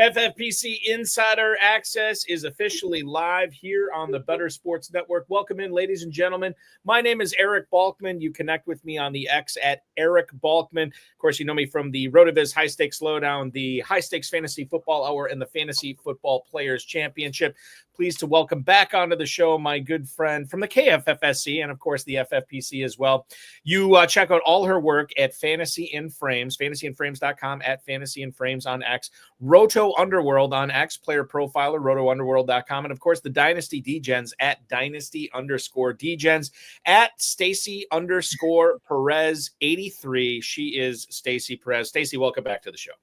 FFPC Insider Access is officially live here on the Better Sports Network. Welcome in, ladies and gentlemen. My name is Eric Balkman. You connect with me on the X at Eric Balkman. Of course, you know me from the RotoViz High Stakes Lowdown, the High Stakes Fantasy Football Hour, and the Fantasy Football Players Championship. Pleased to welcome back onto the show my good friend from the KFFSC and, of course, the FFPC as well. You check out all her work at Fantasy in Frames, fantasyinframes.com, at Fantasy in Frames on X, Roto Underworld on X, Player Profiler, rotounderworld.com, and, of course, the Dynasty Degens at Dynasty_Degens, at Stacy _Perez 83. She is Stacy Perez. Stacy, welcome back to the show.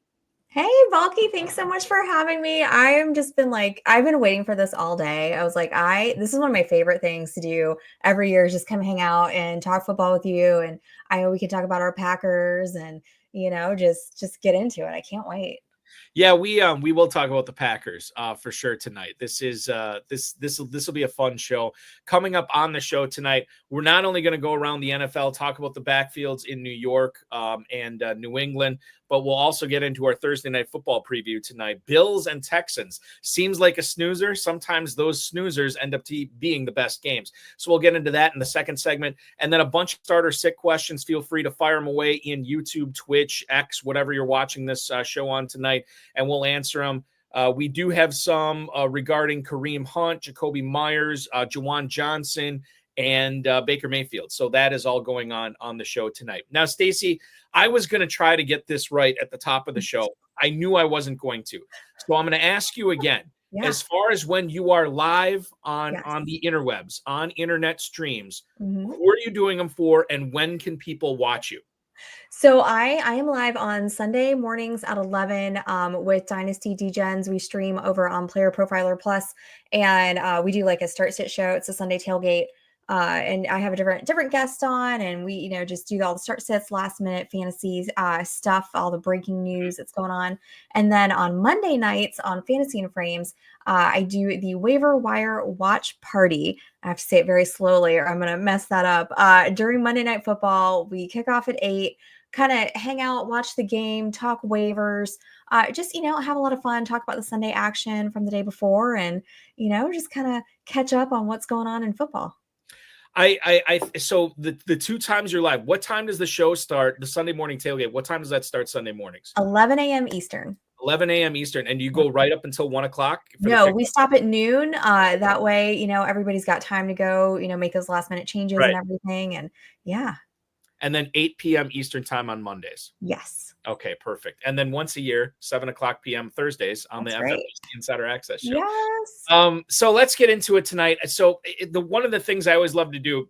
Hey, Balky, thanks so much for having me. I've been waiting for this all day. I was like, this is one of my favorite things to do every year is just come hang out and talk football with you. And I know we can talk about our Packers and, just get into it. I can't wait. Yeah, we will talk about the Packers for sure tonight. This will be a fun show. Coming up on the show tonight, we're not only going to go around the NFL, talk about the backfields in New York and New England, but we'll also get into our Thursday night football preview tonight. Bills and Texans. Seems like a snoozer. Sometimes those snoozers end up being the best games. So we'll get into that in the second segment. And then a bunch of starter sick questions. Feel free to fire them away in YouTube, Twitch, X, whatever you're watching this show on tonight, and we'll answer them. We do have some regarding Kareem Hunt, Jacoby Myers, Jauan Johnson, and Baker Mayfield. So that is all going on the show tonight. Now, Stacy, I was going to try to get this right at the top of the show. I knew I wasn't going to. So I'm going to ask you again, as far as when you are live on the interwebs, on internet streams, who are you doing them for, and when can people watch you? So I am live on Sunday mornings at 11 with Dynasty Degens. We stream over on Player Profiler Plus, and we do like a start-sit show. It's a Sunday tailgate. And I have a different guest on, and we, just do all the start sets, last minute fantasy stuff, all the breaking news that's going on. And then on Monday nights on Fantasy in Frames, I do the waiver wire watch party. I have to say it very slowly or I'm going to mess that up. During Monday Night Football, we kick off at 8, kind of hang out, watch the game, talk waivers, just, have a lot of fun, talk about the Sunday action from the day before, and, just kind of catch up on what's going on in football. So the two times you're live, what time does the show start? The Sunday morning tailgate, what time does that start Sunday mornings? 11 a.m. Eastern. 11 a.m. Eastern. And you go right up until 1 o'clock? No, we stop at noon. That way, everybody's got time to go, make those last minute changes and everything. And yeah. And then 8 p.m. Eastern time on Mondays. Yes. Okay, perfect. And then once a year, 7 o'clock p.m. Thursdays on the FFPC Insider Access show. Yes. So let's get into it tonight. So one of the things I always love to do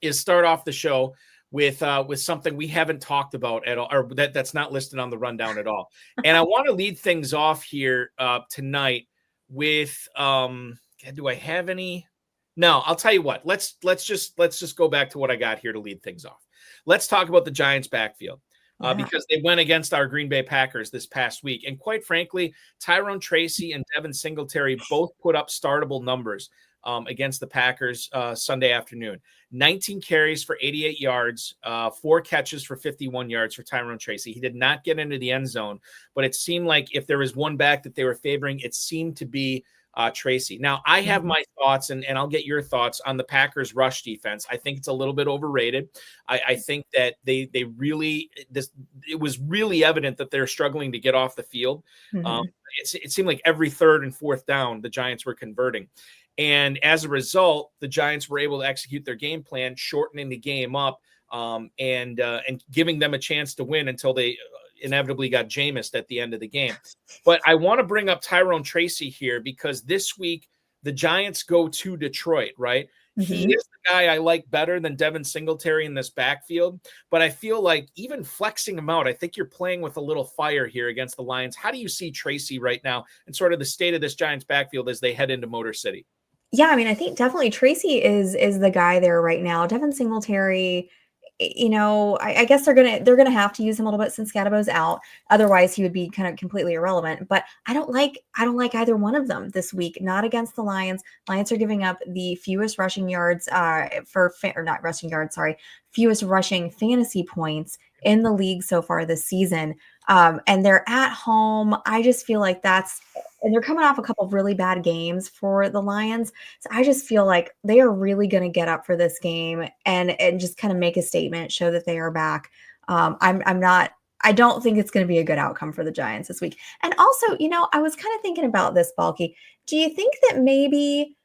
is start off the show with something we haven't talked about at all, or that's not listed on the rundown at all. And I want to lead things off here tonight with do I have any? No, I'll tell you what. Let's just go back to what I got here to lead things off. Let's talk about the Giants backfield. Because they went against our Green Bay Packers this past week. And quite frankly, Tyrone, Tracy, and Devin Singletary both put up startable numbers against the Packers Sunday afternoon. 19 carries for 88 yards, 4 catches for 51 yards for Tyrone Tracy. He did not get into the end zone, but it seemed like if there was one back that they were favoring, it seemed to be Tracy. Now, I have my thoughts, and I'll get your thoughts on the Packers' rush defense. I think it's a little bit overrated. I think that it was really evident that they're struggling to get off the field. It seemed like every third and fourth down, the Giants were converting. And as a result, the Giants were able to execute their game plan, shortening the game up and giving them a chance to win until they inevitably got Jameson at the end of the game. But I want to bring up Tyrone Tracy here because this week the Giants go to Detroit, right? He is the guy I like better than Devin Singletary in this backfield, but I feel like even flexing him out, I think you're playing with a little fire here against the Lions. How do you see Tracy right now and sort of the state of this Giants backfield as they head into Motor City? Yeah, I mean, I think definitely Tracy is the guy there right now. Devin Singletary, I guess they're gonna have to use him a little bit since Scadabo's out. Otherwise, he would be kind of completely irrelevant. But I don't like either one of them this week. Not against the Lions. Lions are giving up the fewest rushing yards fewest rushing fantasy points in the league so far this season. And they're at home. I just feel like and they're coming off a couple of really bad games for the Lions. So I just feel like they are really going to get up for this game and just kind of make a statement, show that they are back. I don't think it's going to be a good outcome for the Giants this week. And also, I was kind of thinking about this, Balky. Do you think that maybe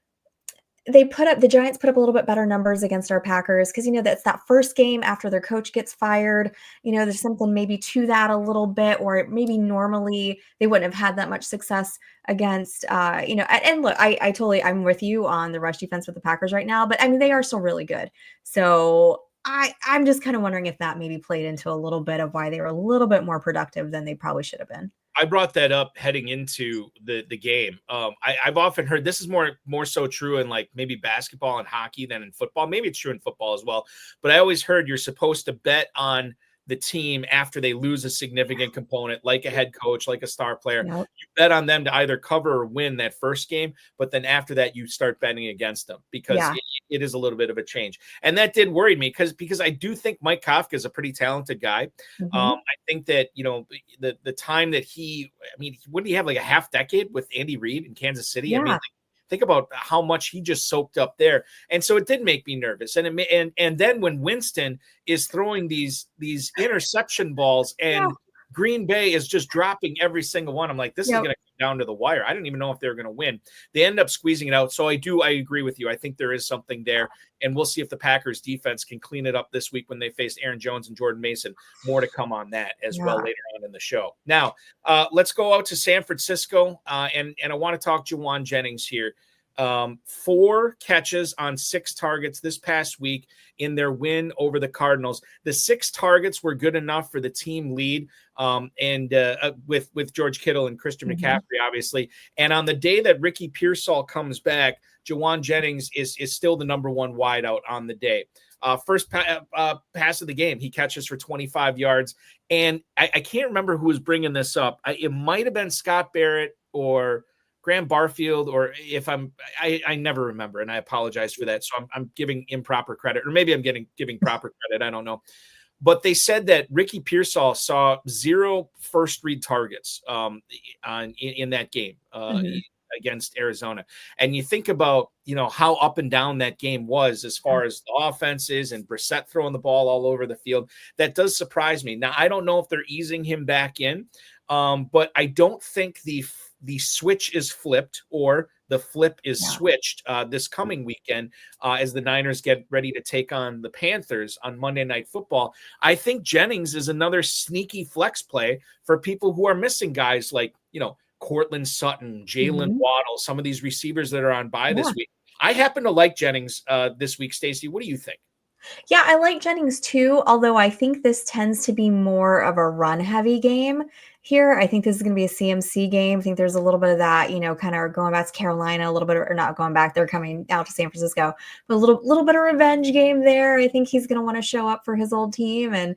the Giants put up a little bit better numbers against our Packers? Because, that's that first game after their coach gets fired. There's something maybe to that a little bit, or maybe normally they wouldn't have had that much success against, and look, I'm with you on the rush defense with the Packers right now, but I mean, they are still really good. So I'm just kind of wondering if that maybe played into a little bit of why they were a little bit more productive than they probably should have been. I brought that up heading into the game. I've often heard this is more so true in like maybe basketball and hockey than in football. Maybe it's true in football as well. But I always heard you're supposed to bet on the team after they lose a significant component, like a head coach, like a star player. Yep. You bet on them to either cover or win that first game, but then after that you start betting against them because it is a little bit of a change. And that did worry me because I do think Mike Kafka is a pretty talented guy. Mm-hmm. I think that, the time that wouldn't he have like a half decade with Andy Reid in Kansas City? Yeah. Think about how much he just soaked up there. And so it did make me nervous. And then when Winston is throwing these interception balls and Green Bay is just dropping every single one, I'm like, this is going to come down to the wire. I didn't even know if they were going to win. They end up squeezing it out. So I agree with you. I think there is something there. And we'll see if the Packers defense can clean it up this week when they face Aaron Jones and Jordan Mason. More to come on that as well later on in the show. Now, let's go out to San Francisco. And I want to talk Jauan Jennings here. 4 catches on 6 targets this past week in their win over the Cardinals. The 6 targets were good enough for the team lead, with George Kittle and Christian McCaffrey, obviously. And on the day that Ricky Pearsall comes back, Jauan Jennings is still the number 1 wideout on the day. First pass of the game, he catches for 25 yards. And I can't remember who was bringing this up. It might have been Scott Barrett or Graham Barfield, or if I never remember, and I apologize for that. So I'm giving improper credit, or maybe I'm giving proper credit. I don't know. But they said that Ricky Pearsall saw 0 first read targets in that game against Arizona. And you think about, how up and down that game was as far as the offenses and Brissett throwing the ball all over the field. That does surprise me. Now, I don't know if they're easing him back in, but I don't think the switch is flipped or the flip is switched this coming weekend as the Niners get ready to take on the Panthers on Monday Night Football. I think Jennings is another sneaky flex play for people who are missing guys like, Cortland Sutton, Jaylen Waddle, some of these receivers that are on bye this week. I happen to like Jennings this week. Stacy, what do you think? Yeah, I like Jennings too, although I think this tends to be more of a run-heavy game here. I think this is going to be a CMC game. I think there's a little bit of that, kind of going back to Carolina, a little bit, or not going back. They're coming out to San Francisco, but a little bit of revenge game there. I think he's going to want to show up for his old team. And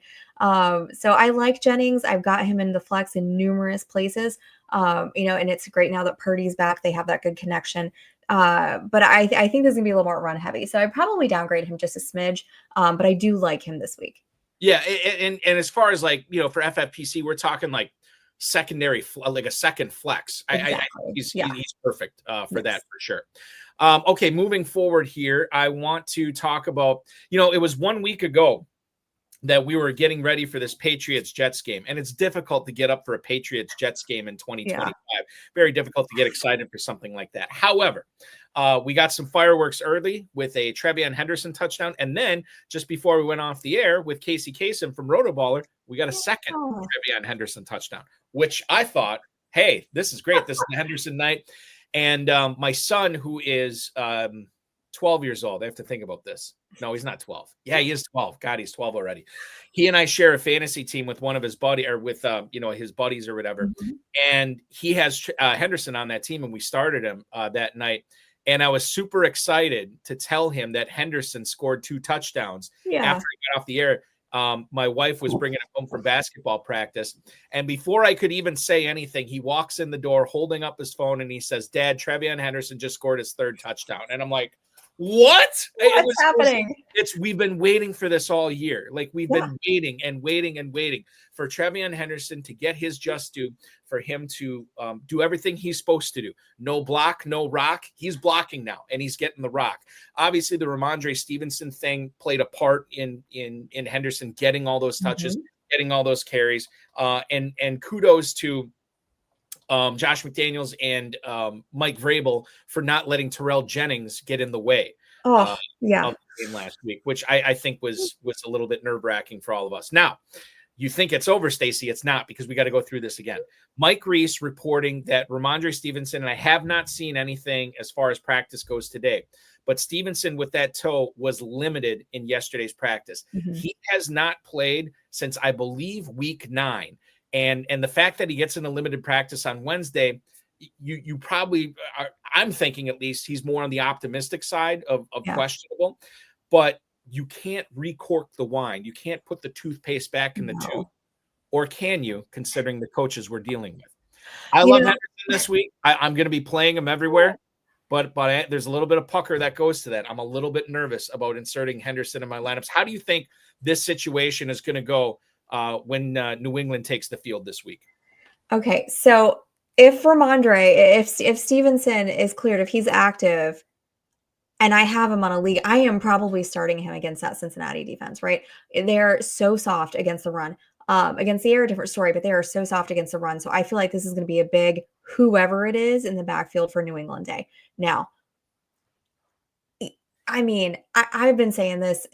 so I like Jennings. I've got him in the flex in numerous places, and it's great now that Purdy's back. They have that good connection. But I think this is gonna be a little more run heavy. So I probably downgrade him just a smidge. But I do like him this week. Yeah. And as far as for FFPC, we're talking like secondary, like a second flex. Exactly. I think he's perfect for that for sure. Okay. Moving forward here, I want to talk about, it was 1 week ago that we were getting ready for this Patriots-Jets game. And it's difficult to get up for a Patriots-Jets game in 2025. Very difficult to get excited for something like that. However, we got some fireworks early with a TreVeyon Henderson touchdown. And then just before we went off the air with Casey Kasem from Rotoballer, we got a second TreVeyon Henderson touchdown, which I thought, hey, this is great. This is the Henderson night. And my son, who is 12 years old. I have to think about this. No, he's not 12. Yeah, he is 12. God, he's 12 already. He and I share a fantasy team with one of his with his buddies or whatever. And he has Henderson on that team, and we started him that night. And I was super excited to tell him that Henderson scored 2 touchdowns after he got off the air. My wife was bringing him home from basketball practice. And before I could even say anything, he walks in the door holding up his phone and he says, "Dad, TreVeyon Henderson just scored his 3rd touchdown." And I'm like, What? What's happening? We've been waiting for this all year. Like we've Yeah. been waiting and waiting and waiting for TreVeyon Henderson to get his just due, for him to do everything he's supposed to do. No block, no rock. He's blocking now, and he's getting the rock. Obviously, the Rhamondre Stevenson thing played a part in Henderson getting all those touches, getting all those carries. And kudos to Josh McDaniels and Mike Vrabel for not letting Terrell Jennings get in the way of the game last week, which I think was a little bit nerve-wracking for all of us. Now, you think it's over, Stacy. It's not, because we got to go through this again. Mike Reese reporting that Rhamondre Stevenson, and I have not seen anything as far as practice goes today, but Stevenson with that toe was limited in yesterday's practice. He has not played since, I believe, week 9. And the fact that he gets in a limited practice on Wednesday, you probably are, I'm thinking at least he's more on the optimistic side of questionable, but you can't recork the wine. You can't put the toothpaste back in the tube, or can you, considering the coaches we're dealing with? I love Henderson this week. I'm going to be playing him everywhere, but there's a little bit of pucker that goes to that. I'm a little bit nervous about inserting Henderson in my lineups. How do you think this situation is going to go when New England takes the field this week? Okay, so if Rhamondre, if Stevenson is cleared, if he's active, and I have him on a league, I am probably starting him against that Cincinnati defense, right? They're so soft against the run. Against the air, different story, but they are so soft against the run. So I feel like this is going to be a big whoever it is in the backfield for New England day. Now, I mean, I've been saying this,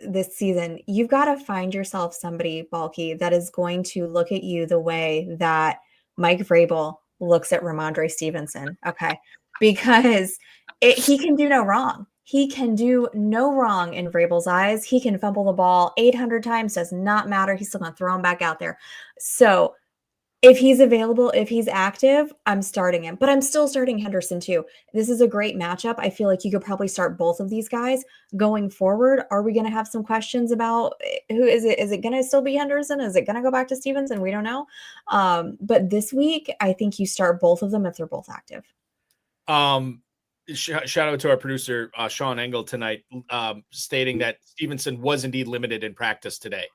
this season, you've got to find yourself somebody, Balky, that is going to look at you the way that Mike Vrabel looks at Rhamondre Stevenson, okay? Because he can do no wrong. He can do no wrong in Vrabel's eyes. He can fumble the ball 800 times, does not matter. He's still going to throw him back out there. So if he's available, if he's active, I'm starting him. But I'm still starting Henderson too. This is a great matchup. I feel like you could probably start both of these guys going forward. Are we going to have some questions about who is it? Is it going to still be Henderson? Is it going to go back to Stevenson? We don't know. But this week, I think you start both of them if they're both active. Shout out to our producer, Sean Engel, tonight, stating that Stevenson was indeed limited in practice today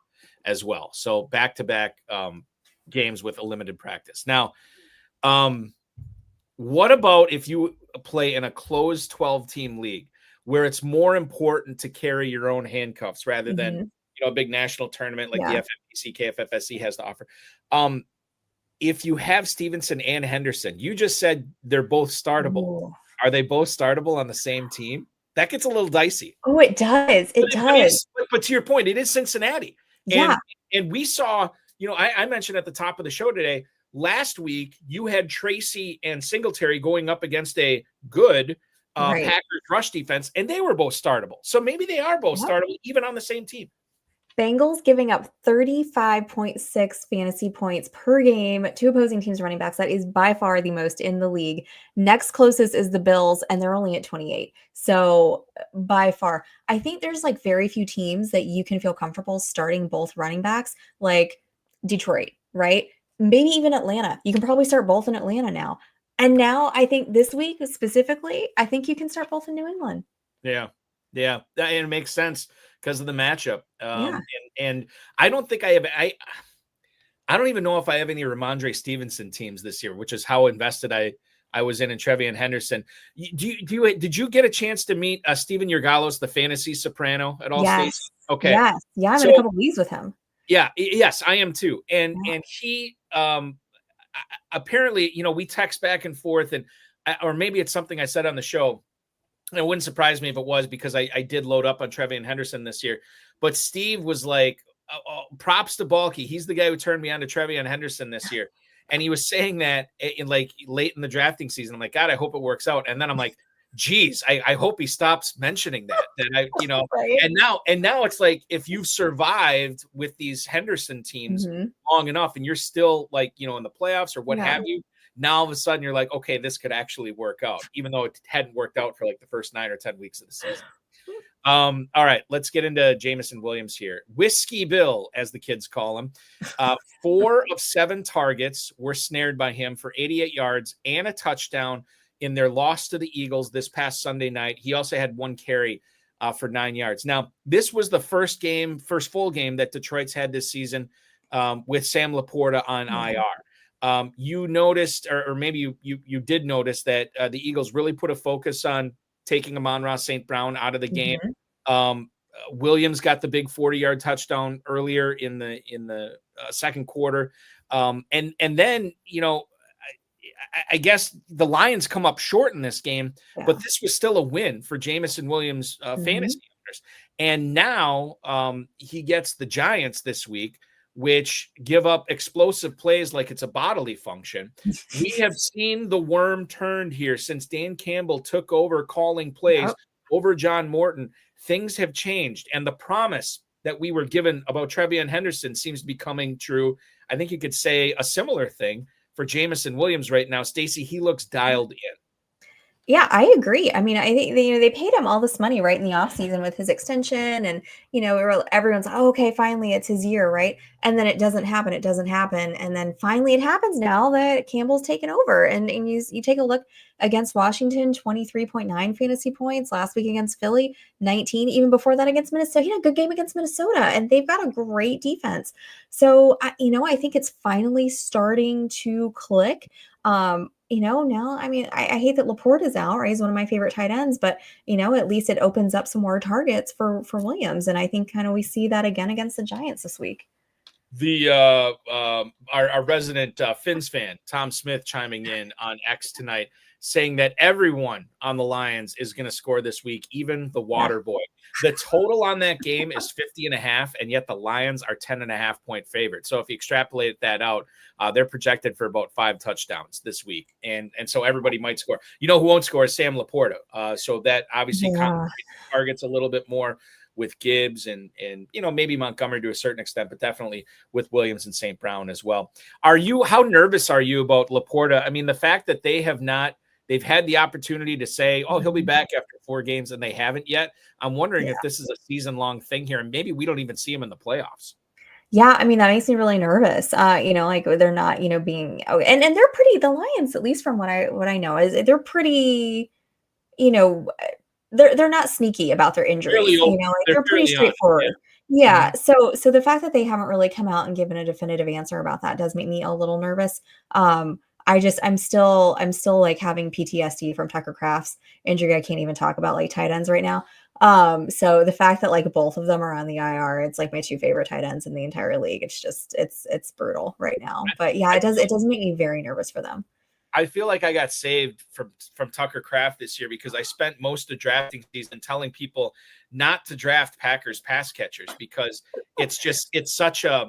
as well. So back-to-back games with a limited practice. Now, what about if you play in a closed 12-team league where it's more important to carry your own handcuffs rather than a big national tournament like the FFPC, KFFSC has to offer? If you have Stevenson and Henderson, you just said they're both startable. Ooh. Are they both startable on the same team? That gets a little dicey. Oh, it does. It does. But to your point, it is Cincinnati. And we saw, I mentioned at the top of the show today, last week, you had Tracy and Singletary going up against a good Packers rush defense, and they were both startable. So maybe they are both startable, even on the same team. Bengals giving up 35.6 fantasy points per game to opposing teams' running backs. That is by far the most in the league. Next closest is the Bills, and they're only at 28. So by far, I think there's very few teams that you can feel comfortable starting both running backs, like Detroit, right? Maybe even Atlanta. You can probably start both in Atlanta now. And now I think this week specifically, I think you can start both in New England. Yeah. And it makes sense because of the matchup. And I don't think I don't even know if I have any Rhamondre Stevenson teams this year, which is how invested I was in TreVeyon Henderson. Did you get a chance to meet Steven Yergalos, the fantasy soprano at all? Yes. States? Okay. Yes. Yeah. I'm in a couple of leagues with him. Yeah. Yes, I am too. And he apparently, we text back and forth, and or maybe it's something I said on the show. It wouldn't surprise me if it was, because I did load up on TreVeyon Henderson this year. But Steve was like, props to Balky. He's the guy who turned me on to TreVeyon Henderson this year. And he was saying that in late in the drafting season. I'm like, God, I hope it works out. And then I'm like, geez, I hope he stops mentioning that. Right. And now it's like, if you've survived with these Henderson teams long enough and you're still in the playoffs or what have you, now all of a sudden you're like, okay, this could actually work out, even though it hadn't worked out for the first 9 or 10 weeks of the season. All right, let's get into Jameson Williams here. Whiskey Bill, as the kids call him. 4 of 7 targets were snared by him for 88 yards and a touchdown in their loss to the Eagles this past Sunday night. He also had 1 carry for 9 yards. Now, this was the first full game that Detroit's had this season with Sam Laporta on IR. You noticed, or maybe you did notice that the Eagles really put a focus on taking Amon-Ra St. Brown out of the game. Williams got the big 40-yard touchdown earlier in the second quarter. And then, I guess the Lions come up short in this game, but this was still a win for Jameson Williams fantasy owners. And now he gets the Giants this week, which give up explosive plays like it's a bodily function. We have seen the worm turned here since Dan Campbell took over calling plays over John Morton. Things have changed, and the promise that we were given about Trevion Henderson seems to be coming true. I think you could say a similar thing for Jameson Williams right now. Stacy, he looks dialed in. Yeah, I agree. I mean, I think they paid him all this money right in the offseason with his extension, and everyone's like, oh, okay, finally it's his year, right? And then it doesn't happen. And then finally it happens now that Campbell's taken over. And you take a look against Washington, 23.9 fantasy points last week against Philly, 19, even before that against Minnesota. He had a good game against Minnesota, and they've got a great defense. So, I think it's finally starting to click. Now, I mean, I hate that Laporte is out, right? He's one of my favorite tight ends, but, at least it opens up some more targets for Williams. And I think kind of we see that again against the Giants this week. Our resident Finns fan, Tom Smith, chiming in on X tonight, saying that everyone on the Lions is going to score this week, even the water boy. The total on that game is 50.5, and yet the Lions are 10.5 point favorite. So if you extrapolate that out, they're projected for about 5 touchdowns this week. And so everybody might score. You know who won't score is Sam Laporta. So that obviously targets a little bit more with Gibbs and maybe Montgomery to a certain extent, but definitely with Williams and St. Brown as well. How nervous are you about Laporta? I mean, the fact that they've had the opportunity to say, oh, he'll be back after 4 games, and they haven't yet. I'm wondering if this is a season-long thing here, and maybe we don't even see him in the playoffs. Yeah, I mean, that makes me really nervous. Like they're not, being and they're pretty, the Lions, at least from what I know, is they're pretty, they're not sneaky about their injuries. They're pretty straightforward. Yeah. So the fact that they haven't really come out and given a definitive answer about that does make me a little nervous. I'm still like having PTSD from Tucker Kraft's injury. I can't even talk about like tight ends right now. So the fact that like both of them are on the IR, it's like my 2 favorite tight ends in the entire league. It's just, it's brutal right now, but yeah, it does make me very nervous for them. I feel like I got saved from Tucker Kraft this year because I spent most of drafting season telling people not to draft Packers pass catchers because it's such a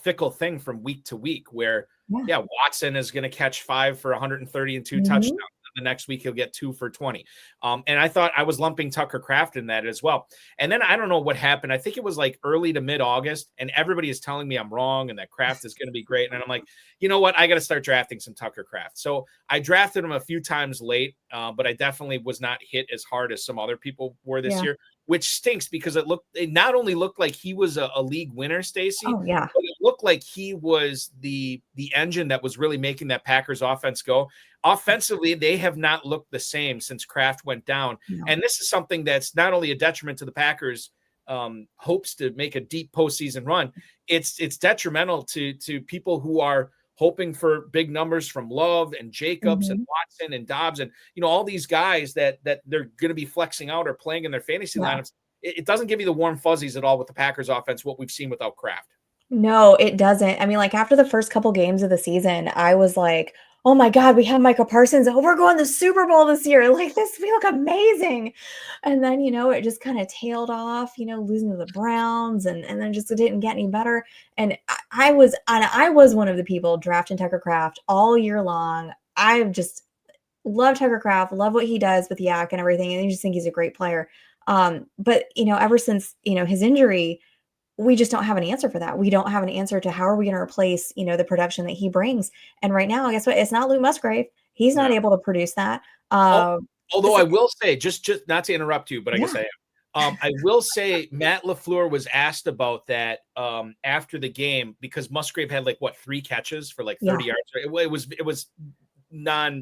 fickle thing from week to week where Watson is going to catch 5 for 130 and 2 touchdowns. The next week he'll get 2 for 20. And I thought I was lumping Tucker Kraft in that as well. And then I don't know what happened. I think it was like early to mid-August, and everybody is telling me I'm wrong and that Kraft is going to be great. And I'm like, you know what? I got to start drafting some Tucker Kraft. So I drafted him a few times late, but I definitely was not hit as hard as some other people were this year, which stinks because it not only looked like he was a league winner, Stacy, but it looked like he was the engine that was really making that Packers offense go. Offensively, they have not looked the same since Kraft went down. No. And this is something that's not only a detriment to the Packers' hopes to make a deep postseason run, it's detrimental to people who are hoping for big numbers from Love and Jacobs and Watson and Dobbs and all these guys that they're going to be flexing out or playing in their fantasy lineups. It doesn't give you the warm fuzzies at all with the Packers offense, what we've seen without Kraft. No, it doesn't. I mean, like after the first couple games of the season, I was like, oh my God, we have Micah Parsons. Oh, we're going to the Super Bowl this year. Like this, we look amazing. And then, it just kind of tailed off, losing to the Browns and then just didn't get any better. And I was one of the people drafting Tucker Kraft all year long. I just love Tucker Kraft, love what he does with Yak and everything. And I just think he's a great player. But, ever since, his injury, we just don't have an answer for that. We don't have an answer to how are we going to replace, the production that he brings. And right now, guess what? It's not Luke Musgrave. He's not able to produce that. Although I will say, just not to interrupt you, but I guess I am. I will say Matt LaFleur was asked about that after the game because Musgrave had 3 catches for 30 yards. It was Not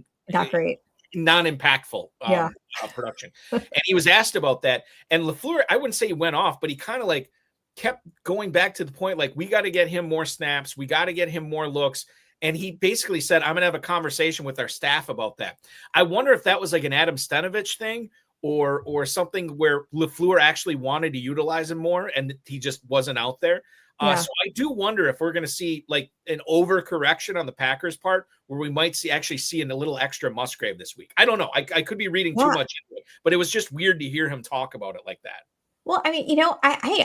great. non-impactful Yeah. Production. And he was asked about that. And LaFleur, I wouldn't say he went off, but he kind of like kept going back to the point, like, we got to get him more snaps. We got to get him more looks. And he basically said, I'm going to have a conversation with our staff about that. I wonder if that was like an Adam Stenavich thing or something where LaFleur actually wanted to utilize him more and he just wasn't out there. So I do wonder if we're going to see like an overcorrection on the Packers part where we might actually see a little extra Musgrave this week. I don't know. I could be reading too much into it, but it was just weird to hear him talk about it like that. Well, I mean,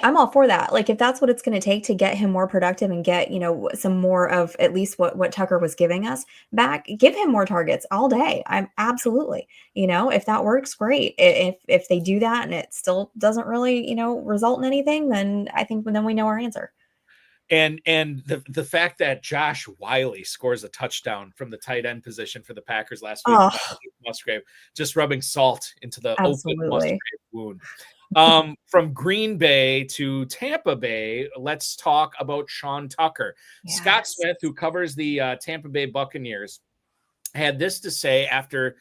I'm all for that. Like, if that's what it's going to take to get him more productive and get, some more of at least what Tucker was giving us back, give him more targets all day. I'm absolutely, if that works, great. If they do that and it still doesn't really, result in anything, then I think then we know our answer. And the fact that Josh Wiley scores a touchdown from the tight end position for the Packers last week, Musgrave, just rubbing salt into the open Musgrave wound. From Green Bay to Tampa Bay, let's talk about Sean Tucker. Yes. Scott Smith, who covers the Tampa Bay Buccaneers, had this to say after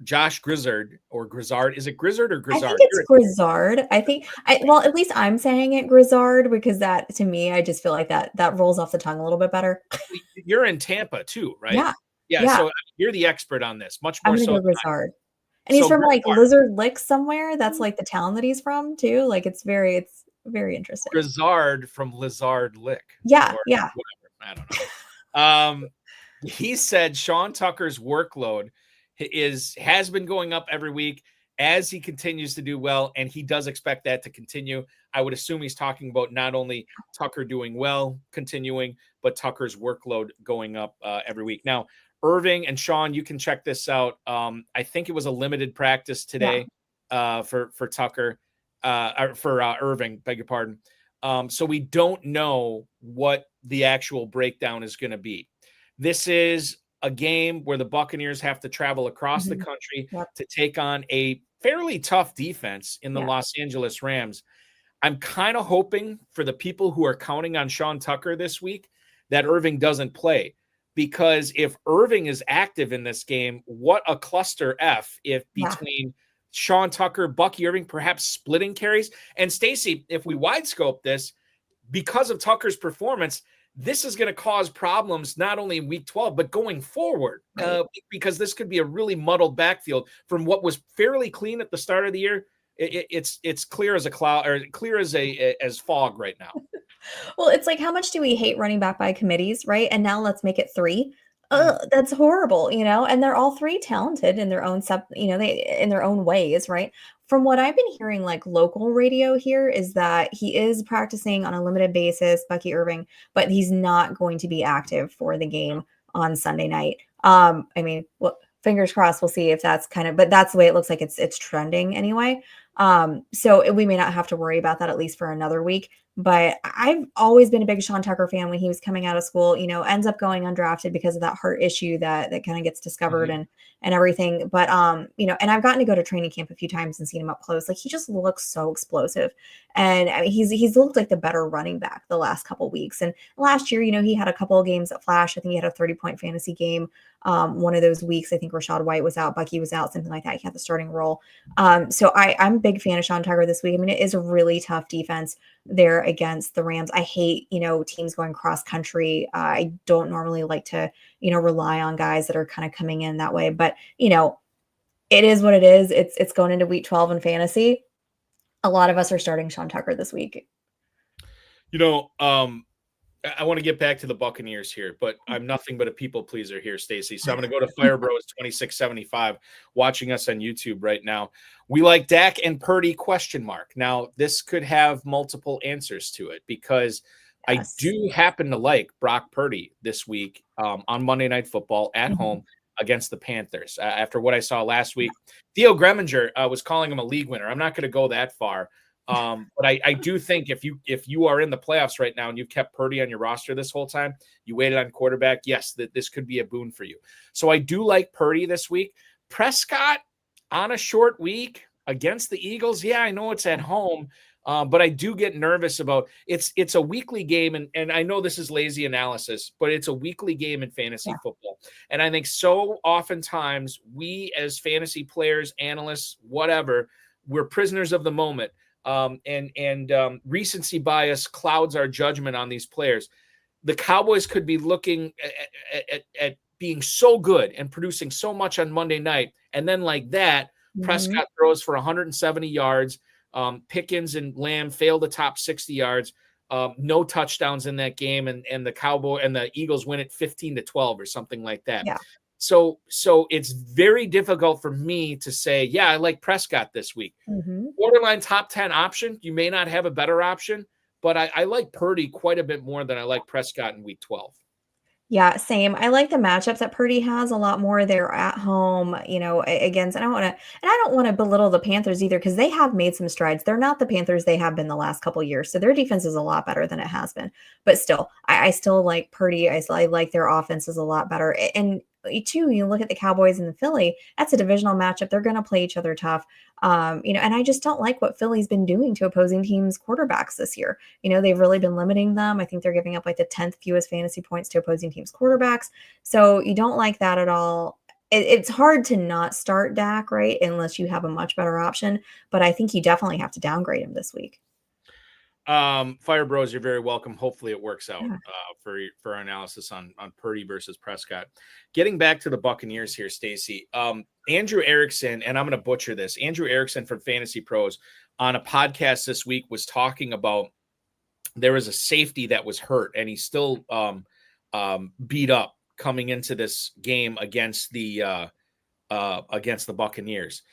Josh Grizzard or Grizzard. Is it Grizzard or Grizzard? I think it's Grizzard. Well, at least I'm saying it Grizzard because that, to me, I just feel like that rolls off the tongue a little bit better. You're in Tampa too, right? Yeah. So you're the expert on this, much more so. Go Grizzard. And he's from like Lizard Lick somewhere. That's like the town that he's from too. Like it's very interesting. Grizzard from Lizard Lick. Yeah. Whatever. I don't know. He said Sean Tucker's workload has been going up every week as he continues to do well, and he does expect that to continue. I would assume he's talking about not only Tucker doing well, continuing, but Tucker's workload going up every week. Now, Irving and Sean, you can check this out. I think it was a limited practice today for Tucker, for Irving, beg your pardon. So we don't know what the actual breakdown is going to be. This is a game where the Buccaneers have to travel across the country to take on a fairly tough defense in the Los Angeles Rams. I'm kind of hoping for the people who are counting on Sean Tucker this week that Irving doesn't play. Because if Irving is active in this game, what a cluster F if between Sean Tucker, Bucky Irving, perhaps splitting carries. And Stacy, if we wide scope this, because of Tucker's performance, this is going to cause problems not only in week 12, but going forward, because this could be a really muddled backfield from what was fairly clean at the start of the year. It's clear as a cloud or clear as as fog right now. Well, it's like, how much do we hate running back by committees, right? And now let's make it 3. That's horrible, and they're all 3 talented in their own in their own ways, right? From what I've been hearing, like local radio here, is that he is practicing on a limited basis, Bucky Irving, but he's not going to be active for the game on Sunday night. I mean, fingers crossed, we'll see if that's but that's the way it looks like it's trending anyway. So we may not have to worry about that at least for another week. But I've always been a big Sean Tucker fan when he was coming out of school, ends up going undrafted because of that heart issue that kind of gets discovered and everything. But, and I've gotten to go to training camp a few times and seen him up close. Like, he just looks so explosive. And I mean, he's looked like the better running back the last couple of weeks. And last year, he had a couple of games that flash. I think he had a 30-point fantasy game. One of those weeks, I think Rashad White was out, Bucky was out, something like that. He had the starting role. So I'm a big fan of Sean Tucker this week. I mean, it is a really tough defense there against the Rams. I hate, teams going cross country. I don't normally like to, rely on guys that are kind of coming in that way, but it is what it is. It's going into week 12 in fantasy. A lot of us are starting Sean Tucker this week. I want to get back to the Buccaneers here, but I'm nothing but a people pleaser here, Stacy. So I'm going to go to Firebros 2675 watching us on YouTube right now. We like Dak and Purdy ? Now, this could have multiple answers to it because I do happen to like Brock Purdy this week on Monday Night Football at home against the Panthers. After what I saw last week, Theo Greminger was calling him a league winner. I'm not going to go that far. But I do think if you are in the playoffs right now and you've kept Purdy on your roster this whole time, you waited on quarterback, yes, this could be a boon for you. So I do like Purdy this week. Prescott on a short week against the Eagles. Yeah, I know it's at home, But I do get nervous about it's a weekly game, and I know this is lazy analysis, but it's a weekly game in fantasy football. And I think so oftentimes we as fantasy players, analysts, whatever, we're prisoners of the moment. And recency bias clouds our judgment on these players. The Cowboys could be looking at being so good and producing so much on Monday night, and then like that, Prescott throws for 170 yards. Pickens and Lamb failed the top 60 yards. No touchdowns in that game, and the Eagles win it 15-12 or something like that. Yeah. So it's very difficult for me to say, yeah, I like Prescott this week. Borderline top 10 option. You may not have a better option, but I like Purdy quite a bit more than I like Prescott in week 12. Yeah, same. I like the matchups that Purdy has a lot more. They're at home, against, and I don't want to belittle the Panthers either, because they have made some strides. They're not the Panthers they have been the last couple of years. So their defense is a lot better than it has been. But still, I still like Purdy. I like their offense is a lot better. And too, you look at the Cowboys and the Philly, that's a divisional matchup. They're going to play each other tough. And I just don't like what Philly's been doing to opposing teams' quarterbacks this year. They've really been limiting them. I think they're giving up like the 10th fewest fantasy points to opposing teams' quarterbacks. So you don't like that at all. It's hard to not start Dak, right? Unless you have a much better option. But I think you definitely have to downgrade him this week. Fire Bros, you're very welcome. Hopefully it works out for our analysis on Purdy versus Prescott. Getting back to the Buccaneers here, Stacy. Andrew Erickson, and I'm going to butcher this. Andrew Erickson from Fantasy Pros on a podcast this week was talking about there was a safety that was hurt, and he's still beat up coming into this game against the Buccaneers.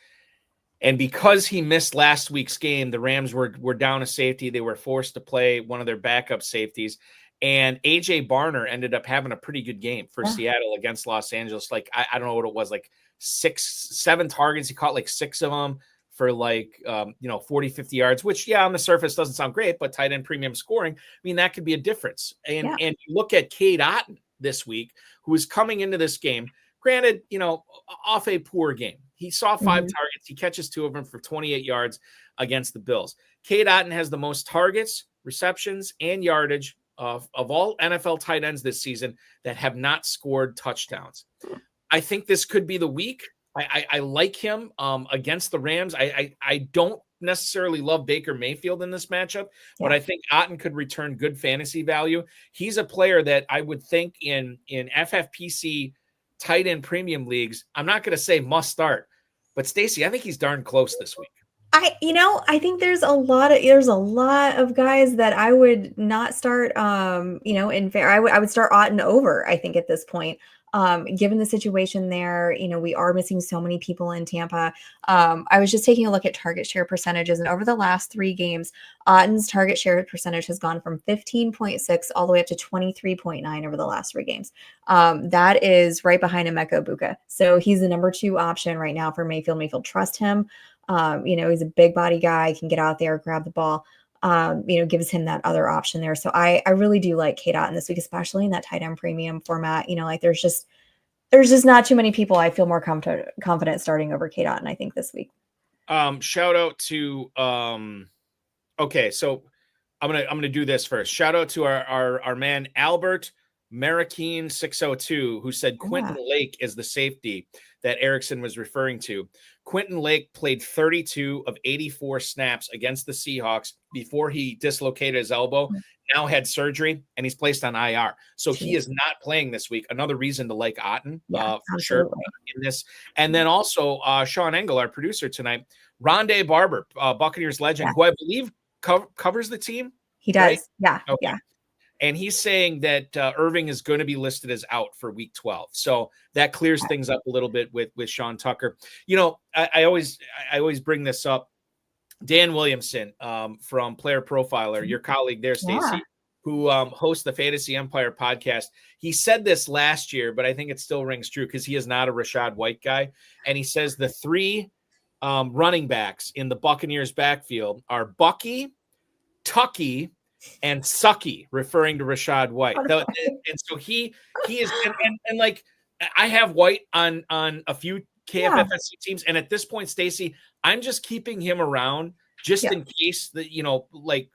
And because he missed last week's game, the Rams were down a safety. They were forced to play one of their backup safeties. And A.J. Barner ended up having a pretty good game for Seattle against Los Angeles. Like, I don't know what it was, like 7 targets. He caught like 6 of them for 40, 50 yards, which, on the surface doesn't sound great, but tight end premium scoring, I mean, that could be a difference. And you look at Cade Otton this week, who is coming into this game, granted, off a poor game. He saw 5 targets. He catches 2 of them for 28 yards against the Bills. Cade Otton has the most targets, receptions, and yardage of all NFL tight ends this season that have not scored touchdowns. I think this could be the week. I like him against the Rams. I don't necessarily love Baker Mayfield in this matchup, but I think Otton could return good fantasy value. He's a player that I would think in FFPC tight end premium leagues, I'm not going to say must start, but Stacy, I think he's darn close this week. I think there's a lot of guys that I would not start. I would start Otton over, I think, at this point. Given the situation there, we are missing so many people in Tampa. I was just taking a look at target share percentages, and over the last 3 games, Otton's target share percentage has gone from 15.6 all the way up to 23.9 over the last 3 games. That is right behind Emeka Egbuka. So he's the number 2 option right now for Mayfield. Mayfield, trust him. He's a big body guy, can get out there, grab the ball. Gives him that other option there. So I really do like Cade Otton this week, especially in that tight end premium format. There's just not too many people I feel more confident starting over Cade Otton, I think, this week. Shout out to okay, so I'm gonna do this first. Shout out to our man Albert Marroquin 602, who said Quentin Lake is the safety that Erickson was referring to. Quentin Lake played 32 of 84 snaps against the Seahawks before he dislocated his elbow, now had surgery, and he's placed on IR. So he is not playing this week. Another reason to like Otton for sure in this. And then also Sean Engel, our producer tonight, Rondé Barber, Buccaneers legend, who I believe covers the team. He does. Right? Yeah. Okay. Yeah. And he's saying that Irving is going to be listed as out for week 12. So that clears things up a little bit with Sean Tucker. I always bring this up. Dan Williamson from Player Profiler, your colleague there, Stacy, who hosts the Fantasy Empire podcast. He said this last year, but I think it still rings true because he is not a Rachaad White guy. And he says the 3 running backs in the Buccaneers backfield are Bucky, Tucky, and Sucky, referring to Rachaad White. And so he is, and like, I have White on a few KFFSC teams. And at this point, Stacy, I'm just keeping him around just in case that, like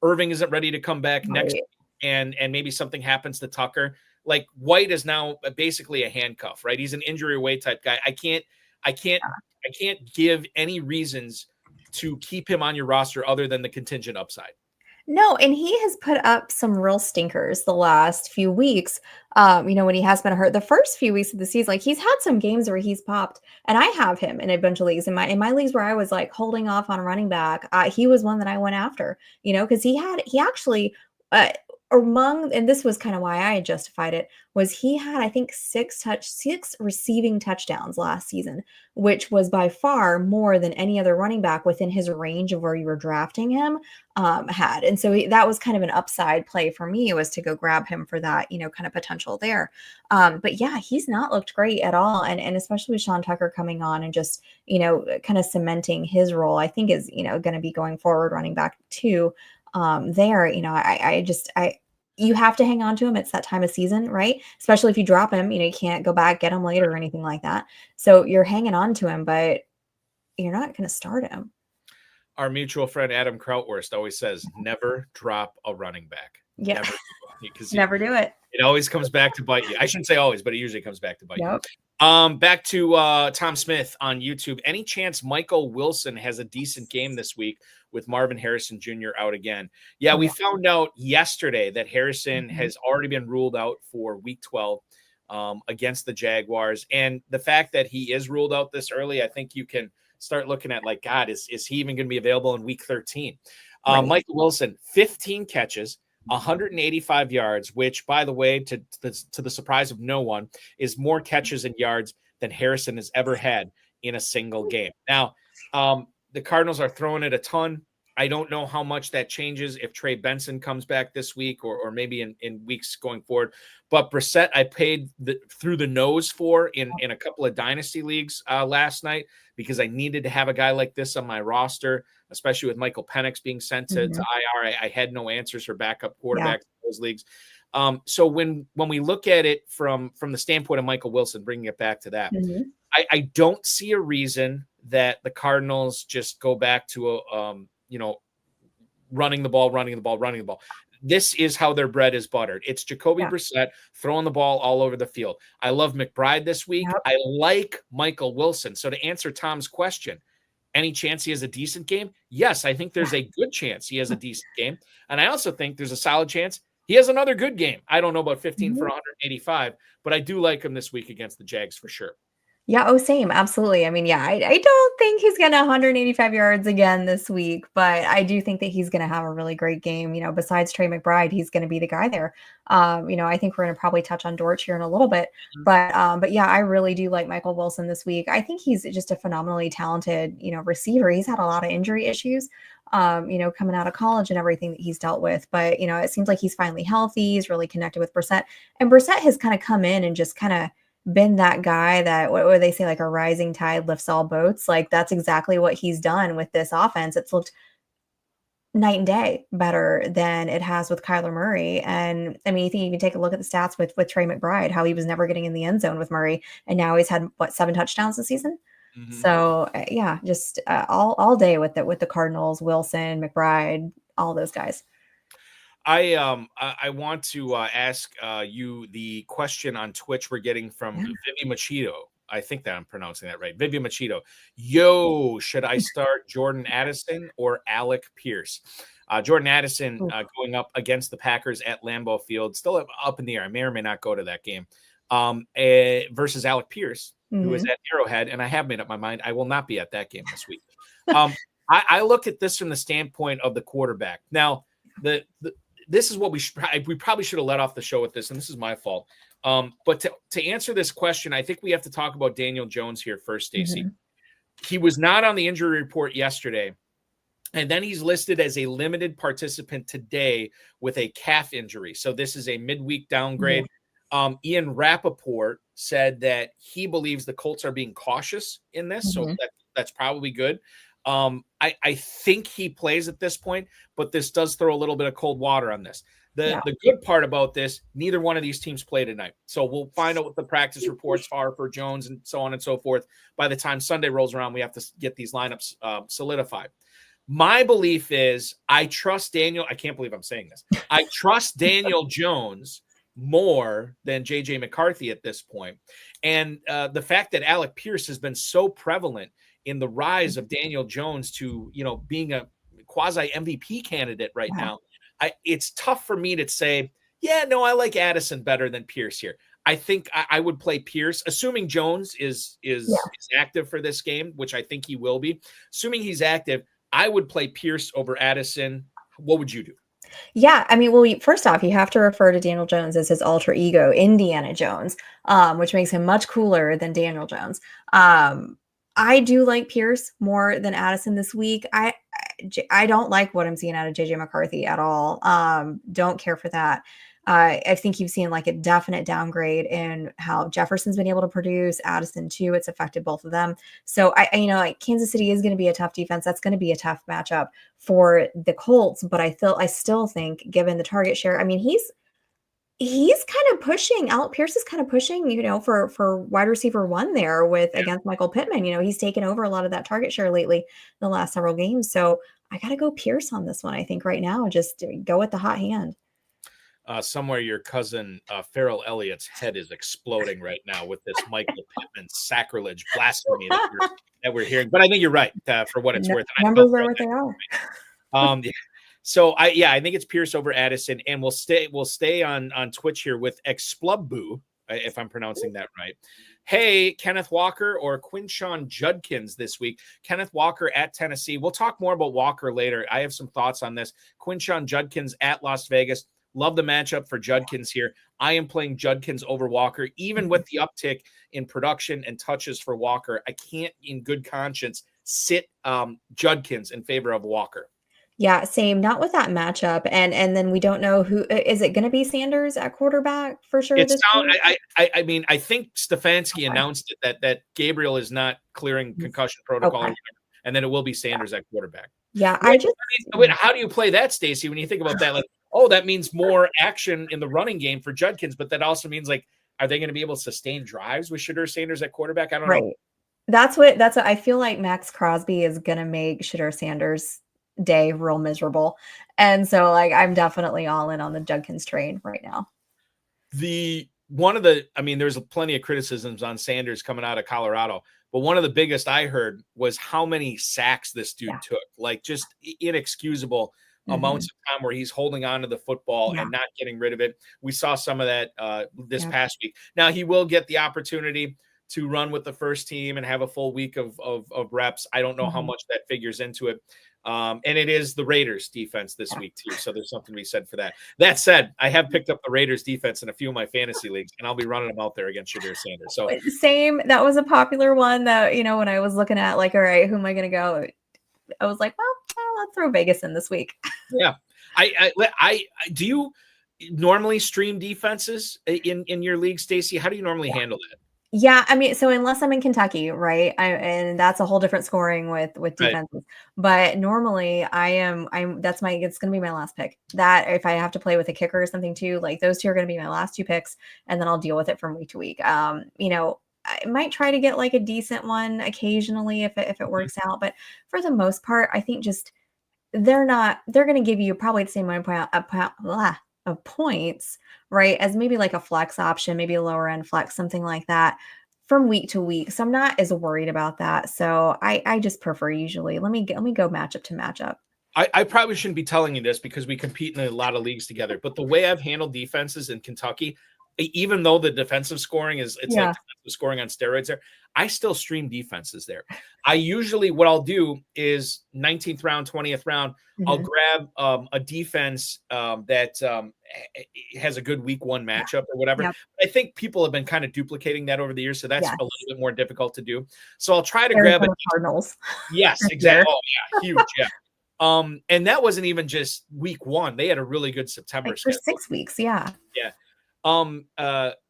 Irving isn't ready to come back next week and maybe something happens to Tucker. Like White is now basically a handcuff, right? He's an injury away type guy. I can't give any reasons to keep him on your roster other than the contingent upside. No, and he has put up some real stinkers the last few weeks. When he has been hurt, the first few weeks of the season, like he's had some games where he's popped, and I have him in a bunch of leagues. In my leagues where I was like holding off on running back, he was one that I went after. Because he actually and this was kind of why I justified it, was he had, I think, 6 receiving touchdowns last season, which was by far more than any other running back within his range of where you were drafting him had. And so that was kind of an upside play for me, was to go grab him for that, kind of potential there. But yeah, he's not looked great at all. And especially with Sean Tucker coming on and just, kind of cementing his role, I think is, going to be going forward running back too. There, you have to hang on to him. It's that time of season, right? Especially if you drop him, you can't go back, get him later or anything like that. So you're hanging on to him, but you're not going to start him. Our mutual friend, Adam Krautwurst, always says, never drop a running back. Yeah. Never do it. It always comes back to bite you. I shouldn't say always, but it usually comes back to bite you. Back to Tom Smith on YouTube. Any chance Michael Wilson has a decent game this week with Marvin Harrison Jr. out again? Yeah, we found out yesterday that Harrison has already been ruled out for week 12 against the Jaguars. And the fact that he is ruled out this early, I think you can start looking at like, God, is he even going to be available in week 13? Michael Wilson, 15 catches, 185 yards, which, by the way, to the surprise of no one, is more catches and yards than Harrison has ever had in a single game. Now, the Cardinals are throwing it a ton. I don't know how much that changes if Trey Benson comes back this week or maybe in weeks going forward. But Brissett, I paid through the nose for in a couple of dynasty leagues last night because I needed to have a guy like this on my roster, especially with Michael Penix being sent to IR. I had no answers for backup quarterbacks in those leagues. So when we look at it from the standpoint of Michael Wilson, bringing it back to that, I don't see a reason that the Cardinals just go back to running the ball. This is how their bread is buttered. It's Jacoby Brissett throwing the ball all over the field. I love McBride this week. I like Michael Wilson. So to answer Tom's question, any chance he has a decent game? Yes, I think there's a good chance he has a decent game. And I also think there's a solid chance he has another good game. I don't know about 15 for 185, but I do like him this week against the Jags for sure. Yeah. Oh, same. Absolutely. I mean, I don't think he's going to 185 yards again this week, but I do think that he's going to have a really great game. Besides Trey McBride, he's going to be the guy there. I think we're going to probably touch on Dortch here in a little bit, but yeah, I really do like Michael Wilson this week. I think he's just a phenomenally talented, receiver. He's had a lot of injury issues, coming out of college and everything that he's dealt with, but it seems like he's finally healthy. He's really connected with Brissett, and Brissett has kind of come in and just kind of been that guy that, what would they say, like a rising tide lifts all boats. Like that's exactly what he's done with this offense. It's looked night and day better than it has with Kyler Murray. And I mean, you think you can take a look at the stats with Trey McBride, how he was never getting in the end zone with Murray, and now he's had 7 touchdowns this season. So yeah, just all day with the Cardinals, Wilson, McBride, all those guys. I want to ask you the question on Twitch we're getting from Vivi Machito. I think that I'm pronouncing that right. Vivi Machito. Yo, should I start Jordan Addison or Alec Pierce? Jordan Addison going up against the Packers at Lambeau Field. Still up in the air. I may or may not go to that game. Versus Alec Pierce, who is at Arrowhead. And I have made up my mind. I will not be at that game this week. I look at this from the standpoint of the quarterback. Now, this is what we probably should have let off the show with this, and this is my fault. But to answer this question, I think we have to talk about Daniel Jones here first, Stacy. He was not on the injury report yesterday, and then he's listed as a limited participant today with a calf injury. So this is a midweek downgrade. Ian Rappaport said that he believes the Colts are being cautious in this, so that's probably good. I think he plays at this point, but this does throw a little bit of cold water on this. The good part about this, neither one of these teams play tonight. So we'll find out what the practice reports are for Jones and so on and so forth. By the time Sunday rolls around, we have to get these lineups solidified. My belief is I trust Daniel. I can't believe I'm saying this. I trust Daniel Jones more than JJ McCarthy at this point. And the fact that Alec Pierce has been so prevalent in the rise of Daniel Jones to, being a quasi MVP candidate right now, it's tough for me to say, yeah, no, I like Addison better than Pierce here. I think I would play Pierce, assuming Jones is active for this game, which I think he will be. Assuming he's active, I would play Pierce over Addison. What would you do? Yeah, I mean, well, first off, you have to refer to Daniel Jones as his alter ego, Indiana Jones, which makes him much cooler than Daniel Jones. I do like Pierce more than Addison this week. I don't like what I'm seeing out of JJ McCarthy at all. Don't care for that. I think you've seen like a definite downgrade in how Jefferson's been able to produce. Addison too. It's affected both of them. So like Kansas City is going to be a tough defense. That's going to be a tough matchup for the Colts. But I still think, given the target share, I mean, he's kind of pushing. Alec Pierce is kind of pushing, for wide receiver one there against Michael Pittman. He's taken over a lot of that target share lately in the last several games. So I got to go Pierce on this one. I think right now, just go with the hot hand. Somewhere your cousin Farrell Elliott's head is exploding right now with this Michael Pittman sacrilege blasphemy that we're hearing. But I think you're right for what it's worth. Numbers are what they are. Yeah. So I think it's Pierce over Addison, and we'll stay on Twitch here with Explubbu, if I'm pronouncing that right. Hey, Kenneth Walker or Quinshon Judkins this week. Kenneth Walker at Tennessee. We'll talk more about Walker later. I have some thoughts on this. Quinshon Judkins at Las Vegas. Love the matchup for Judkins here. I am playing Judkins over Walker, even with the uptick in production and touches for Walker. I can't, in good conscience, sit Judkins in favor of Walker. Yeah, same. Not with that matchup, and then we don't know who is it going to be. Sanders at quarterback for sure. I mean, I think Stefanski announced it that Gabriel is not clearing concussion protocol, or whatever, and then it will be Sanders at quarterback. Yeah, how do you play that, Stacy? When you think about that, like, that means more action in the running game for Judkins, but that also means, like, are they going to be able to sustain drives with Shedeur Sanders at quarterback? I don't know. That's what I feel like. Max Crosby is going to make Shedeur Sanders' day real miserable, and so like I'm definitely all in on the Judkins train right now. There's plenty of criticisms on Sanders coming out of Colorado, but one of the biggest I heard was how many sacks this dude took, like just inexcusable amounts of time where he's holding on to the football and not getting rid of it. We saw some of that this past week. Now he will get the opportunity to run with the first team and have a full week of reps. I don't know how much that figures into it. And it is the Raiders defense this week too. So there's something to be said for that. That said, I have picked up the Raiders defense in a few of my fantasy leagues, and I'll be running them out there against Shedeur Sanders. So same. That was a popular one that, when I was looking at like, all right, who am I going to go? I was like, well, let's throw Vegas in this week. Yeah. Do you normally stream defenses in your league, Stacy? How do you normally handle that? Yeah, I mean, so unless I'm in Kentucky, right, and that's a whole different scoring with defenses. Right. But normally, it's going to be my last pick. That if I have to play with a kicker or something too, like those two are going to be my last two picks, and then I'll deal with it from week to week. I might try to get like a decent one occasionally if it works out, but for the most part, I think just they're going to give you probably the same amount of points, right, as maybe like a flex option, maybe a lower end flex, something like that from week to week. So I'm not as worried about that. So I just prefer usually, let me go matchup to matchup. I probably shouldn't be telling you this because we compete in a lot of leagues together, but the way I've handled defenses in Kentucky, even though the defensive scoring like defensive scoring on steroids there, I still stream defenses there. I usually, what I'll do is 19th round, 20th round, I'll grab a defense that has a good week one matchup or whatever. Yep. I think people have been kind of duplicating that over the years, so that's a little bit more difficult to do. So I'll try to grab a Cardinals. Yes, exactly. Oh yeah, huge. Yeah. And that wasn't even just week one. They had a really good September schedule. For 6 weeks. Yeah. Yeah.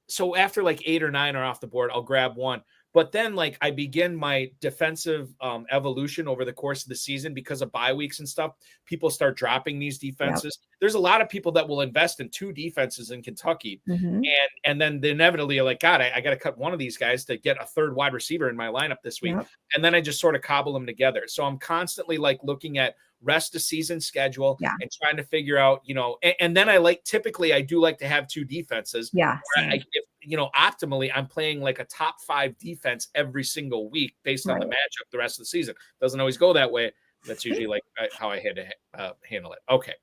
So after like 8 or 9 are off the board, I'll grab one. But then like I begin my defensive evolution over the course of the season because of bye weeks and stuff. People start dropping these defenses. Yep. There's a lot of people that will invest in 2 defenses in Kentucky. And then they inevitably are like, God, I got to cut one of these guys to get a third wide receiver in my lineup this week. Yep. And then I just sort of cobble them together. So I'm constantly like looking at rest of season schedule Yeah. and trying to figure out, and then I do like to have 2 defenses. Yeah. Optimally, I'm playing like a top 5 defense every single week based on the matchup the rest of the season. Doesn't always go that way. That's usually like how I had to handle it. Okay.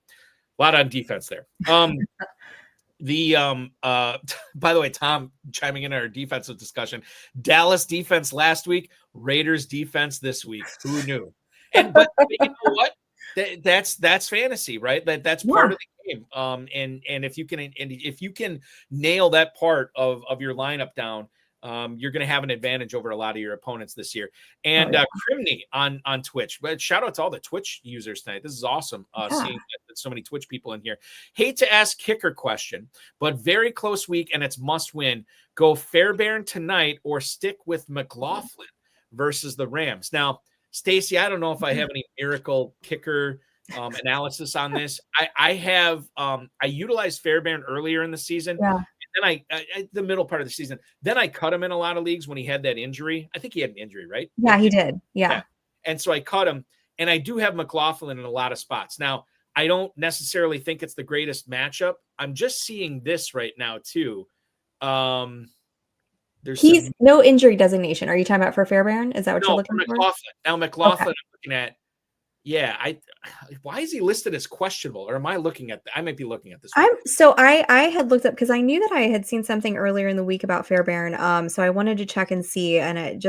A lot on defense there. By the way, Tom chiming in our defensive discussion, Dallas defense last week, Raiders defense this week. Who knew? But you know what? That's fantasy, right? That's part of the game. And if you can nail that part of your lineup down, you're going to have an advantage over a lot of your opponents this year. And Crimney on Twitch. But shout out to all the Twitch users tonight. This is awesome seeing that so many Twitch people in here. Hate to ask kicker question, but very close week and it's must win. Go Fairbairn tonight or stick with McLaughlin versus the Rams. Now, Stacy, I don't know if I have any miracle kicker analysis on this. I utilized Fairbairn earlier in the season. Yeah. And then the middle part of the season, then I cut him in a lot of leagues when he had that injury. I think he had an injury, right? Yeah, he did. Yeah. And so I cut him, and I do have McLaughlin in a lot of spots. Now, I don't necessarily think it's the greatest matchup. I'm just seeing this right now too. He's no injury designation. Are you talking about for Fairbairn? Is that what you're looking for? McLaughlin. Now McLaughlin, I'm looking at. Yeah, why is he listed as questionable? Or am I looking at? I might be looking at this. I had looked up because I knew that I had seen something earlier in the week about Fairbairn. So I wanted to check and see, and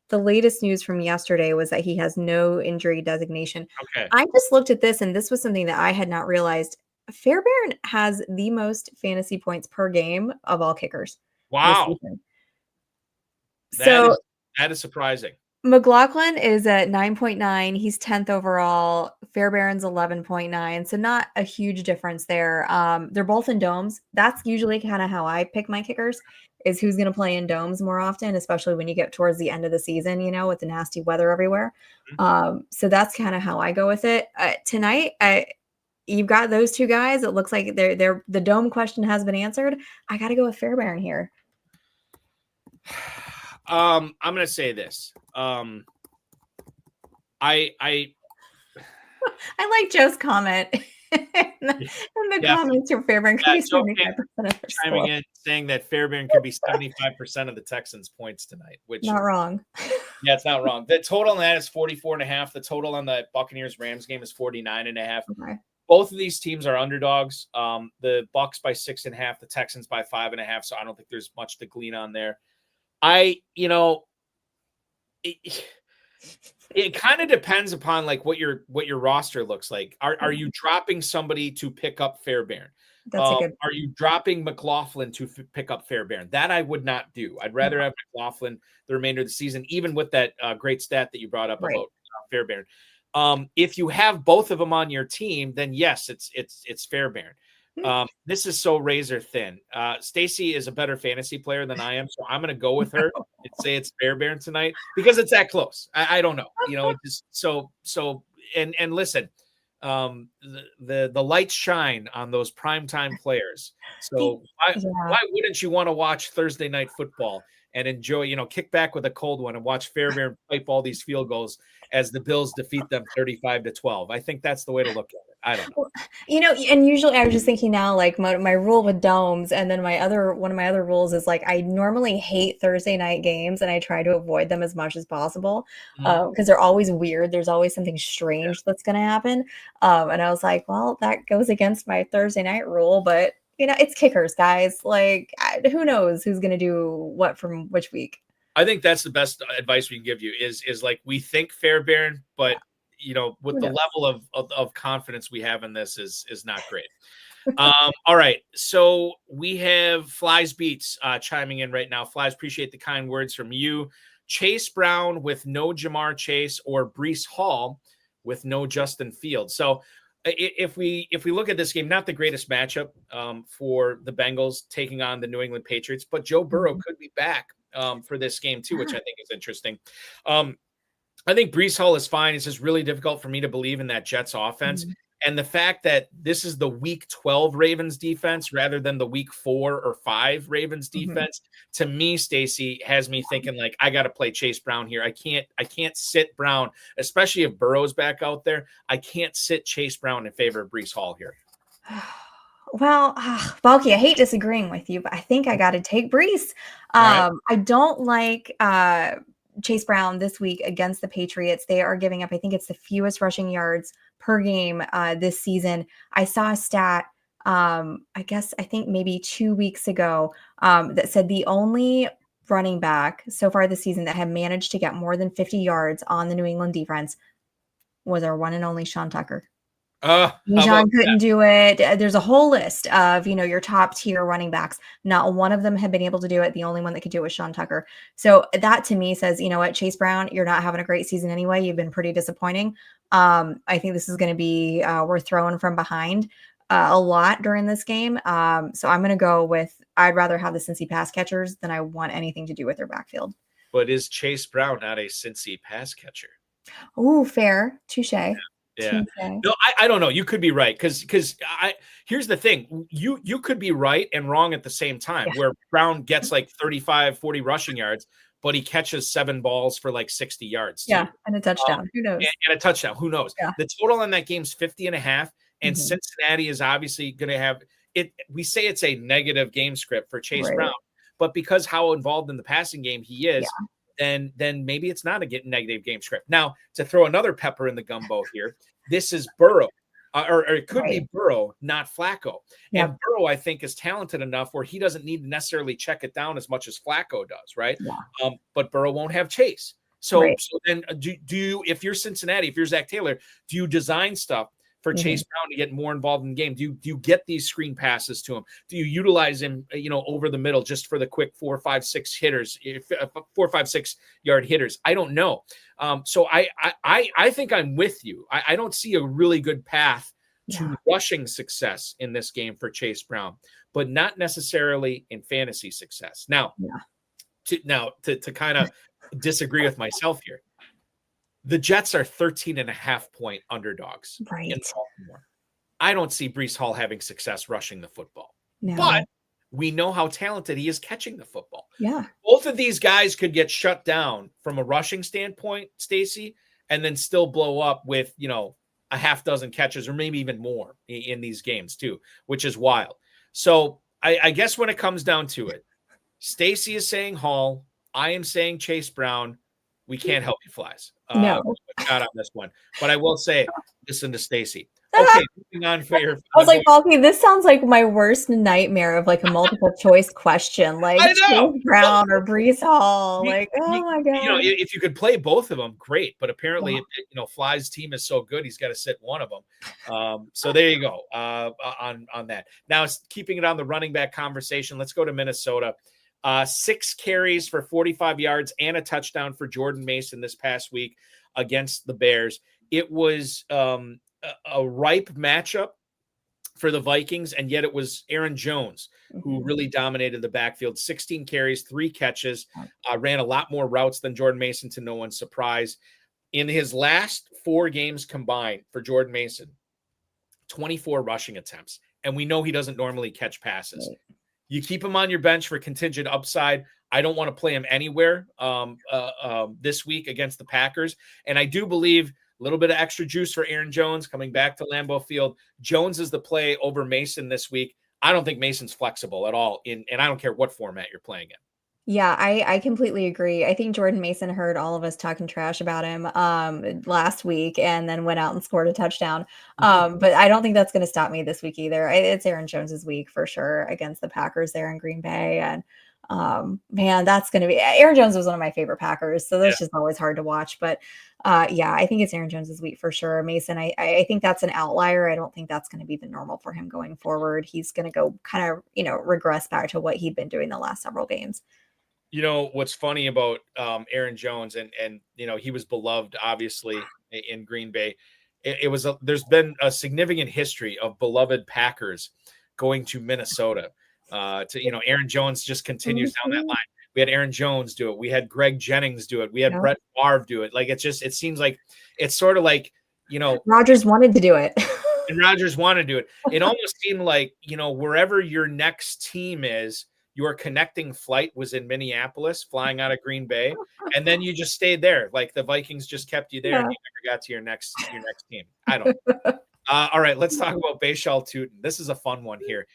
the latest news from yesterday was that he has no injury designation. Okay. I just looked at this, and this was something that I had not realized. Fairbairn has the most fantasy points per game of all kickers. Wow. That is surprising. McLaughlin is at 9.9. He's 10th overall. Fairbairn's 11.9. So not a huge difference there. They're both in domes. That's usually kind of how I pick my kickers, is who's going to play in domes more often, especially when you get towards the end of the season, with the nasty weather everywhere. Mm-hmm. So that's kind of how I go with it. Tonight, you've got those 2 guys. It looks like the dome question has been answered. I got to go with Fairbairn here. I'm going to say this. I like Joe's comment. in the comments for Fairbairn could be 75% of chiming in saying that Fairbairn could be 75% of the Texans' points tonight, which not wrong. Yeah, it's not wrong. The total on that is 44.5. The total on the Buccaneers Rams game is 49.5. Okay. Both of these teams are underdogs. The Bucs by 6.5, the Texans by 5.5. So I don't think there's much to glean on there. It kind of depends upon like what your roster looks like. Are you dropping somebody to pick up Fairbairn? Are you dropping McLaughlin to pick up Fairbairn? That I would not do. I'd rather have McLaughlin the remainder of the season, even with that great stat that you brought up about Fairbairn. If you have both of them on your team, then yes, it's Fairbairn. This is so razor thin. Stacy is a better fantasy player than I am, so I'm going to go with her and say it's Fairbairn tonight because it's that close. I don't know, just so. And listen, the lights shine on those primetime players. So why wouldn't you want to watch Thursday night football and enjoy, kick back with a cold one and watch Fairbairn pipe all these field goals as the Bills defeat them 35-12? I think that's the way to look at it. I don't know. And usually I was just thinking now, like my rule with domes, and then one of my other rules is like I normally hate Thursday night games and I try to avoid them as much as possible because they're always weird. There's always something strange that's going to happen. And I was like, well, that goes against my Thursday night rule, but it's kickers, guys. Like, who knows who's going to do what from which week? I think that's the best advice we can give you is like, we think Fairbairn, but with the level of confidence we have in this is not great. All right. So we have Flies Beats chiming in right now. Flies, appreciate the kind words from you. Chase Brown with no Jamar Chase or Breece Hall with no Justin Fields. So if we look at this game, not the greatest matchup for the Bengals taking on the New England Patriots, but Joe Burrow could be back for this game too, which I think is interesting. I think Breece Hall is fine. It's just really difficult for me to believe in that Jets offense. And the fact that this is the week 12 Ravens defense rather than the week 4 or 5 Ravens defense, to me, Stacy, has me thinking like, I got to play Chase Brown here. I can't sit Brown, especially if Burrow's back out there. I can't sit Chase Brown in favor of Breece Hall here. Well, Balky, I hate disagreeing with you, but I think I got to take Breece. Right. I don't like Chase Brown this week against the Patriots. They are giving up, I think it's the fewest rushing yards per game this season. I saw a stat, I think maybe 2 weeks ago, that said the only running back so far this season that had managed to get more than 50 yards on the New England defense was our one and only Sean Tucker. Bijan couldn't do it. There's a whole list of, your top tier running backs. Not one of them had been able to do it. The only one that could do it was Sean Tucker. So that to me says, you know what, Chase Brown, you're not having a great season anyway. You've been pretty disappointing. I think this is going to be, we're throwing from behind a lot during this game. So I'm going to go with, I'd rather have the Cincy pass catchers than I want anything to do with their backfield. But is Chase Brown not a Cincy pass catcher? Oh, fair. Touche. Yeah. No, I don't know. You could be right. Cause here's the thing. You could be right and wrong at the same time, where Brown gets like 35, 40 rushing yards, but he catches 7 balls for like 60 yards. Yeah. Too. And a touchdown. Who knows? And a touchdown. Who knows? Yeah. The total on that game's 50.5. And Cincinnati is obviously going to have it. We say it's a negative game script for Chase Brown, but because how involved in the passing game he is, then maybe it's not a negative game script. Now, to throw another pepper in the gumbo here, this is Burrow, or it could be Burrow, not Flacco. Yeah. And Burrow, I think, is talented enough where he doesn't need to necessarily check it down as much as Flacco does, right? Yeah. But Burrow won't have Chase. So then do you, if you're Cincinnati, if you're Zach Taylor, do you design stuff for Chase Brown to get more involved in the game? Do you get these screen passes to him? Do you utilize him, over the middle just for the quick 4, 5, 6 hitters, 4, 5, 6 yard hitters? I don't know. So I think I'm with you. I don't see a really good path to rushing success in this game for Chase Brown, but not necessarily in fantasy success. Now, to kind of disagree with myself here. The Jets are 13.5 point underdogs in Baltimore. I don't see Breece Hall having success rushing the football, but we know how talented he is catching the football. Yeah. Both of these guys could get shut down from a rushing standpoint, Stacy, and then still blow up with, a half dozen catches or maybe even more in these games too, which is wild. So I guess when it comes down to it, Stacy is saying Hall. I am saying Chase Brown. We can't help you, Flies. No. Shot on this one. But I will say, listen to Stacy. Okay, moving on for your. I was like, Balky, this sounds like my worst nightmare of like a multiple choice question, like Chase Brown or Breece Hall. Like, oh my god! If you could play both of them, great. But apparently, Fly's team is so good, he's got to sit one of them. So there you go on that. Now, keeping it on the running back conversation, let's go to Minnesota. 6 carries for 45 yards and a touchdown for Jordan Mason this past week against the Bears. It was a ripe matchup for the Vikings, and yet it was Aaron Jones who really dominated the backfield. 16 carries, 3 catches, ran a lot more routes than Jordan Mason, to no one's surprise. In his last 4 games combined for Jordan Mason, 24 rushing attempts, and we know he doesn't normally catch passes. Right. You keep him on your bench for contingent upside. I don't want to play him anywhere this week against the Packers. And I do believe a little bit of extra juice for Aaron Jones coming back to Lambeau Field. Jones is the play over Mason this week. I don't think Mason's flexible at all, and I don't care what format you're playing in. Yeah, I completely agree. I think Jordan Mason heard all of us talking trash about him last week and then went out and scored a touchdown. But I don't think that's going to stop me this week either. It's Aaron Jones's week for sure against the Packers there in Green Bay. And man, that's going to be, Aaron Jones was one of my favorite Packers. So that's just always hard to watch. But I think it's Aaron Jones's week for sure. Mason, I think that's an outlier. I don't think that's going to be the normal for him going forward. He's going to go kind of, regress back to what he'd been doing the last several games. What's funny about Aaron Jones and he was beloved, obviously, in Green Bay. There's been a significant history of beloved Packers going to Minnesota. Aaron Jones just continues down that line. We had Aaron Jones do it. We had Greg Jennings do it. We had Brett Favre do it. Like it seems like it's sort of like, Rodgers wanted to do it. And Rodgers wanted to do it. It almost seemed like, wherever your next team is, your connecting flight was in Minneapolis, flying out of Green Bay, and then you just stayed there. Like the Vikings just kept you there, and you never got to your next team. I don't know. All right, let's talk about Bhayshul Tuten. This is a fun one here.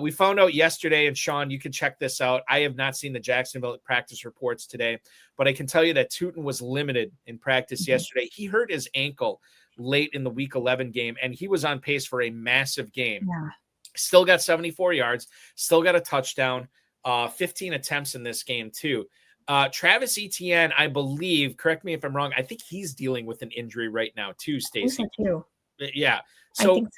We found out yesterday, and Sean, you can check this out. I have not seen the Jacksonville practice reports today, but I can tell you that Tuten was limited in practice yesterday. He hurt his ankle late in the Week 11 game, and he was on pace for a massive game. Yeah. Still got 74 yards, still got a touchdown, 15 attempts in this game too. Travis Etienne, I believe, correct me if I'm wrong, I think he's dealing with an injury right now too, Stacy. Yeah. So, I think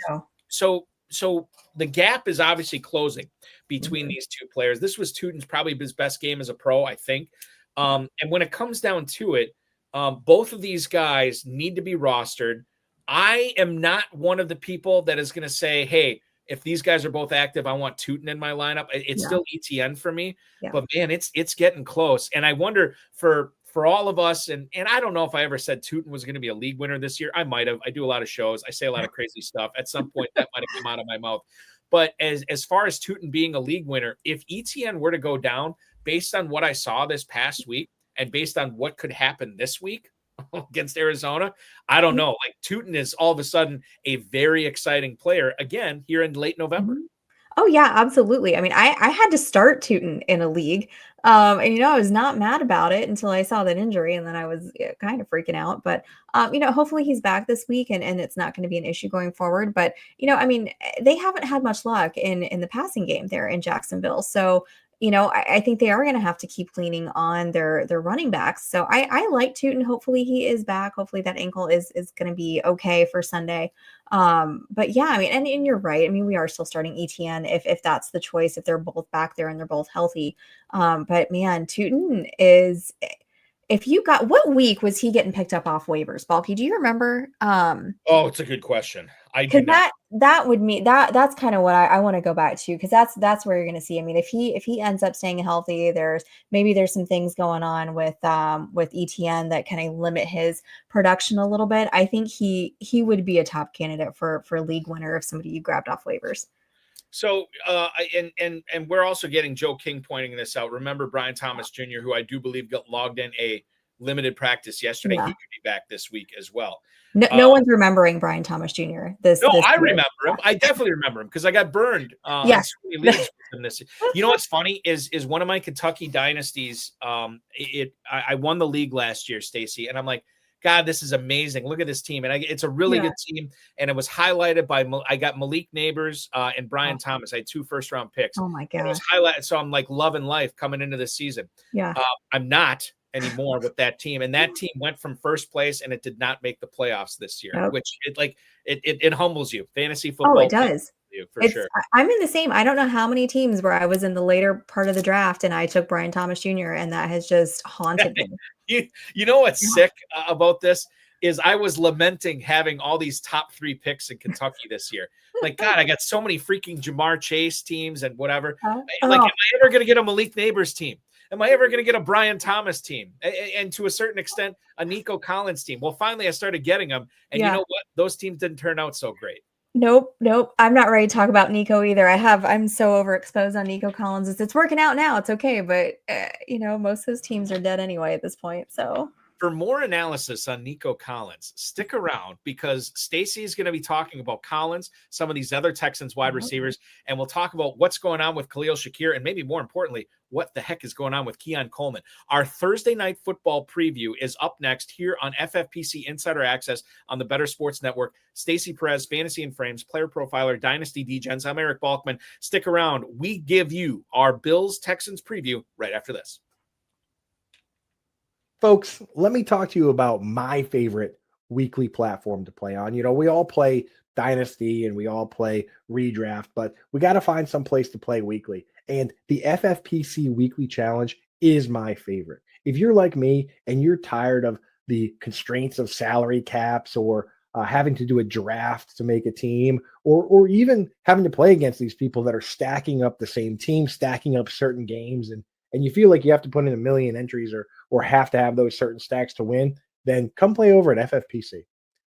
so. So the gap is obviously closing between these two players. This was Tuten's probably his best game as a pro, I think. And when it comes down to it, both of these guys need to be rostered. I am not one of the people that is going to say, hey, if these guys are both active, I want Tuten in my lineup. It's still ETN for me, but man, it's getting close. And I wonder for all of us, and I don't know if I ever said Tuten was going to be a league winner this year. I might have. I do a lot of shows. I say a lot of crazy stuff. At some point, that might have come out of my mouth. But as far as Tuten being a league winner, if ETN were to go down, based on what I saw this past week and based on what could happen this week against Arizona, I don't know. Like Tuten is all of a sudden a very exciting player again here in late November. Oh yeah, absolutely. I mean, I had to start Tuten in a league. And I was not mad about it until I saw that injury, and then I was kind of freaking out. But hopefully he's back this week and it's not going to be an issue going forward. But I mean, they haven't had much luck in the passing game there in Jacksonville. So I think they are going to have to keep leaning on their running backs. So I like Tuten. Hopefully he is back. Hopefully that ankle is going to be okay for Sunday. But yeah, I mean, and you're right. I mean, we are still starting ETN if that's the choice, if they're both back there and they're both healthy. But man, Tuten is, what week was he getting picked up off waivers? Balky, do you remember? Oh, it's a good question. I do not. That would mean that's kind of what I want to go back to, because that's where you're going to see. I mean, if he ends up staying healthy, there's some things going on with ETN that kind of limit his production a little bit. I think he would be a top candidate for league winner if somebody you grabbed off waivers. So, and we're also getting Joe King pointing this out. Remember Brian Thomas Jr., who I do believe got logged in a limited practice yesterday. Yeah. He could be back this week as well. No one's remembering Brian Thomas Jr. I remember him. I definitely remember him because I got burned. Yes. This. What's funny is one of my Kentucky dynasties. I won the league last year, Stacy, and I'm like, God, this is amazing. Look at this team. And it's a really good team. And it was highlighted by, I got Malik Neighbors and Brian Thomas. I had 2 first-round picks. Oh, my God. It was highlighted. So I'm like loving life coming into this season. Yeah. I'm not anymore with that team. And that team went from first place and it did not make the playoffs this year, which it humbles you. Fantasy football. Oh, it does. For sure. I'm in the same. I don't know how many teams where I was in the later part of the draft and I took Brian Thomas Jr. and that has just haunted me. You know what's sick about this is I was lamenting having all these top 3 picks in Kentucky this year. Like, God, I got so many freaking Jamar Chase teams and whatever. Am I ever going to get a Malik Neighbors team? Am I ever going to get a Brian Thomas team? And to a certain extent, a Nico Collins team? Well, finally I started getting them. And you know what? Those teams didn't turn out so great. Nope. I'm not ready to talk about Nico either. I'm so overexposed on Nico Collins. It's working out now. It's okay. But, most of those teams are dead anyway at this point. So for more analysis on Nico Collins, stick around because Stacy is going to be talking about Collins, some of these other Texans wide receivers, and we'll talk about what's going on with Khalil Shakir and maybe more importantly, what the heck is going on with Keon Coleman. Our Thursday night football preview is up next here on FFPC Insider Access on the Better Sports Network. Stacy Perez, Fantasy and Frames, Player Profiler, Dynasty Degens. I'm Eric Balkman. Stick around. We give you our Bills-Texans preview right after this. Folks, let me talk to you about my favorite weekly platform to play on. We all play Dynasty and we all play Redraft, but we got to find some place to play weekly. And the FFPC Weekly Challenge is my favorite. If you're like me and you're tired of the constraints of salary caps or having to do a draft to make a team, or even having to play against these people that are stacking up the same team, stacking up certain games, and you feel like you have to put in 1 million entries or have to have those certain stacks to win, then come play over at FFPC.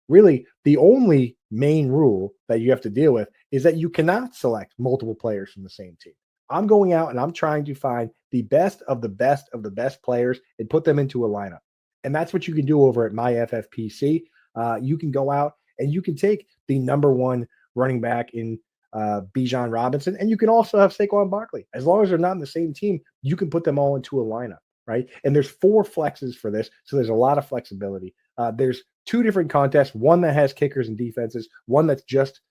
really the only main rule that you have to deal with is that you cannot select multiple players from the same team. I'm going out and I'm trying to find the best of the best of the best players and put them into a lineup. And that's what you can do over at my FFPC. You can go out and you can take the number one running back in Bijan Robinson, and you can also have Saquon Barkley. As long as they're not in the same team, you can put them all into a lineup, right? And there's 4 flexes for this, so there's a lot of flexibility. There's 2 different contests, one that has kickers and defenses, one that's just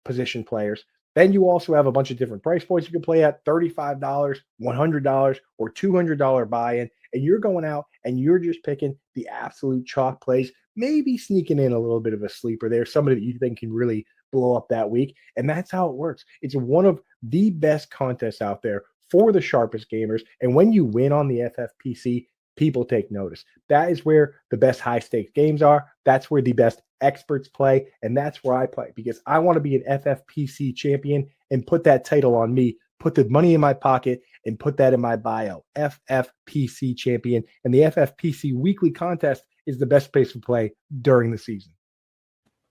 position players. Then you also have a bunch of different price points you can play at: $35, $100, or $200 buy-in. And you're going out and you're just picking the absolute chalk plays, maybe sneaking in a little bit of a sleeper there, somebody that you think can really blow up that week. And that's how it works. It's one of the best contests out there for the sharpest gamers. And when you win on the FFPC, people take notice. That is where the best high stakes games are. That's where the best experts play. And that's where I play, because I want to be an FFPC champion and put that title on me, put the money in my pocket, and put that in my bio. FFPC champion. And the FFPC weekly contest is the best place to play during the season.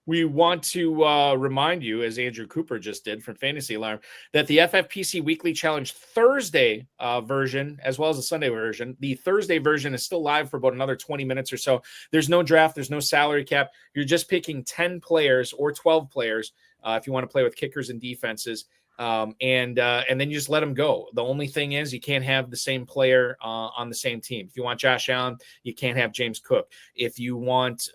We want to remind you, as Andrew Cooper just did from Fantasy Alarm, that the FFPC Weekly Challenge Thursday version, as well as the Sunday version, the Thursday version is still live for about another 20 minutes or so. There's no draft. There's no salary cap. You're just picking 10 players or 12 players if you want to play with kickers and defenses. And then you just let them go. The only thing is you can't have the same player on the same team. If you want Josh Allen, you can't have James Cook. If you want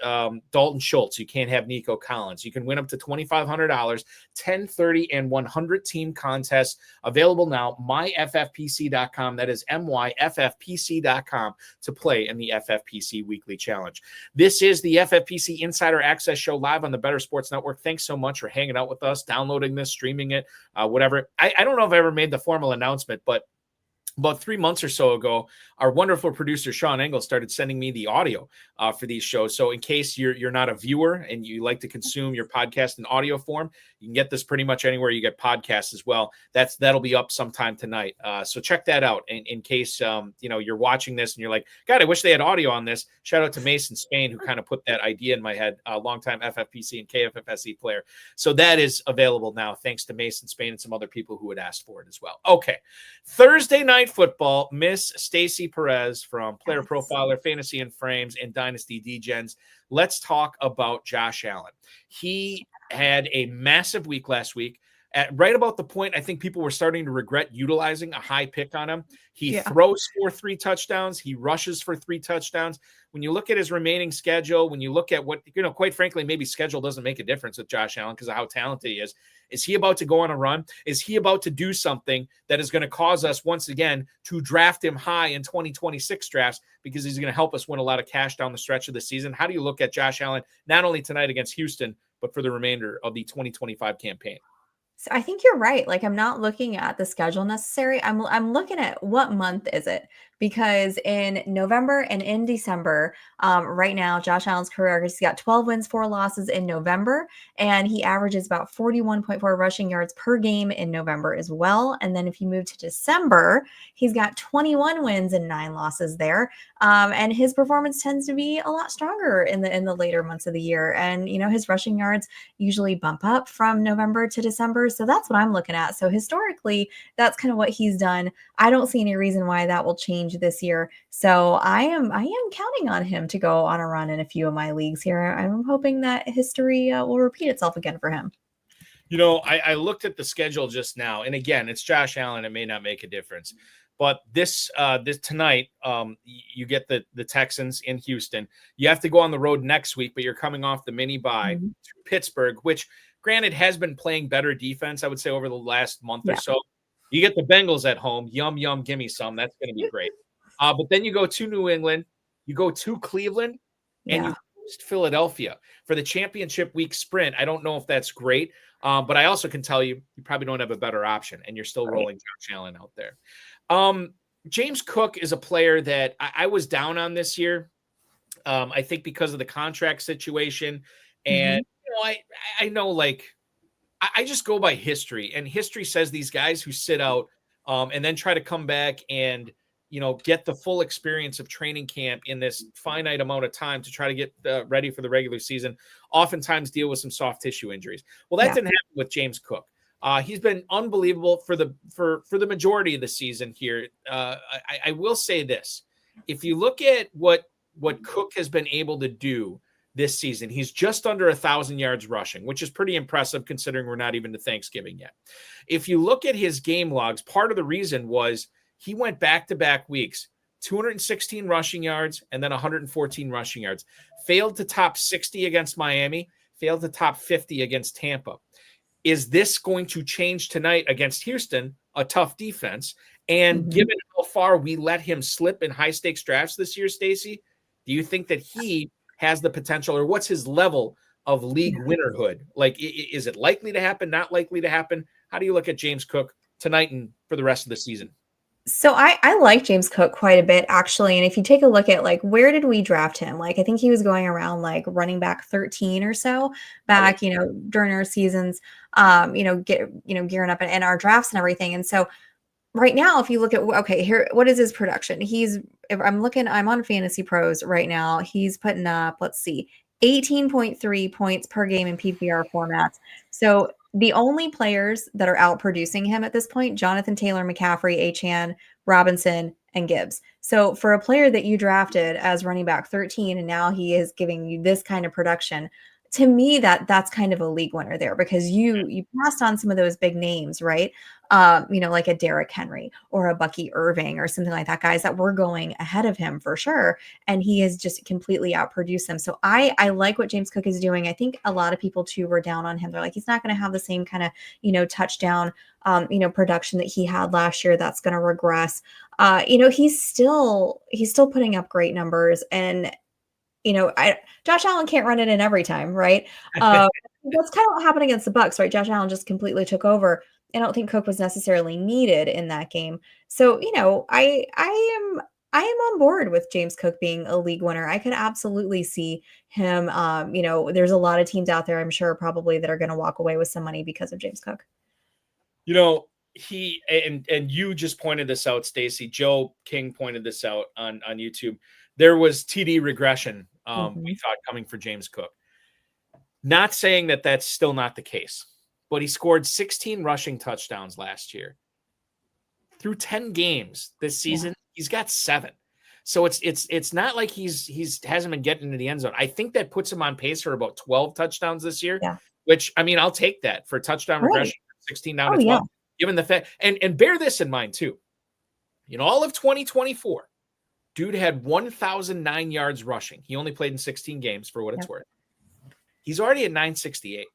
Dalton Schultz, you can't have Nico Collins. You can win up to $2,500, 10, 30, and 100 team contests available now. MyFFPC.com. That is MyFFPC.com to play in the FFPC Weekly Challenge. This is the FFPC Insider Access Show live on the Better Sports Network. Thanks so much for hanging out with us, downloading this, streaming it. Whatever. I don't know if I ever made the formal announcement, but about 3 months or so ago, our wonderful producer, Sean Engel, started sending me the audio for these shows. So in case you're not a viewer and you like to consume your podcast in audio form, you can get this pretty much anywhere you get podcasts as well. That'll be up sometime tonight. So check that out in case you're watching this and you're like, God, I wish they had audio on this. Shout out to Mason Spain, who kind of put that idea in my head, a longtime FFPC and KFFSE player. So that is available now, thanks to Mason Spain and some other people who had asked for it as well. Okay. Thursday night football, Miss Stacy Perez from Player Profiler, Fantasy and Frames, and Dynasty Degens. Let's talk about Josh Allen. He had a massive week last week. At right about the point, I think people were starting to regret utilizing a high pick on him. He throws for 3 touchdowns. He rushes for 3 touchdowns. When you look at his remaining schedule, when you look at what, quite frankly, maybe schedule doesn't make a difference with Josh Allen because of how talented he is. Is he about to go on a run? Is he about to do something that is going to cause us once again to draft him high in 2026 drafts because he's going to help us win a lot of cash down the stretch of the season? How do you look at Josh Allen, not only tonight against Houston, but for the remainder of the 2025 campaign? So I think you're right. Like, I'm not looking at the schedule necessary. I'm looking at what month is it? Because in November and in December, right now, Josh Allen's career record, he's got 12 wins, 4 losses in November, and he averages about 41.4 rushing yards per game in November as well. And then if you move to December, he's got 21 wins and 9 losses there. And his performance tends to be a lot stronger in the later months of the year. And, his rushing yards usually bump up from November to December. So that's what I'm looking at. So historically, that's kind of what he's done. I don't see any reason why that will change this year. So I am counting on him to go on a run in a few of my leagues here. I'm hoping that history will repeat itself again for him. I looked at the schedule just now, and again, it's Josh Allen. It may not make a difference, but this tonight, you get the Texans in Houston. You have to go on the road next week, but you're coming off the mini bye to Pittsburgh, which granted has been playing better defense, I would say, over the last month or so. You get the Bengals at home. Yum, yum, give me some. That's going to be great. But then you go to New England, you go to Cleveland, and you host Philadelphia for the championship week sprint. I don't know if that's great, but I also can tell you probably don't have a better option, and you're still rolling Josh Allen out there. James Cook is a player that I was down on this year. I think because of the contract situation. And, I know, like, I just go by history, and history says these guys who sit out and then try to come back and get the full experience of training camp in this finite amount of time to try to get ready for the regular season, oftentimes deal with some soft tissue injuries. Well, that didn't happen with James Cook. He's been unbelievable for the majority of the season here. I will say this. If you look at what Cook has been able to do this season, he's just under 1,000 yards rushing, which is pretty impressive considering we're not even to Thanksgiving yet. If you look at his game logs, part of the reason was he went back-to-back weeks, 216 rushing yards and then 114 rushing yards. Failed to top 60 against Miami, failed to top 50 against Tampa. Is this going to change tonight against Houston, a tough defense? And given how far we let him slip in high-stakes drafts this year, Stacy, do you think that he has the potential, or what's his level of league winnerhood? Like, is it likely to happen, not likely to happen? How do you look at James Cook tonight and for the rest of the season? So I like James Cook quite a bit, actually. And if you take a look at like, where did we draft him? Like, I think he was going around like running back 13 or so back, during our seasons, gearing up in our drafts and everything. And so right now, if you look at, okay, here, what is his production? I'm on Fantasy Pros right now. He's putting up, let's see, 18.3 points per game in PPR formats. So the only players that are outproducing him at this point, Jonathan Taylor, McCaffrey, Achane, Robinson, and Gibbs. So for a player that you drafted as running back 13, and now he is giving you this kind of production, to me, that's kind of a league winner there, because you passed on some of those big names, right? Like a Derrick Henry or a Bucky Irving or something like that, guys that were going ahead of him for sure. And he has just completely outproduced them. So I like what James Cook is doing. I think a lot of people too were down on him. They're like, he's not going to have the same kind of, touchdown, production that he had last year. That's going to regress. He's still putting up great numbers, and Josh Allen can't run it in every time, right? That's kind of what happened against the Bucs, right? Josh Allen just completely took over. I don't think Cook was necessarily needed in that game. So, I am on board with James Cook being a league winner. I could absolutely see him. There's a lot of teams out there, I'm sure, probably that are going to walk away with some money because of James Cook. He and you just pointed this out, Stacy. Joe King pointed this out on YouTube. There was TD regression, we thought, coming for James Cook. Not saying that that's still not the case, but he scored 16 rushing touchdowns last year. Through 10 games this season, he's got 7. So it's not like he's hasn't been getting into the end zone. I think that puts him on pace for about 12 touchdowns this year, which, I mean, I'll take that for touchdown regression, 16 down to 12, given the fact, and bear this in mind too. All of 2024, dude had 1,009 yards rushing. He only played in 16 games, for what it's worth. He's already at 968.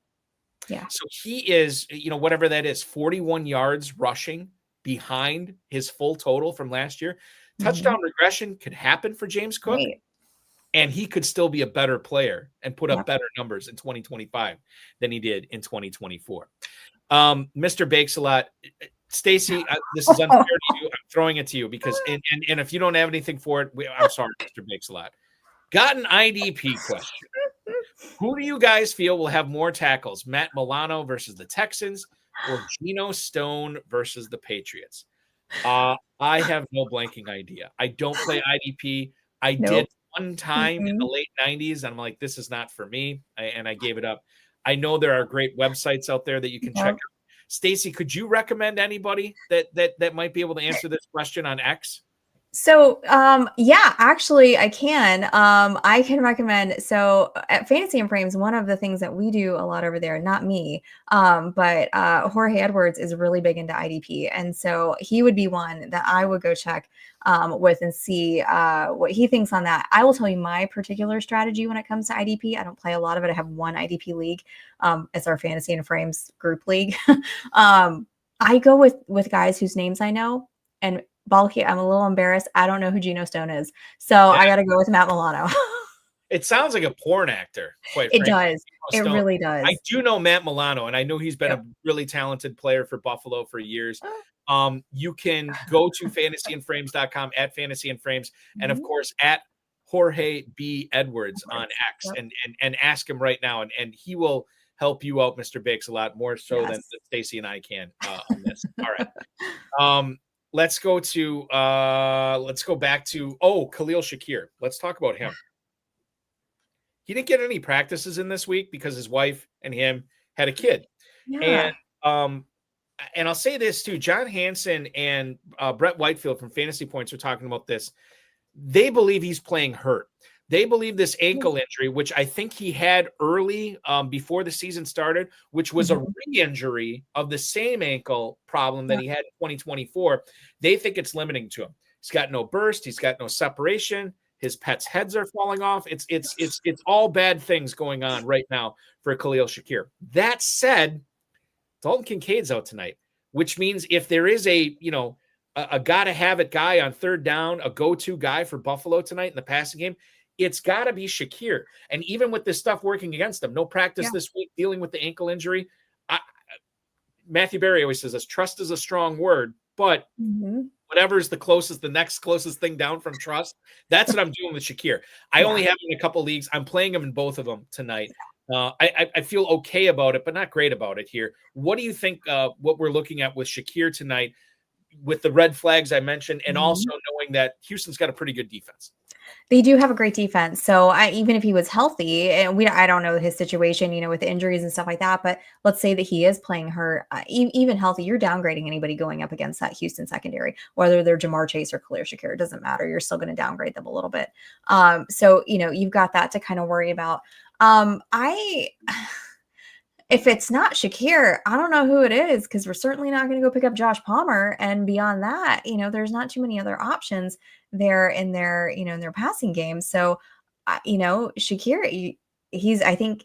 Yeah. So he is, whatever that is, 41 yards rushing behind his full total from last year. Touchdown regression could happen for James Cook, and he could still be a better player and put up better numbers in 2025 than he did in 2024. Mr. Bakes-a-Lot, Stacy, this is unfair to you. I'm throwing it to you because, and if you don't have anything for it, I'm sorry, Mr. Bakes-a-Lot. Got an IDP question. Who do you guys feel will have more tackles, Matt Milano versus the Texans or Geno Stone versus the Patriots? I have no blanking idea. I don't play IDP. I did one time in the late 90s, and I'm like, this is not for me, and I gave it up. I know there are great websites out there that you can check out. Stacy, could you recommend anybody that might be able to answer this question on X? So, actually I can. I can recommend. So at Fantasy and Frames, one of the things that we do a lot over there, not me, but Jorge Edwards is really big into IDP. And so he would be one that I would go check with and see what he thinks on that. I will tell you my particular strategy when it comes to IDP. I don't play a lot of it. I have one IDP league. It's our Fantasy and Frames group league. I go with guys whose names I know, and bulky. I'm a little embarrassed. I don't know who Geno Stone is. So I got to go with Matt Milano. It sounds like a porn actor, quite frankly. It does. It really does. I do know Matt Milano, and I know he's been a really talented player for Buffalo for years. You can go to fantasyandframes.com at fantasyandframes, and of course at Jorge B. Edwards on X, and ask him right now, and he will help you out, Mr. Bakes, a lot more so than Stacy and I can on this. All right. let's go back to Khalil Shakir. Let's talk about him. He didn't get any practices in this week because his wife and him had a kid. Yeah. And I'll say this too, John Hansen and Brett Whitefield from Fantasy Points are talking about this. They believe he's playing hurt. They believe this ankle injury, which I think he had early before the season started, which was a re-injury of the same ankle problem that he had in 2024. They think it's limiting to him. He's got no burst. He's got no separation. His pets' heads are falling off. It's all bad things going on right now for Khalil Shakir. That said, Dalton Kincaid's out tonight, which means if there is a gotta have it guy on third down, a go-to guy for Buffalo tonight in the passing game, it's got to be Shakir. And even with this stuff working against him, no practice this week, dealing with the ankle injury. Matthew Berry always says this, trust is a strong word, but whatever is the next closest thing down from trust, that's what I'm doing with Shakir. I only have him in a couple leagues. I'm playing him in both of them tonight. I feel okay about it, but not great about it here. What do you think what we're looking at with Shakir tonight with the red flags I mentioned, and also knowing that Houston's got a pretty good defense? They do have a great defense. So even if he was healthy, and I don't know his situation, with injuries and stuff like that, but let's say that he is playing hurt, even healthy, you're downgrading anybody going up against that Houston secondary, whether they're Jamar Chase or Khalil Shakir, it doesn't matter. You're still going to downgrade them a little bit. So, you've got that to kind of worry about. If it's not Shakir, I don't know who it is, because we're certainly not going to go pick up Josh Palmer. And beyond that, there's not too many other options there in their, in their passing game. So, Shakir, I think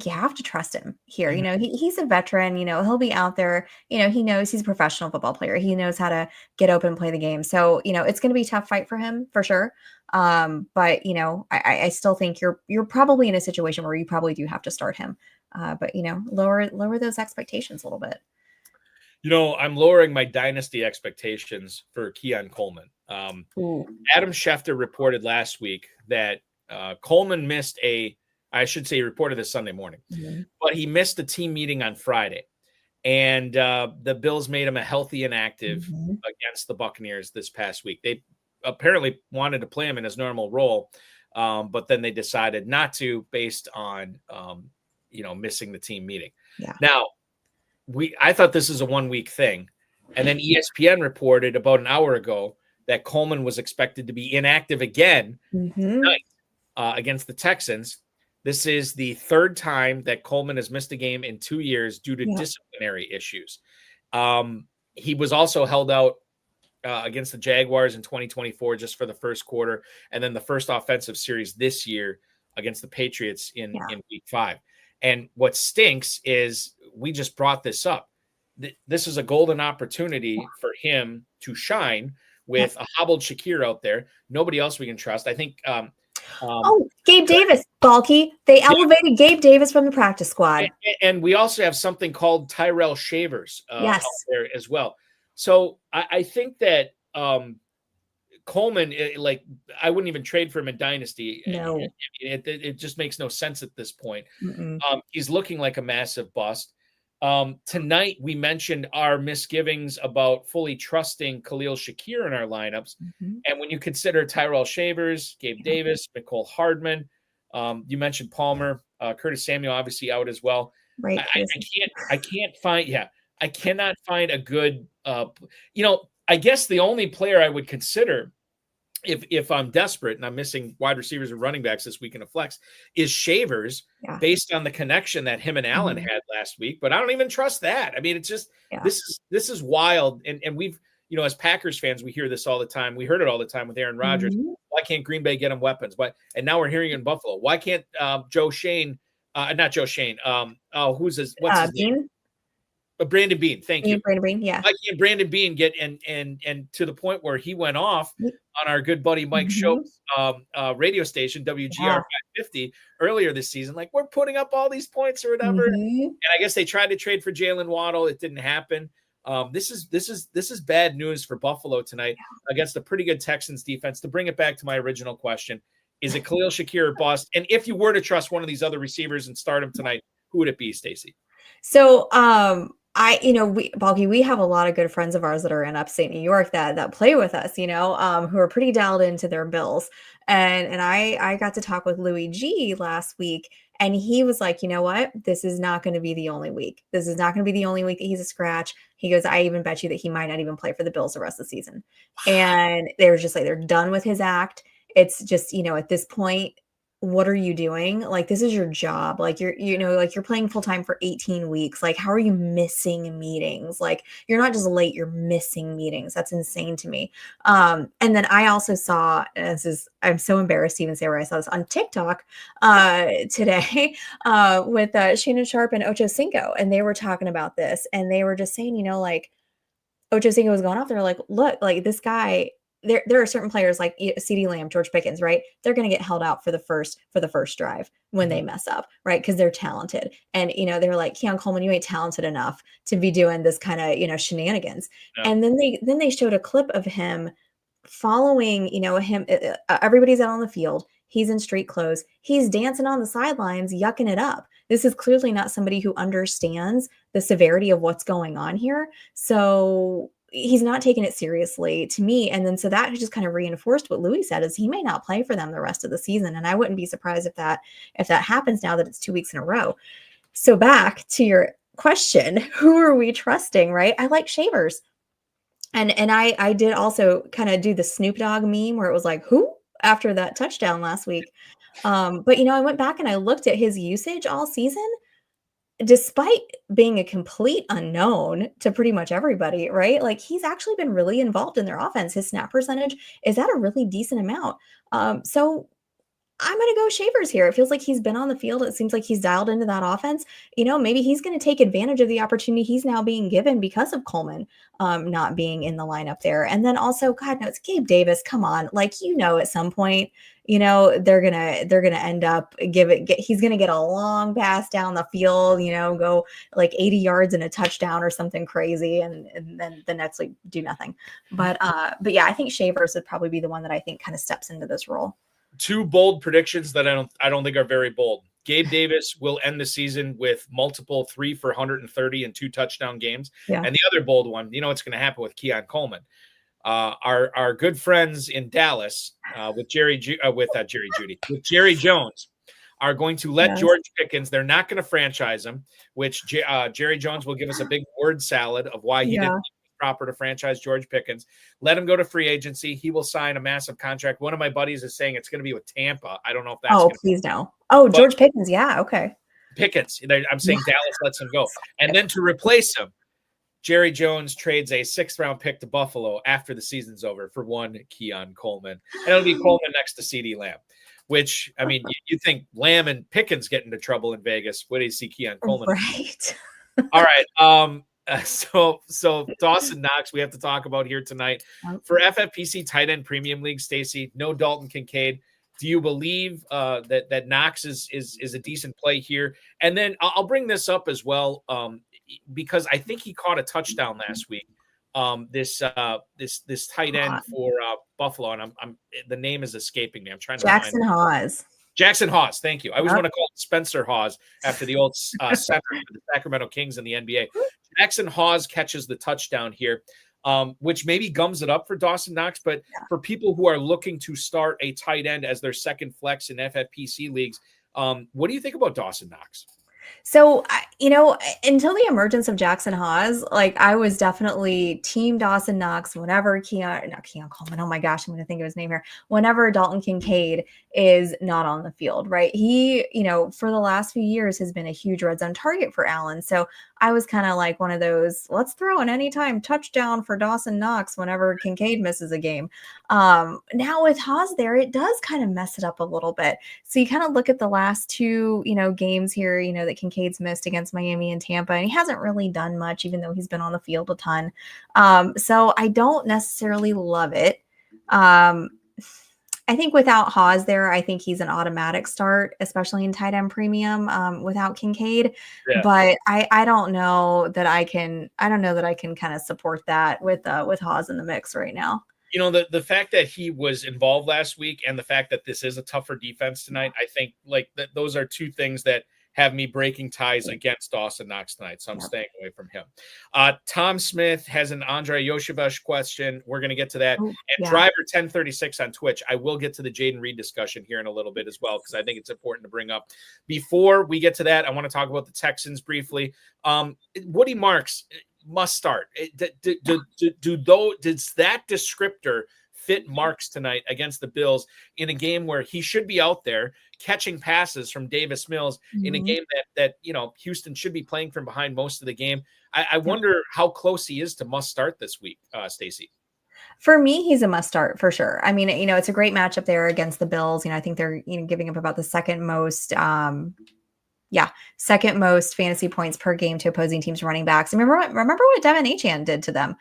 you have to trust him here. He's a veteran, he'll be out there, he knows he's a professional football player. He knows how to get open and play the game. So, it's going to be a tough fight for him for sure. But, I still think you're probably in a situation where you probably do have to start him. But lower those expectations a little bit. I'm lowering my dynasty expectations for Keon Coleman. Adam Schefter reported last week that Coleman missed he reported this Sunday morning, but he missed a team meeting on Friday. And the Bills made him a healthy inactive against the Buccaneers this past week. They apparently wanted to play him in his normal role, but then they decided not to based on missing the team meeting. Now, I thought this is a 1 week thing. And then ESPN reported about an hour ago that Coleman was expected to be inactive again tonight against the Texans. This is the third time that Coleman has missed a game in 2 years due to disciplinary issues. He was also held out against the Jaguars in 2024 just for the first quarter, and then the first offensive series this year against the Patriots in week 5. And what stinks is we just brought this up. This is a golden opportunity for him to shine with a hobbled Shakir out there. Nobody else we can trust. I think. Gabe Davis, Balky. They elevated Gabe Davis from the practice squad. And we also have something called Tyrell Shavers out there as well. So I think that Coleman, I wouldn't even trade for him in Dynasty. No. It just makes no sense at this point. He's looking like a massive bust. Tonight, we mentioned our misgivings about fully trusting Khalil Shakir in our lineups. And when you consider Tyrell Shavers, Gabe Davis, Mecole Hardman, you mentioned Palmer, Curtis Samuel, obviously out as well. Right. I cannot find a good, I guess the only player I would consider if I'm desperate and I'm missing wide receivers and running backs this week in a flex is Shavers based on the connection that him and Allen had last week. But I don't even trust that. I mean, it's just, this is wild. And we've, as Packers fans, we hear this all the time. We heard it all the time with Aaron Rodgers. Why can't Green Bay get him weapons? And now we're hearing it in Buffalo. Why can't not Joe Shane. Who's his, what's his name? Brandon Beane, thank you. Brandon Beane, Why can't Brandon Beane get and to the point where he went off on our good buddy Mike Shope's radio station, WGR 550, earlier this season? Like, we're putting up all these points or whatever. And I guess they tried to trade for Jaylen Waddle. It didn't happen. This is bad news for Buffalo tonight against a pretty good Texans defense. To bring it back to my original question, is it Khalil Shakir or bust? And if you were to trust one of these other receivers and start him tonight, who would it be, Stacy? So we have a lot of good friends of ours that are in upstate New York that play with us, who are pretty dialed into their Bills. And I got to talk with Louis G last week, and he was like, you know what? This is not going to be the only week. This is not going to be the only week that he's a scratch. He goes, I even bet you that he might not even play for the Bills the rest of the season. And they were just like, they're done with his act. It's just, at this point, what are you doing? Like, this is your job. Like, you're playing full time for 18 weeks. Like, how are you missing meetings? Like, you're not just late, you're missing meetings. That's insane to me. And then I also saw, I'm so embarrassed to even say where I saw this on TikTok today with Shannon Sharp and Ocho Cinco. And they were talking about this, and they were just saying, like, Ocho Cinco was going off there, like, look, like, this guy, there are certain players like CeeDee Lamb, George Pickens, right? They're going to get held out for the first drive when they mess up, right? Because they're talented. And, they're like, Keon Coleman, you ain't talented enough to be doing this kind of, shenanigans. Yeah. And then they showed a clip of him following, him, everybody's out on the field. He's in street clothes. He's dancing on the sidelines, yucking it up. This is clearly not somebody who understands the severity of what's going on here. So he's not taking it seriously to me. And then, so that just kind of reinforced what Louis said, is he may not play for them the rest of the season. And I wouldn't be surprised if that happens now that it's 2 weeks in a row. So back to your question, who are we trusting, right? I like Shavers. And I did also kind of do the Snoop Dogg meme where it was like, who, after that touchdown last week. But, I went back and I looked at his usage all season. Despite being a complete unknown to pretty much everybody, right? Like, he's actually been really involved in their offense. His snap percentage is at a really decent amount. So I'm going to go Shavers here. It feels like he's been on the field. It seems like he's dialed into that offense. Maybe he's going to take advantage of the opportunity he's now being given because of Coleman not being in the lineup there. And then also, God knows, Gabe Davis, come on. Like, at some point, they're going to end up he's going to get a long pass down the field, go like 80 yards and a touchdown or something crazy. And then the Nets like do nothing. But yeah, I think Shavers would probably be the one that I think kind of steps into this role. Two bold predictions that I don't think are very bold. Gabe Davis will end the season with multiple 3 for 130 and 2 touchdown games. Yeah. And the other bold one, what's going to happen with Keon Coleman. Our good friends in Dallas with Jerry Jones are going to let George Pickens. They're not going to franchise him, which Jerry Jones will give us a big word salad of why he didn't proper to franchise George Pickens. Let him go to free agency. He will sign a massive contract. One of my buddies is saying it's going to be with Tampa. I don't know if that's please no. Oh, George Pickens. Yeah. Okay. Pickens. I'm saying Dallas lets him go. And then to replace him, Jerry Jones trades a 6th round pick to Buffalo after the season's over for one Keon Coleman. And it'll be Coleman next to CeeDee Lamb, which, I mean, you think Lamb and Pickens get into trouble in Vegas. What do you see Keon Coleman? Right. All right. So Dawson Knox, we have to talk about here tonight for FFPC tight end premium league. Stacy, no Dalton Kincaid. Do you believe that Knox is a decent play here? And then I'll bring this up as well because I think he caught a touchdown last week. This tight end for Buffalo, and I'm the name is escaping me. I'm trying to Jackson Hawes. Jackson Hawes, thank you. I always want to call it Spencer Hawes after the old center for the Sacramento Kings in the NBA. Jackson Hawes catches the touchdown here, which maybe gums it up for Dawson Knox. But for people who are looking to start a tight end as their second flex in FFPC leagues, what do you think about Dawson Knox? So, until the emergence of Jackson Hawes, like, I was definitely team Dawson Knox whenever Keon Coleman, oh my gosh, I'm going to think of his name here, whenever Dalton Kincaid is not on the field, right? He, for the last few years has been a huge red zone target for Allen. So I was kind of like one of those, let's throw an anytime touchdown for Dawson Knox whenever Kincaid misses a game. Now with Hawes there, it does kind of mess it up a little bit. So you kind of look at the last two, games here, that Kincaid's missed against Miami and Tampa, and he hasn't really done much, even though he's been on the field a ton. So I don't necessarily love it. I think without Hawes there, I think he's an automatic start, especially in tight end premium without Kincaid. Yeah. But I don't know that I can kind of support that with Hawes in the mix right now. The fact that he was involved last week and the fact that this is a tougher defense tonight, I think like that those are two things that have me breaking ties against Dawson Knox tonight, so I'm staying away from him. Tom Smith has an Andre Yoshivesh question. We're going to get to that. Driver 1036 on Twitch. I will get to the Jayden Reed discussion here in a little bit as well, because I think it's important to bring up. Before we get to that, I want to talk about the Texans briefly. Woody Marks must start. Does that descriptor fit Marks tonight against the Bills in a game where he should be out there catching passes from Davis Mills in a game that Houston should be playing from behind most of the game? I wonder how close he is to must start this week, Stacy. For me, he's a must start for sure. I mean, it's a great matchup there against the Bills. I think they're giving up about the second most fantasy points per game to opposing teams running backs. I remember what Devin Achane did to them.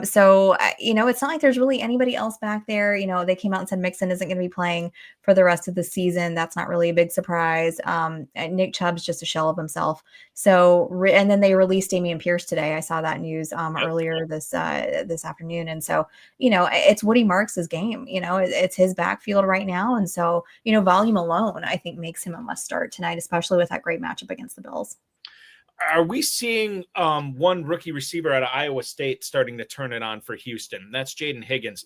So it's not like there's really anybody else back there. They came out and said Mixon isn't going to be playing for the rest of the season. That's not really a big surprise. And Nick Chubb's just a shell of himself. So, and then they released Dameon Pierce today. I saw that news earlier this afternoon. And so, it's Woody Marks' game. It's his backfield right now. And so, volume alone, I think, makes him a must start tonight, especially with that great matchup against the Bills. Are we seeing one rookie receiver out of Iowa State starting to turn it on for Houston? That's Jaden Higgins.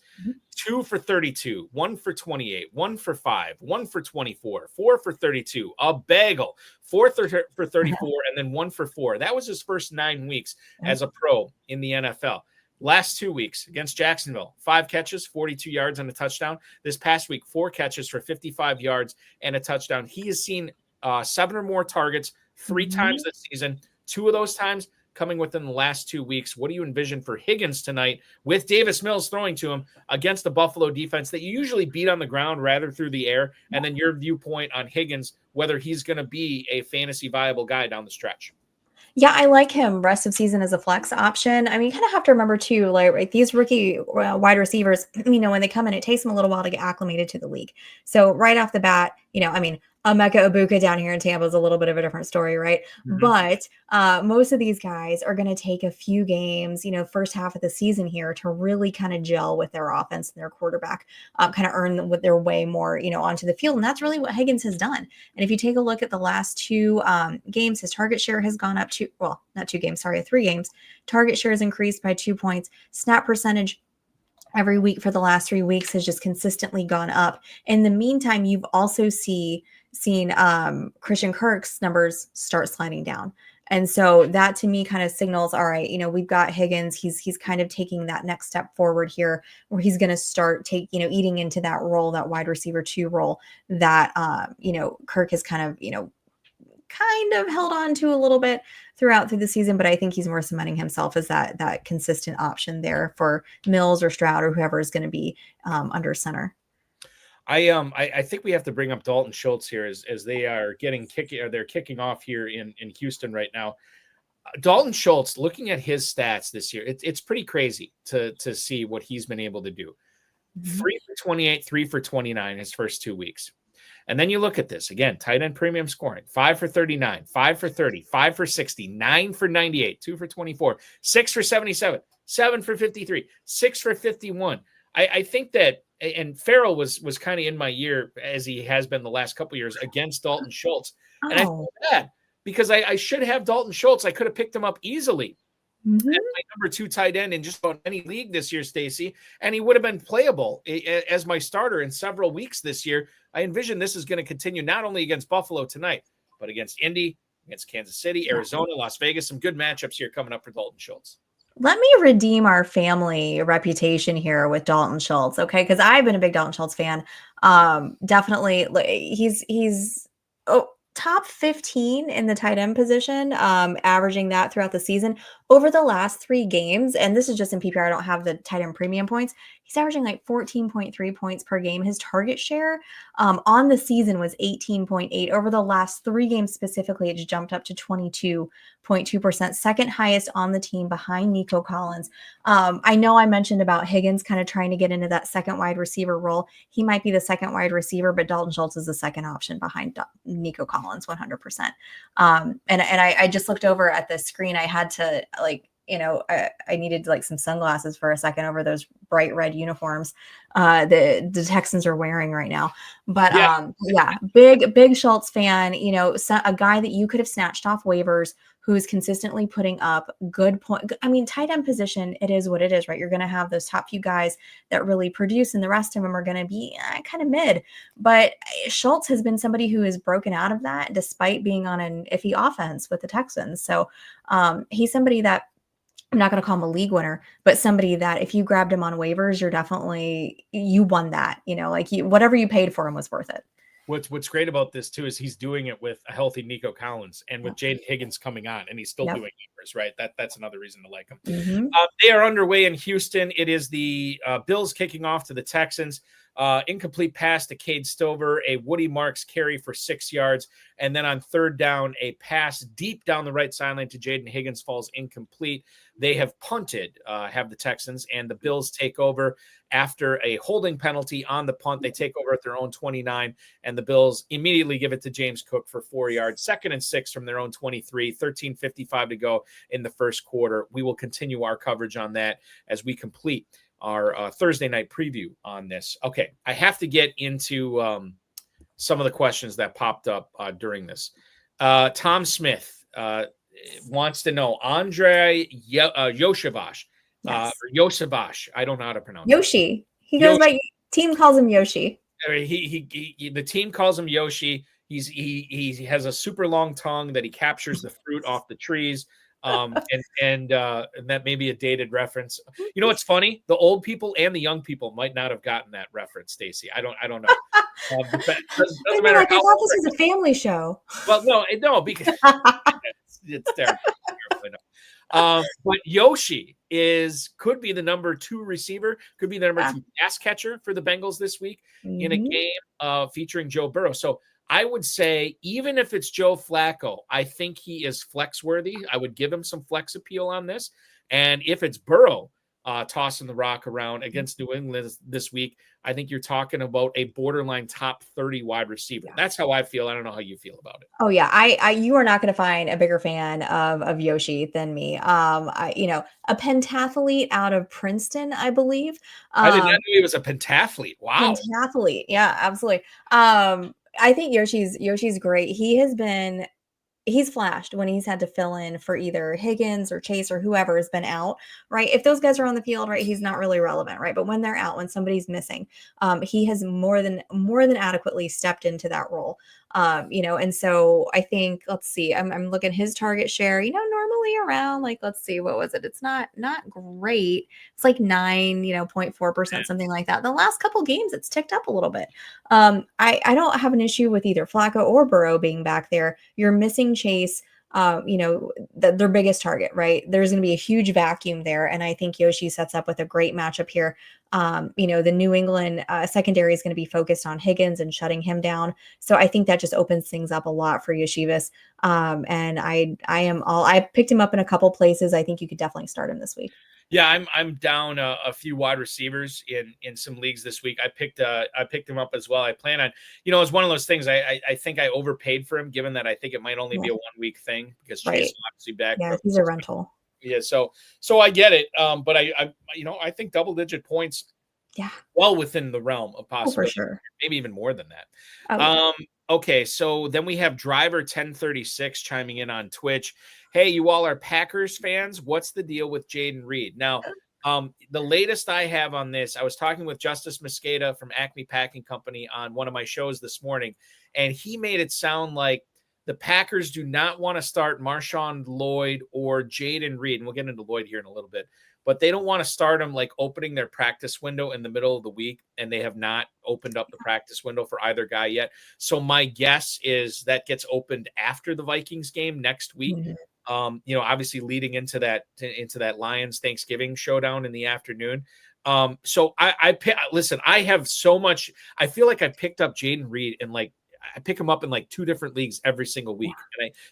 2 for 32, 1 for 28, 1 for 5, 1 for 24, 4 for 32, a bagel, 4 for 34, and then 1 for 4. That was his first 9 weeks as a pro in the NFL. Last 2 weeks against Jacksonville, 5 catches, 42 yards and a touchdown. This past week, 4 catches for 55 yards and a touchdown. He has seen 7 or more targets 3 times this season, 2 of those times coming within the last 2 weeks. What do you envision for Higgins tonight with Davis Mills throwing to him against the Buffalo defense that you usually beat on the ground rather through the air? And then your viewpoint on Higgins, whether he's going to be a fantasy viable guy down the stretch. Yeah, I like him rest of season as a flex option. I mean, you kind of have to remember too, like these rookie wide receivers, when they come in, it takes them a little while to get acclimated to the league. So right off the bat, Emeka Egbuka down here in Tampa is a little bit of a different story, right? But most of these guys are going to take a few games, first half of the season here to really kind of gel with their offense and their quarterback, kind of earn with their way more, onto the field. And that's really what Higgins has done. And if you take a look at the last 2 games, his target share has gone up to, well, not 2 games, sorry, 3 games. Target share has increased by 2 points. Snap percentage every week for the last 3 weeks has just consistently gone up. In the meantime, you've also seen Christian Kirk's numbers start sliding down. And so that to me kind of signals, all right, we've got Higgins. He's kind of taking that next step forward here where he's going to start eating into that role, that wide receiver 2 role that, Kirk has kind of held on to a little bit through the season, but I think he's more cementing himself as that consistent option there for Mills or Stroud or whoever is going to be under center. I think we have to bring up Dalton Schultz here as they are they're kicking off here in Houston right now. Dalton Schultz, looking at his stats this year, it's pretty crazy to see what he's been able to do. 3 for 28, 3 for 29 his first 2 weeks. And then you look at this again, tight end premium scoring, 5 for 39, 5 for 30, 5 for 60, 9 for 98, 2 for 24, 6 for 77, 7 for 53, 6 for 51. I think that, and Farrell was kind of in my ear as he has been the last couple of years against Dalton Schultz. And I feel bad because I should have Dalton Schultz. I could have picked him up easily as my number 2 tight end in just about any league this year, Stacy, and he would have been playable as my starter in several weeks this year. I envision this is going to continue not only against Buffalo tonight, but against Indy, against Kansas City, Arizona, Las Vegas. Some good matchups here coming up for Dalton Schultz. Let me redeem our family reputation here with Dalton Schultz, okay? Because I've been a big Dalton Schultz fan. Definitely, he's top 15 in the tight end position, averaging that throughout the season. Over the last 3 games, and this is just in PPR, I don't have the tight end premium points, he's averaging like 14.3 points per game. His target share on the season was 18.8. Over the last 3 games specifically, it's jumped up to 22.2%, second highest on the team behind Nico Collins. I know I mentioned about Higgins kind of trying to get into that second wide receiver role. He might be the second wide receiver, but Dalton Schultz is the second option behind Nico Collins 100%. And I just looked over at the screen. I had to I needed like some sunglasses for a second over those bright red uniforms the Texans are wearing right now. But big Schultz fan, a guy that you could have snatched off waivers who's consistently putting up good point. I mean, tight end position, it is what it is, right? You're going to have those top few guys that really produce, and the rest of them are going to be kind of mid. But Schultz has been somebody who has broken out of that despite being on an iffy offense with the Texans. So he's somebody that I'm not going to call him a league winner, but somebody that if you grabbed him on waivers, you won that, whatever you paid for him was worth it. What's great about this too is he's doing it with a healthy Nico Collins and with Jayden Higgins coming on, and he's still doing numbers, right? That's another reason to like him. Mm-hmm. They are underway in Houston. It is the Bills kicking off to the Texans. Incomplete pass to Cade Stover, a Woody Marks carry for 6 yards, and then on third down, a pass deep down the right sideline to Jayden Higgins falls incomplete. They have punted, have the Texans, and the Bills take over after a holding penalty on the punt. They take over at their own 29, and the Bills immediately give it to James Cook for 4 yards. 2nd and 6 from their own 23, 13:55 to go in the first quarter. We will continue our coverage on that as we complete our Thursday night preview on this. Okay, I have to get into some of the questions that popped up during this. Tom Smith wants to know Andre Yoshivash. Yes. Or Yoshivash. I don't know how to pronounce Yoshi. He goes by team calls him Yoshi. The team calls him Yoshi. He has a super long tongue that he captures the fruit off the trees. And that may be a dated reference. You know what's funny? The old people and the young people might not have gotten that reference, Stacy. I don't know. Doesn't matter. I thought this was a family show. Well, no, because it's terrible. But Yoshi could be the number 2 receiver, could be the number 2 pass catcher for the Bengals this week in a game featuring Joe Burrow. So I would say, even if it's Joe Flacco, I think he is flex worthy. I would give him some flex appeal on this. And if it's Burrow tossing the rock around against New England this week, I think you're talking about a borderline top 30 wide receiver. Yeah. That's how I feel. I don't know how you feel about it. Oh yeah. You are not going to find a bigger fan of Yoshi than me. A pentathlete out of Princeton, I believe. I did not know he was a pentathlete. Wow. Pentathlete. Yeah, absolutely. I think Yoshi's great. He's flashed when he's had to fill in for either Higgins or Chase or whoever has been out, right? If those guys are on the field, right, he's not really relevant, right? But when they're out, when somebody's missing, he has more than adequately stepped into that role. And so I think, let's see, I'm looking his target share, normally around like, let's see, what was it? It's not great. It's like 0.4%, something like that. The last couple games, it's ticked up a little bit. I don't have an issue with either Flacco or Burrow being back there. You're missing Chase, their biggest target, right? There's going to be a huge vacuum there. And I think Yoshi sets up with a great matchup here. The New England secondary is going to be focused on Higgins and shutting him down. So I think that just opens things up a lot for Yoshivas. And I picked him up in a couple places. I think you could definitely start him this week. Yeah, I'm down a few wide receivers in some leagues this week. I picked him up as well. I plan on, it's one of those things. I think I overpaid for him, given that I think it might only be a 1 week thing because Chase is obviously back. Yeah, he's a rental. Yeah, so I get it. But I think double-digit points. Yeah, well within the realm of possibility. For sure. Maybe even more than that. Oh. Okay, so then we have Driver 1036 chiming in on Twitch. Hey, you all are Packers fans. What's the deal with Jayden Reed? Now, the latest I have on this, I was talking with Justice Mosqueda from Acme Packing Company on one of my shows this morning, and he made it sound like the Packers do not want to start MarShawn Lloyd or Jayden Reed, and we'll get into Lloyd here in a little bit, but they don't want to start them like opening their practice window in the middle of the week, and they have not opened up the practice window for either guy yet. So my guess is that gets opened after the Vikings game next week. Mm-hmm. Obviously leading into that Lions Thanksgiving showdown in the afternoon. So listen, I have so much. I feel like I picked up Jayden Reed in like I pick him up in like 2 different leagues every single week.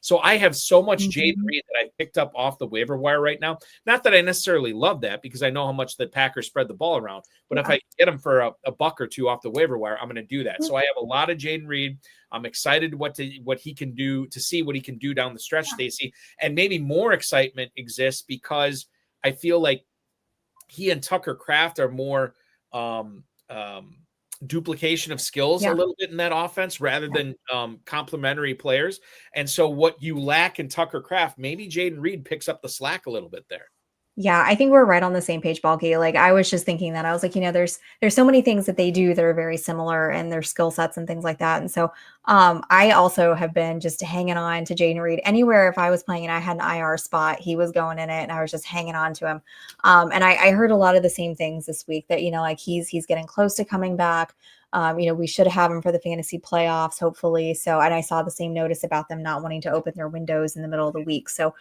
So I have so much Jayden Reed that I picked up off the waiver wire right now. Not that I necessarily love that because I know how much the Packers spread the ball around, but if I get him for a buck or two off the waiver wire, I'm going to do that. So I have a lot of Jayden Reed. I'm excited what he can do, to see what he can do down the stretch, Stacy. And maybe more excitement exists because I feel like he and Tucker Kraft are more duplication of skills a little bit in that offense rather than complementary players. And so what you lack in Tucker Kraft, maybe Jayden Reed picks up the slack a little bit there. Yeah, I think we're right on the same page, Balky. Like I was just thinking that. I was like, there's so many things that they do that are very similar and their skill sets and things like that. And so I also have been just hanging on to Jayden Reed. Anywhere if I was playing and I had an IR spot, he was going in it and I was just hanging on to him. And I heard a lot of the same things this week that, like he's getting close to coming back. We should have him for the fantasy playoffs, hopefully. So, and I saw the same notice about them not wanting to open their windows in the middle of the week. So,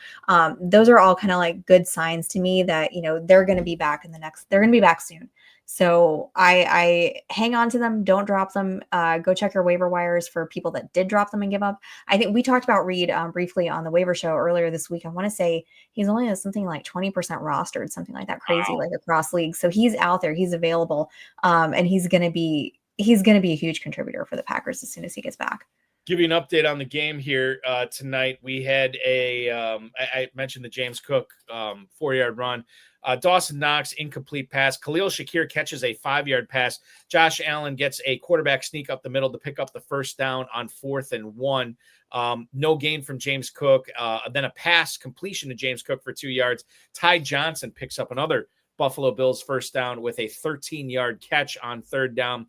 those are all kind of like good signs to me that, they're going to be back they're going to be back soon. So I hang on to them. Don't drop them. Go check your waiver wires for people that did drop them and give up. I think we talked about Reed briefly on the waiver show earlier this week. I want to say he's only something like 20% rostered, something like that, crazy, like across leagues. So he's out there, he's available, and he's going to be a huge contributor for the Packers as soon as he gets back. Give you an update on the game here tonight. We had I mentioned the James Cook 4-yard run. Dawson Knox, incomplete pass. Khalil Shakir catches a 5-yard pass. Josh Allen gets a quarterback sneak up the middle to pick up the first down on 4th and 1. No gain from James Cook. Then a pass completion to James Cook for 2 yards. Ty Johnson picks up another Buffalo Bills first down with a 13-yard catch on 3rd down.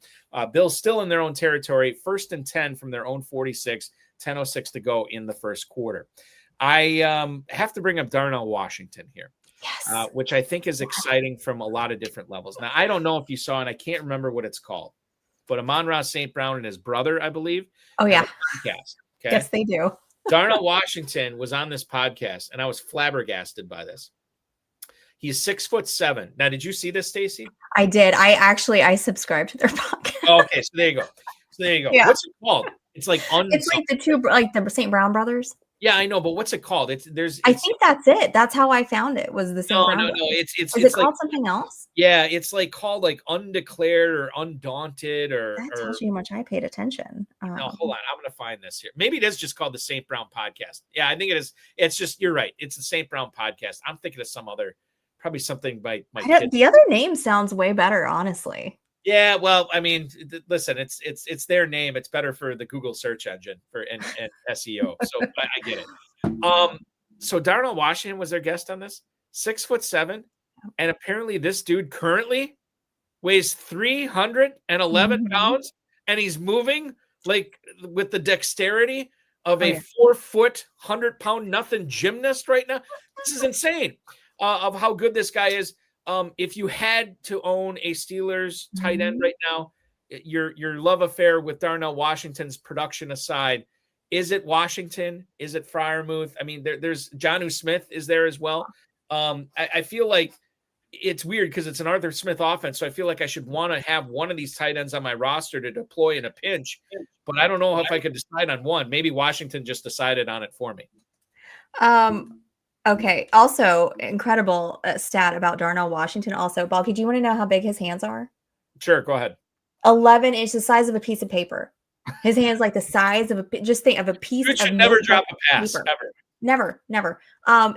Bills still in their own territory, 1st and 10 from their own 46, 10:06 to go in the first quarter. I have to bring up Darnell Washington here, which I think is exciting from a lot of different levels. Now, I don't know if you saw, and I can't remember what it's called, but Amon-Ra St. Brown and his brother, I believe. Oh, yeah. Podcast, okay? Yes, they do. Darnell Washington was on this podcast, and I was flabbergasted by this. He's 6'7". Now, did you see this, Stacy? I did. I subscribed to their podcast. Okay, so there you go. Yeah. What's it called? It's like it's like the two, like the St. Brown brothers. Yeah, I know, but what's it called? I think that's it. That's how I found it. Was the St. Brown? No. Is it like, called something else? Yeah, it's like called like Undeclared or Undaunted or. That tells you how much I paid attention. No, hold on. I'm going to find this here. Maybe it is just called the St. Brown Podcast. Yeah, I think it is. It's just, you're right. It's the St. Brown Podcast. I'm thinking of some other, probably something by my kids. The other name sounds way better, honestly. Yeah, well, I mean, listen, it's their name. It's better for the Google search engine and SEO. So I get it. So Darnell Washington was their guest on this, 6'7", and apparently this dude currently weighs 311 pounds, and he's moving like with the dexterity of a 4-foot, 100-pound nothing gymnast right now. This is insane of how good this guy is. If you had to own a Steelers tight end right now, your love affair with Darnell Washington's production aside, is it Washington? Is it Freiermuth? I mean, there's Jonnu Smith is there as well. I feel like it's weird because it's an Arthur Smith offense, so I feel like I should want to have one of these tight ends on my roster to deploy in a pinch, but I don't know if I could decide on one. Maybe Washington just decided on it for me. Okay. Also, incredible stat about Darnell Washington. Also, Balky, do you want to know how big his hands are? Sure, go ahead. 11 inches, the size of a piece of paper. His hands like the size of a piece. You should never drop a pass ever. Never.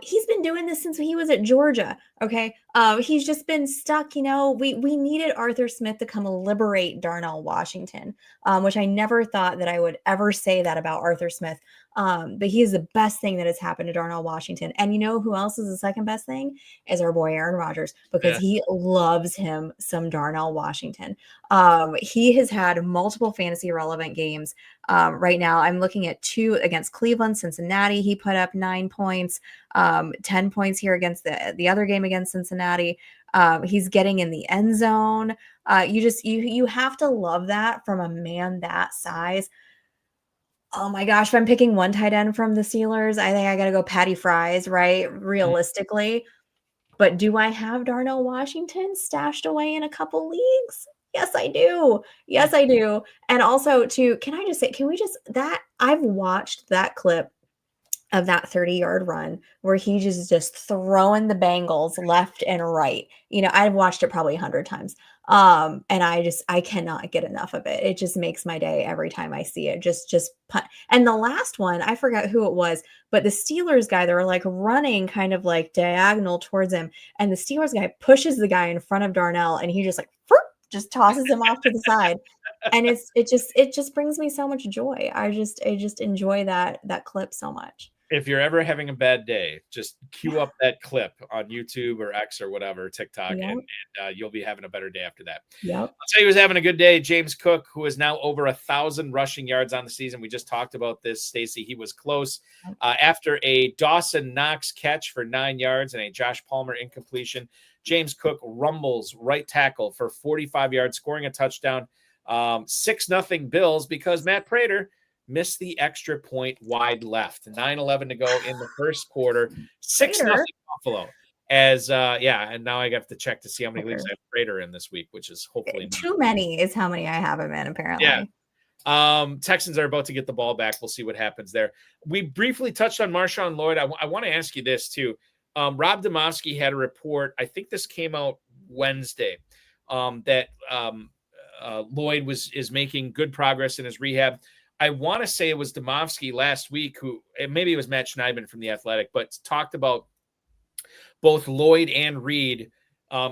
He's been doing this since he was at Georgia. Okay. He's just been stuck. We needed Arthur Smith to come liberate Darnell Washington, which I never thought that I would ever say that about Arthur Smith. But he is the best thing that has happened to Darnell Washington. And you know who else is the second best thing? Is our boy Aaron Rodgers, because he loves him some Darnell Washington. He has had multiple fantasy relevant games. Right now, I'm looking at 2 against Cleveland, Cincinnati. He put up 9 points, 10 points here against the other game against Cincinnati. He's getting in the end zone. You have to love that from a man that size. Oh my gosh, if I'm picking one tight end from the Steelers, I think I got to go Patty Fries, right? Realistically. But do I have Darnell Washington stashed away in a couple leagues? Yes, I do. Yes, I do. And also too, can I just say, I've watched that clip of that 30-yard run where he just throwing the Bengals left and right. I've watched it probably 100 times. And I cannot get enough of it. It just makes my day every time I see it. And the last one, I forgot who it was, but the Steelers guy, they were like running kind of like diagonal towards him. And the Steelers guy pushes the guy in front of Darnell and he just like, just tosses him off to the side. And it just brings me so much joy. I just enjoy that clip so much. If you're ever having a bad day, just cue up that clip on YouTube or X or whatever, TikTok, and you'll be having a better day after that. Yep. I'll tell you who's having a good day. James Cook, who is now over 1,000 rushing yards on the season. We just talked about this, Stacy. He was close after a Dawson Knox catch for 9 yards and a Josh Palmer incompletion. James Cook rumbles right tackle for 45 yards, scoring a touchdown. 6-0 Bills because Matt Prater missed the extra point wide left. 9:11 to go in the first quarter. 6-0 Buffalo. And now I have to check to see how many leagues I have Prater in this week, which is hopefully too many is how many I have him in, apparently. Yeah. Texans are about to get the ball back. We'll see what happens there. We briefly touched on MarShawn Lloyd. I want to ask you this too. Rob Demovsky had a report, I think this came out Wednesday, that Lloyd is making good progress in his rehab. I want to say it was Demovsky last week maybe it was Matt Schneidman from The Athletic, but talked about both Lloyd and Reed,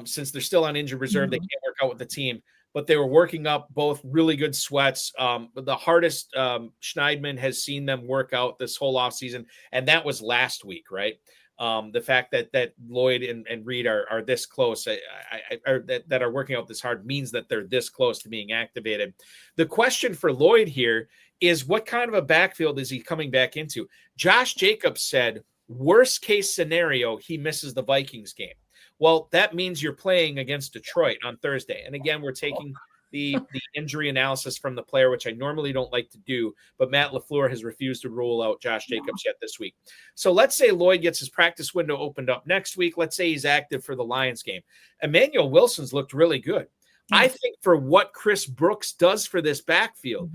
since they're still on injured reserve, they can't work out with the team, but they were working up both really good sweats. The hardest Schneidman has seen them work out this whole offseason, and that was last week, right? The fact that Lloyd and Reed are this close, that are working out this hard, means that they're this close to being activated. The question for Lloyd here is, what kind of a backfield is he coming back into? Josh Jacobs said, worst case scenario, he misses the Vikings game. Well, that means you're playing against Detroit on Thursday. And again, we're taking the injury analysis from the player, which I normally don't like to do, but Matt LaFleur has refused to rule out Josh Jacobs yet this week. So let's say Lloyd gets his practice window opened up next week. Let's say he's active for the Lions game. Emmanuel Wilson's looked really good. I think for what Chris Brooks does for this backfield,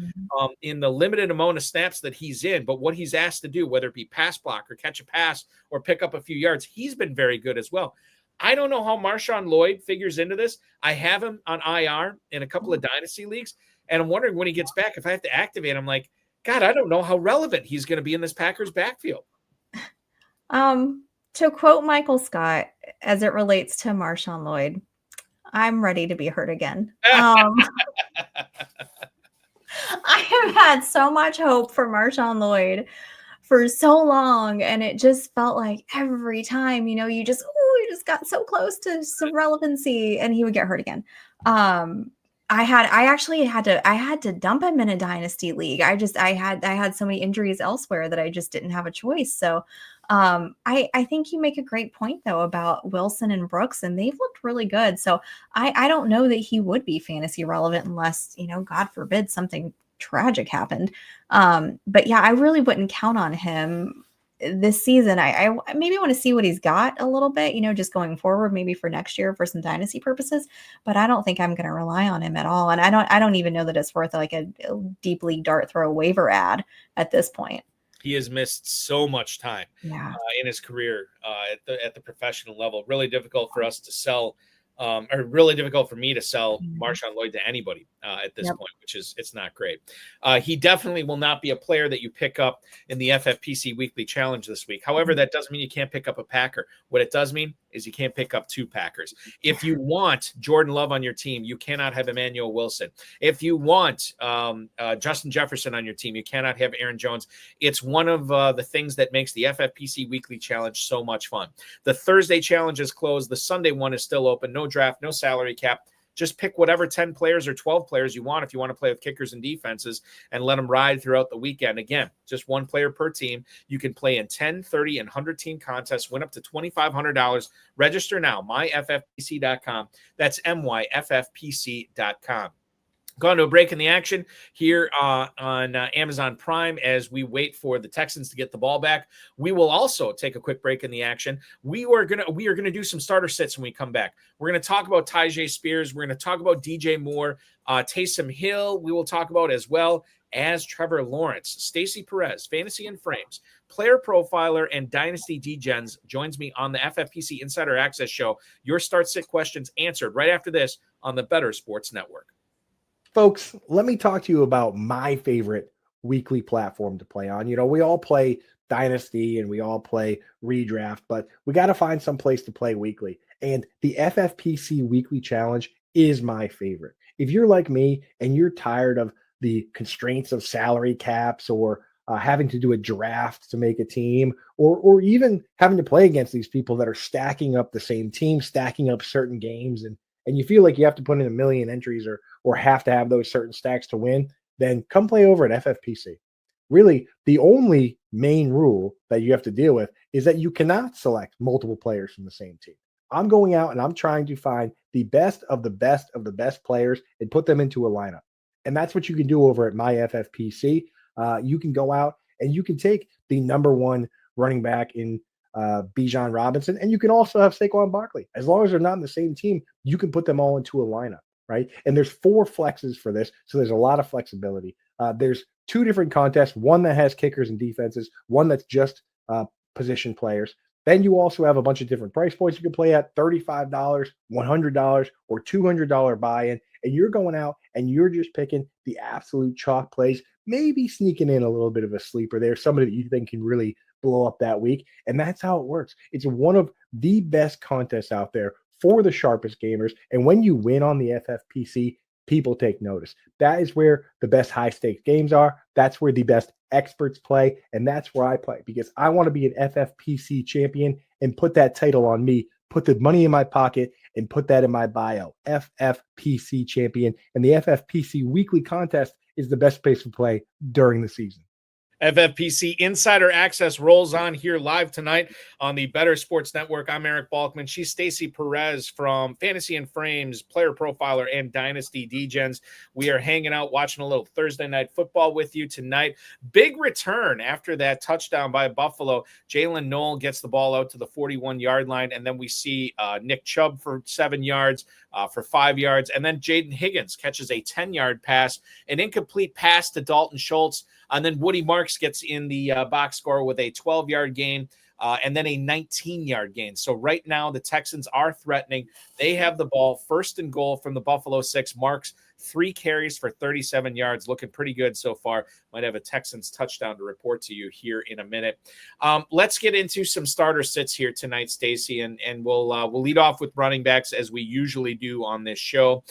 in the limited amount of snaps that he's in, but what he's asked to do, whether it be pass block or catch a pass or pick up a few yards, he's been very good as well. I don't know how MarShawn Lloyd figures into this. I have him on IR in a couple of dynasty leagues, and I'm wondering when he gets back, if I have to activate him, like, God, I don't know how relevant he's going to be in this Packers backfield. To quote Michael Scott, as it relates to MarShawn Lloyd, I'm ready to be hurt again. I have had so much hope for MarShawn Lloyd for so long, and it just felt like every time, you just got so close to some relevancy, and he would get hurt again. I had to dump him in a dynasty league. I had so many injuries elsewhere that I just didn't have a choice. So I think you make a great point though about Wilson and Brooks, and they've looked really good. So I don't know that he would be fantasy relevant unless, God forbid, something tragic happened. But yeah, I really wouldn't count on him this season. I maybe want to see what he's got a little bit, just going forward, maybe for next year for some dynasty purposes, but I don't think I'm going to rely on him at all. And I don't even know that it's worth like a deep league dart throw waiver ad at this point. He has missed so much time in his career at the professional level. Really difficult for us to sell, or really difficult for me to sell MarShawn Lloyd to anybody at this point, which is, it's not great. He definitely will not be a player that you pick up in the FFPC weekly challenge this week. However, that doesn't mean you can't pick up a Packer. What it does mean is you can't pick up two Packers. If you want Jordan Love on your team, you cannot have Emmanuel Wilson. If you want Justin Jefferson on your team, you cannot have Aaron Jones. It's one of the things that makes the FFPC weekly challenge so much fun. The Thursday challenge is closed. The Sunday one is still open. No draft, no salary cap. Just pick whatever 10 players or 12 players you want if you want to play with kickers and defenses, and let them ride throughout the weekend. Again, just one player per team. You can play in 10, 30, and 100-team contests. Win up to $2,500. Register now, myffpc.com. That's myffpc.com. Gone to a break in the action here on Amazon Prime as we wait for the Texans to get the ball back. We will also take a quick break in the action. We are gonna do some starter sits when we come back. We're gonna talk about Tyjae Spears. We're gonna talk about DJ Moore, Taysom Hill. We will talk about as well as Trevor Lawrence. Stacy Perez, Fantasy and Frames, player profiler and Dynasty Degens joins me on the FFPC Insider Access Show. Your start sit questions answered right after this on the Better Sports Network. Folks, let me talk to you about my favorite weekly platform to play on. We all play Dynasty and we all play Redraft, but we got to find some place to play weekly. And the FFPC Weekly Challenge is my favorite. If you're like me and you're tired of the constraints of salary caps or having to do a draft to make a team, or even having to play against these people that are stacking up the same team, stacking up certain games, and you feel like you have to put in a million entries or have to have those certain stacks to win, then come play over at FFPC. Really, the only main rule that you have to deal with is that you cannot select multiple players from the same team. I'm going out and I'm trying to find the best of the best of the best players and put them into a lineup. And that's what you can do over at my FFPC. You can go out and you can take the number one running back in Bijan Robinson, and you can also have Saquon Barkley. As long as they're not in the same team, you can put them all into a lineup, right? And there's 4 flexes for this, so there's a lot of flexibility. There's 2 different contests, one that has kickers and defenses, one that's just position players. Then you also have a bunch of different price points you can play at: $35, $100, or $200 buy-in. And you're going out and you're just picking the absolute chalk plays, maybe sneaking in a little bit of a sleeper there, somebody that you think can really blow up that week. And that's how it works. It's one of the best contests out there for the sharpest gamers. And when you win on the FFPC, people take notice. That is where the best high stakes games are. That's where the best experts play. And that's where I play, because I want to be an FFPC champion and put that title on me, put the money in my pocket, and put that in my bio. FFPC champion. And the FFPC weekly contest is the best place to play during the season. FFPC Insider Access rolls on here live tonight on the Better Sports Network. I'm Eric Balkman. She's Stacy Perez from Fantasy and Frames, Player Profiler, and Dynasty Degens. We are hanging out, watching a little Thursday night football with you tonight. Big return after that touchdown by Buffalo. Jaylen Noel gets the ball out to the 41-yard line, and then we see Nick Chubb for 7 yards, for 5 yards, and then Jaden Higgins catches a 10-yard pass, an incomplete pass to Dalton Schultz, and then Woody Marks gets in the box score with a 12-yard gain and then a 19-yard gain. So right now the Texans are threatening. They have the ball, first and goal from the Buffalo 6. Marks 3 carries for 37 yards, looking pretty good so far. Might have a Texans touchdown to report to you here in a minute. Let's get into some starter sits here tonight, Stacy, and we'll lead off with running backs as we usually do on this show.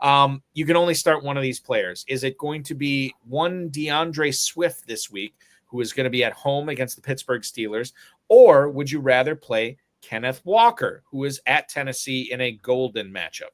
You can only start one of these players. Is it going to be one DeAndre Swift this week, who is going to be at home against the Pittsburgh Steelers, or would you rather play Kenneth Walker, who is at Tennessee in a golden matchup?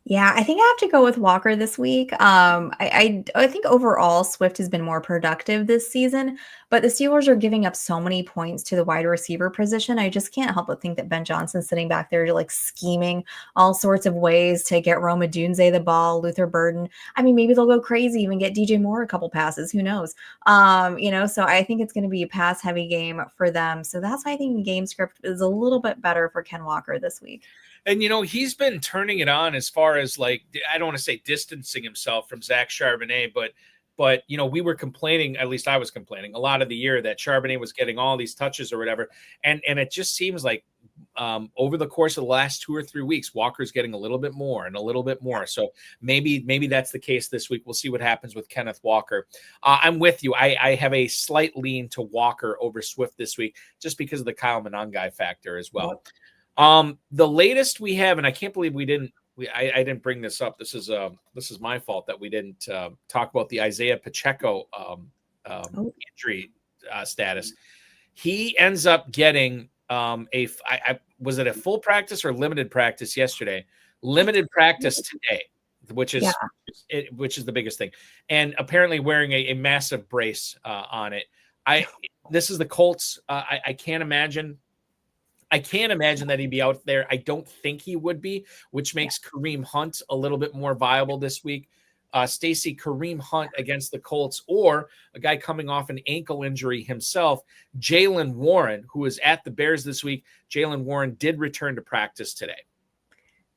Yeah, I think I have to go with Walker this week. I think overall Swift has been more productive this season, but the Steelers are giving up so many points to the wide receiver position. I just can't help but think that Ben Johnson's sitting back there like scheming all sorts of ways to get Rome Odunze the ball, Luther Burden. I mean, maybe they'll go crazy, even get DJ Moore a couple passes. Who knows? So I think it's going to be a pass heavy game for them. So that's why I think the game script is a little bit better for Ken Walker this week. And, he's been turning it on as far as, like, I don't want to say distancing himself from Zach Charbonnet, but we were complaining, at least I was complaining a lot of the year, that Charbonnet was getting all these touches or whatever. And it just seems like over the course of the last 2 or 3 weeks, Walker's getting a little bit more and a little bit more. So maybe that's the case this week. We'll see what happens with Kenneth Walker. I'm with you. I have a slight lean to Walker over Swift this week, just because of the Kyle Monangai factor as well. Yep. The latest we have, and I can't believe I didn't bring this up. This is my fault that we didn't talk about the Isaiah Pacheco injury status. He ends up getting was it a full practice or limited practice yesterday? Limited practice today, which is the biggest thing, and apparently wearing a massive brace on it. This is the Colts. I can't imagine that he'd be out there. I don't think he would be, which makes Kareem Hunt a little bit more viable this week. Stacy Kareem Hunt against the Colts, or a guy coming off an ankle injury himself, Jaylen Warren, who is at the Bears this week. Jaylen Warren did return to practice today.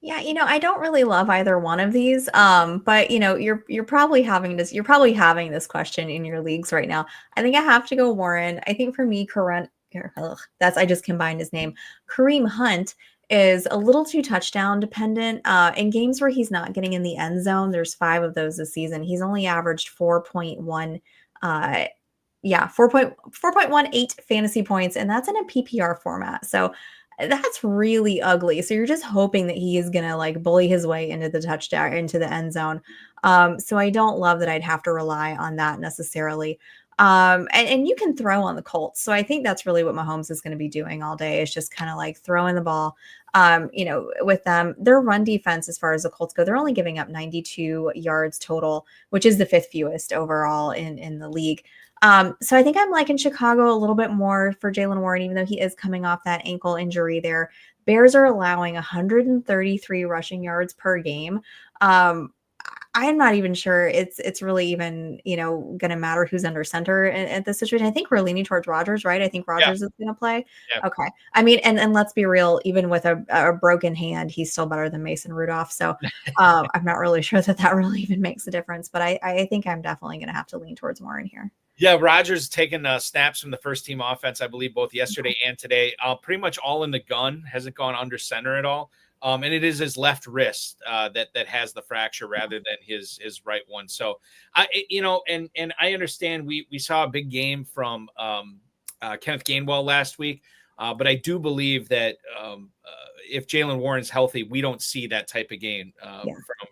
Yeah, I don't really love either one of these. But you're probably having this question in your leagues right now. I think I have to go Warren. I think for me, I just combined his name. Kareem Hunt is a little too touchdown dependent. In games where he's not getting in the end zone, there's 5 of those this season. He's only averaged 4.1 4.18 fantasy points, and that's in a PPR format. So that's really ugly. So you're just hoping that he is going to like bully his way into the touchdown, into the end zone. So I don't love that I'd have to rely on that necessarily. And you can throw on the Colts. So I think that's really what Mahomes is going to be doing all day, is just kind of like throwing the ball. With them, their run defense, as far as the Colts go, they're only giving up 92 yards total, which is the 5th fewest overall in the league. So I think I'm liking Chicago a little bit more for Jaylen Warren, even though he is coming off that ankle injury there. Bears are allowing 133 rushing yards per game. I'm not even sure it's really even, going to matter who's under center at this situation. I think we're leaning towards Rodgers, right? I think Rodgers is going to play. Yeah. Okay. I mean, and let's be real, even with a broken hand, he's still better than Mason Rudolph. So I'm not really sure that really even makes a difference, but I think I'm definitely going to have to lean towards Warren here. Yeah, Rodgers taken snaps from the first team offense, I believe, both yesterday and today. Pretty much all in the gun, hasn't gone under center at all. And it is his left wrist that has the fracture rather than his right one. So, I understand we saw a big game from Kenneth Gainwell last week, but I do believe that if Jaylen Warren's healthy, we don't see that type of game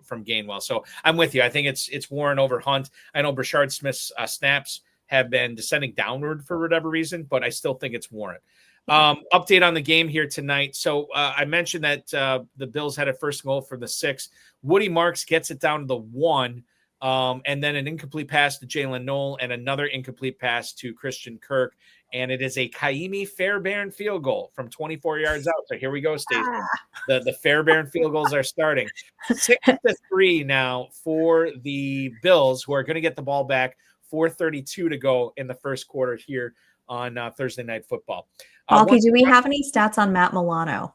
from Gainwell. So I'm with you. I think it's Warren over Hunt. I know Brashard Smith's snaps have been descending downward for whatever reason, but I still think it's Warren. Update on the game here tonight. So I mentioned that the Bills had a first goal from the 6. Woody Marks gets it down to the 1, and then an incomplete pass to Jalen Noel and another incomplete pass to Christian Kirk. And it is a Kaimi Fairbairn field goal from 24 yards out. So here we go, Stacey. The Fairbairn field goals are starting. 6-3 now for the Bills, who are going to get the ball back. 4:32 to go in the first quarter here on Thursday Night Football. Balky, do we have any stats on Matt Milano?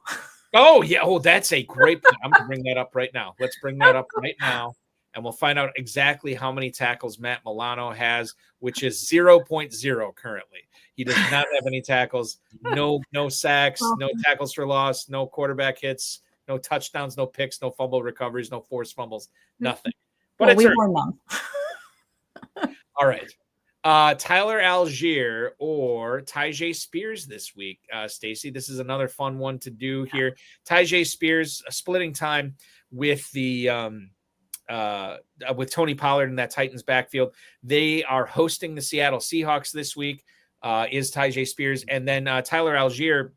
Oh, yeah. Oh, that's a great point. I'm going to bring that up right now. Let's bring that up right now, and we'll find out exactly how many tackles Matt Milano has, which is 0.0 currently. He does not have any tackles, no sacks, no tackles for loss, no quarterback hits, no touchdowns, no picks, no fumble recoveries, no forced fumbles, nothing. But we won them. All right. Tyler Allgeier or Tyjae Spears this week. Stacy, this is another fun one to do here. Tyjae Spears splitting time with the with Tony Pollard in that Titans backfield. They are hosting the Seattle Seahawks this week. Is Tyjae Spears, and then Tyler Allgeier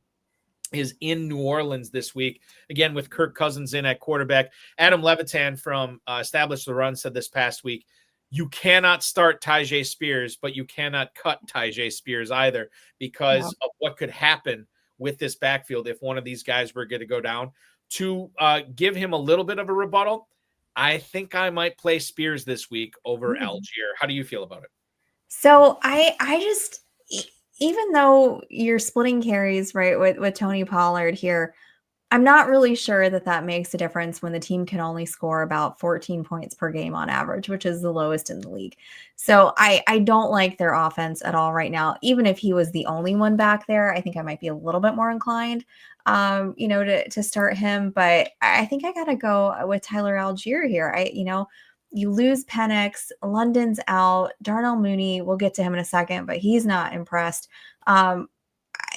is in New Orleans this week, again with Kirk Cousins in at quarterback. Adam Levitan from Establish the Run said this past week, you cannot start Tyjae Spears, but you cannot cut Tyjae Spears either because of what could happen with this backfield if one of these guys were going to go down. To give him a little bit of a rebuttal, I think I might play Spears this week over Allgeier. How do you feel about it? So I just, even though you're splitting carries, right, with Tony Pollard here, I'm not really sure that makes a difference when the team can only score about 14 points per game on average, which is the lowest in the league. So I don't like their offense at all right now. Even if he was the only one back there, I think I might be a little bit more inclined, to start him. But I think I got to go with Tyler Allgeier here. You lose Penix, London's out, Darnell Mooney, we'll get to him in a second, but he's not impressed.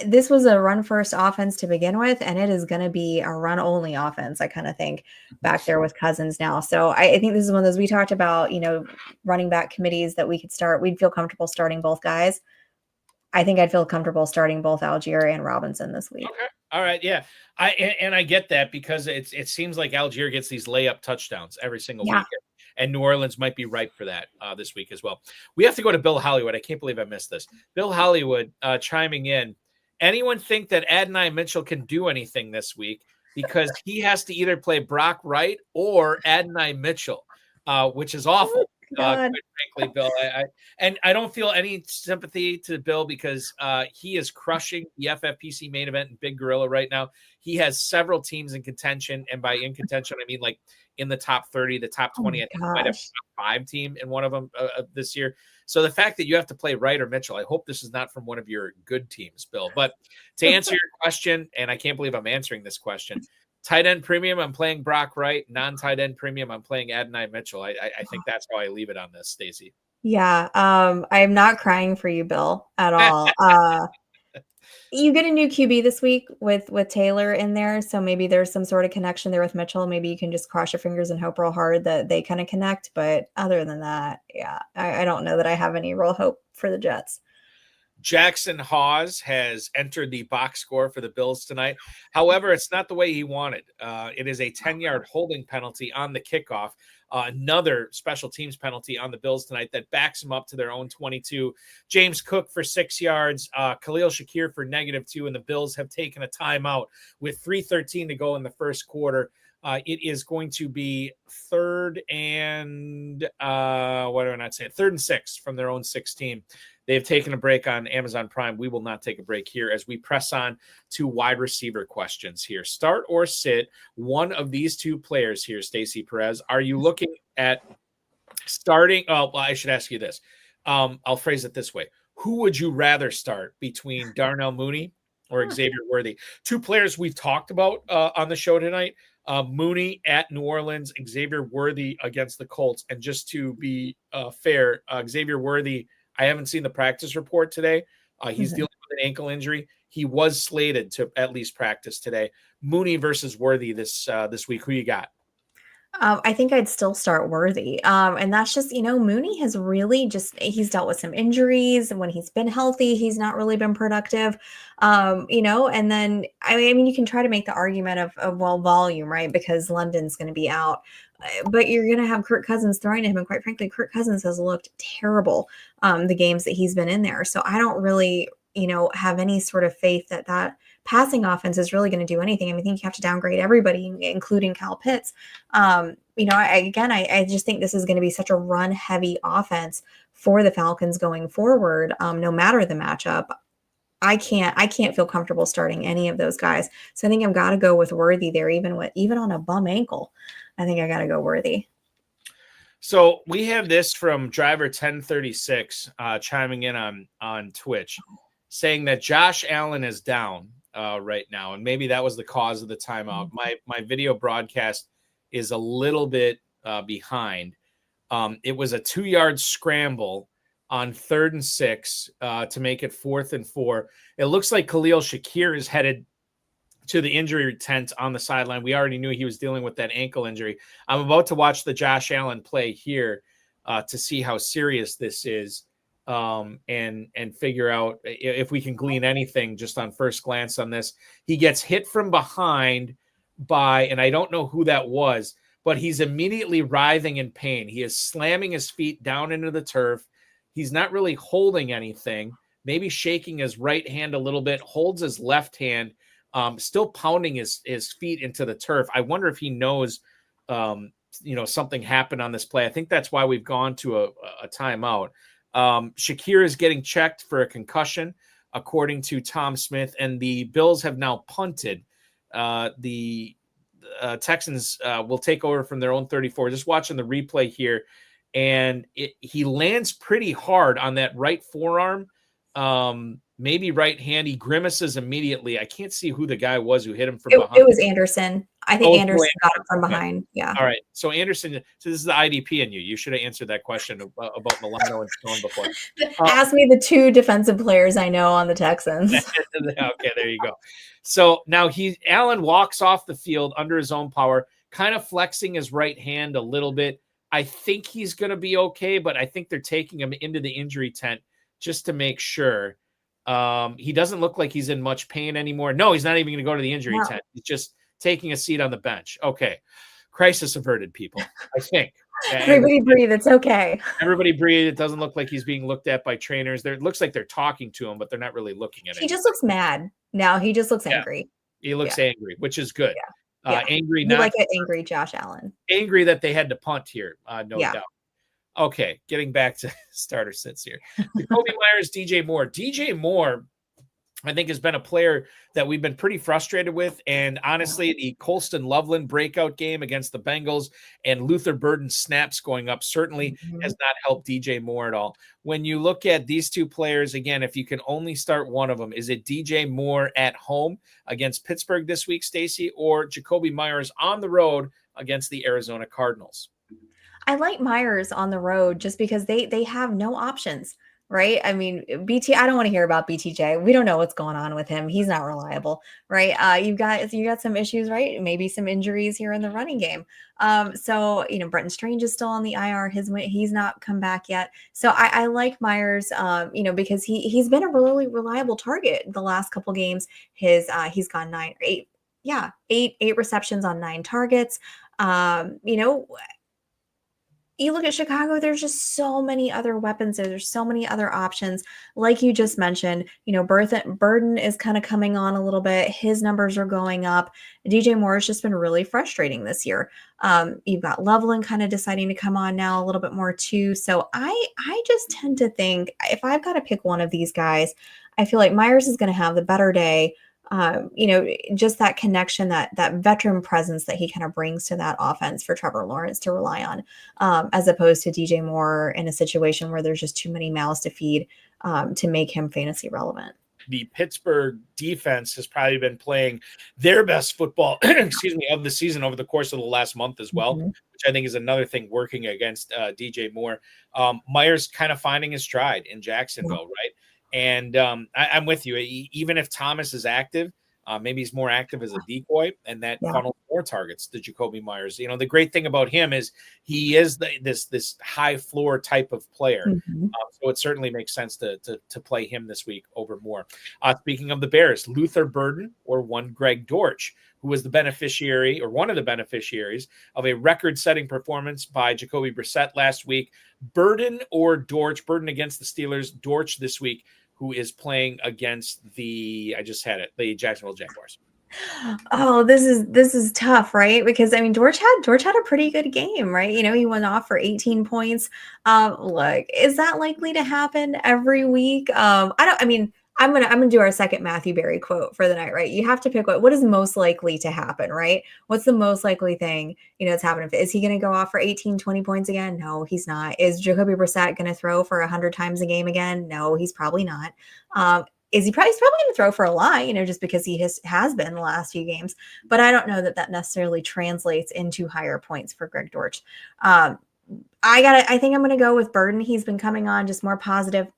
This was a run-first offense to begin with, and it is going to be a run-only offense, I kind of think, back there with Cousins now. So I think this is one of those we talked about, running back committees that we could start. We'd feel comfortable starting both guys. I think I'd feel comfortable starting both Allgeier and Robinson this week. Okay. All right. Yeah. I get that because it seems like Allgeier gets these layup touchdowns every single week. And New Orleans might be ripe for that this week as well. We have to go to Bill Hollywood. I can't believe I missed this. Bill Hollywood chiming in. Anyone think that Adonai Mitchell can do anything this week? Because he has to either play Brock Wright or Adonai Mitchell. which is awful. God. Quite frankly, Bill, I don't feel any sympathy to Bill because he is crushing the FFPC main event in Big Gorilla right now. He has several teams in contention, and by in contention, I mean like in the top 30, the top 20. I think he might have a top 5 team in one of them this year. So the fact that you have to play Wright or Mitchell, I hope this is not from one of your good teams, Bill. But to answer your question, and I can't believe I'm answering this question, tight end premium, I'm playing Brock Wright. Non-tight end premium, I'm playing Adonai Mitchell. I think that's how I leave it on this, Stacy. Yeah, I'm not crying for you, Bill, at all. You get a new QB this week with Taylor in there, so maybe there's some sort of connection there with Mitchell. Maybe you can just cross your fingers and hope real hard that they kind of connect. But other than that, yeah, I don't know that I have any real hope for the Jets. Jackson Hawes has entered the box score for the Bills tonight. However, it's not the way he wanted. It is a 10-yard holding penalty on the kickoff. Another special teams penalty on the Bills tonight that backs them up to their own 22. James Cook for 6 yards, Khalil Shakir for -2, and the Bills have taken a timeout with 3:13 to go in the first quarter. It is going to be third and 6 from their own 16. They've taken a break on Amazon Prime. We will not take a break here as we press on to wide receiver questions here. Start or sit one of these two players here, Stacy Perez. Are you looking at starting? Oh, well, I should ask you this. I'll phrase it this way. Who would you rather start between Darnell Mooney or Xavier Worthy? Two players we've talked about on the show tonight. Mooney at New Orleans, Xavier Worthy against the Colts. And just to be fair, Xavier Worthy, I haven't seen the practice report today. He's dealing with an ankle injury. He was slated to at least practice today. Mooney versus Worthy this week. Who you got? I think I'd still start Worthy. And that's just, Mooney has really he's dealt with some injuries. And when he's been healthy, he's not really been productive. And then, I mean, you can try to make the argument of volume, right? Because London's going to be out. But you're going to have Kirk Cousins throwing to him. And quite frankly, Kirk Cousins has looked terrible the games that he's been in there. So I don't really, have any sort of faith that passing offense is really going to do anything. I mean, I think you have to downgrade everybody, including Kyle Pitts. I just think this is going to be such a run-heavy offense for the Falcons going forward, no matter the matchup. I can't feel comfortable starting any of those guys. So I think I've got to go with Worthy there, even on a bum ankle. I think I got to go Worthy. So we have this from Driver 1036 chiming in on Twitch, saying that Josh Allen is down right now, and maybe that was the cause of the timeout. My video broadcast is a little bit behind. It was a 2-yard scramble on 3rd and 6 to make it 4th and 4. It looks like Khalil Shakir is headed to the injury tent on the sideline. We already knew he was dealing with that ankle injury. I'm about to watch the Josh Allen play here to see how serious this is and figure out if we can glean anything just on first glance on this. He gets hit from behind by, and I don't know who that was, but he's immediately writhing in pain. He is slamming his feet down into the turf. He's not really holding anything, maybe shaking his right hand a little bit, holds his left hand, still pounding his feet into the turf. I wonder if he knows, something happened on this play. I think that's why we've gone to a timeout. Shakir is getting checked for a concussion, according to Tom Smith, and the Bills have now punted. The Texans will take over from their own 34. Just watching the replay here, and he lands pretty hard on that right forearm. Maybe right hand. He grimaces immediately. I can't see who the guy was who hit him from behind. It was Anderson. I think Anderson got it from behind. Okay. Yeah. All right. So Anderson. So this is the IDP in you. You should have answered that question about Milano and Stone before. Ask me the 2 defensive players I know on the Texans. Okay, there you go. So now Allen walks off the field under his own power, kind of flexing his right hand a little bit. I think he's going to be okay, but I think they're taking him into the injury tent just to make sure. He doesn't look like he's in much pain anymore. No, he's not even going to go to the injury tent. He's just taking a seat on the bench. Okay. Crisis averted, people, I think. Everybody breathe. It's okay. Everybody breathe. It doesn't look like he's being looked at by trainers. It looks like they're talking to him, but they're not really looking at him. He just looks mad. Now he just looks angry. He looks angry, which is good. Angry, You like it angry, Josh Allen. Angry that they had to punt here, no Yeah. doubt. Okay, getting back to starter sits here. Jakobi Meyers, DJ Moore. DJ Moore, I think, has been a player that we've been pretty frustrated with. And honestly, the Colston Loveland breakout game against the Bengals and Luther Burden snaps going up certainly has not helped DJ Moore at all. When you look at these two players, again, if you can only start one of them, is it DJ Moore at home against Pittsburgh this week, Stacy, or Jakobi Meyers on the road against the Arizona Cardinals? I like Meyers on the road just because they have no options, right? I mean, I don't want to hear about BTJ. We don't know what's going on with him. He's not reliable, right? You got some issues, right? Maybe some injuries here in the running game. So Brenton Strange is still on the IR. He's not come back yet. So I like Meyers, because he's been a really reliable target the last couple games. He's gone 8 receptions on 9 targets. You look at Chicago, there's just so many other weapons there. There's so many other options. Like you just mentioned, Burden is kind of coming on a little bit. His numbers are going up. DJ Moore has just been really frustrating this year. You've got Loveland kind of deciding to come on now a little bit more too. So I just tend to think if I've got to pick one of these guys, I feel like Meyers is going to have the better day. Just that connection, that veteran presence that he kind of brings to that offense for Trevor Lawrence to rely on, as opposed to DJ Moore in a situation where there's just too many mouths to feed to make him fantasy relevant. The Pittsburgh defense has probably been playing their best football, of the season over the course of the last month as well, which I think is another thing working against DJ Moore. Meyers kind of finding his stride in Jacksonville, right? And I'm with you. Even if Thomas is active, maybe he's more active as a decoy, and that funnels more targets to Jakobi Meyers. The great thing about him is he is this high floor type of player. So it certainly makes sense to play him this week over Moore. Speaking of the Bears, Luther Burden or one Greg Dortch, who was the beneficiary or one of the beneficiaries of a record-setting performance by Jacoby Brissett last week. Burden or Dortch? Burden against the Steelers, Dortch this week, who is playing against the Jacksonville Jaguars. Oh, this is tough, right? Because Dortch had a pretty good game, right? He went off for 18 points. Look, is that likely to happen every week? I'm gonna do our second Matthew Berry quote for the night, right? You have to pick what is most likely to happen, right? What's the most likely thing, that's happening? Is he going to go off for 18, 20 points again? No, he's not. Is Jacoby Brissett going to throw for 100 times a game again? No, he's probably not. He's probably going to throw for a lot, just because he has been the last few games. But I don't know that necessarily translates into higher points for Greg Dortch. I think I'm going to go with Burden. He's been coming on, just more positive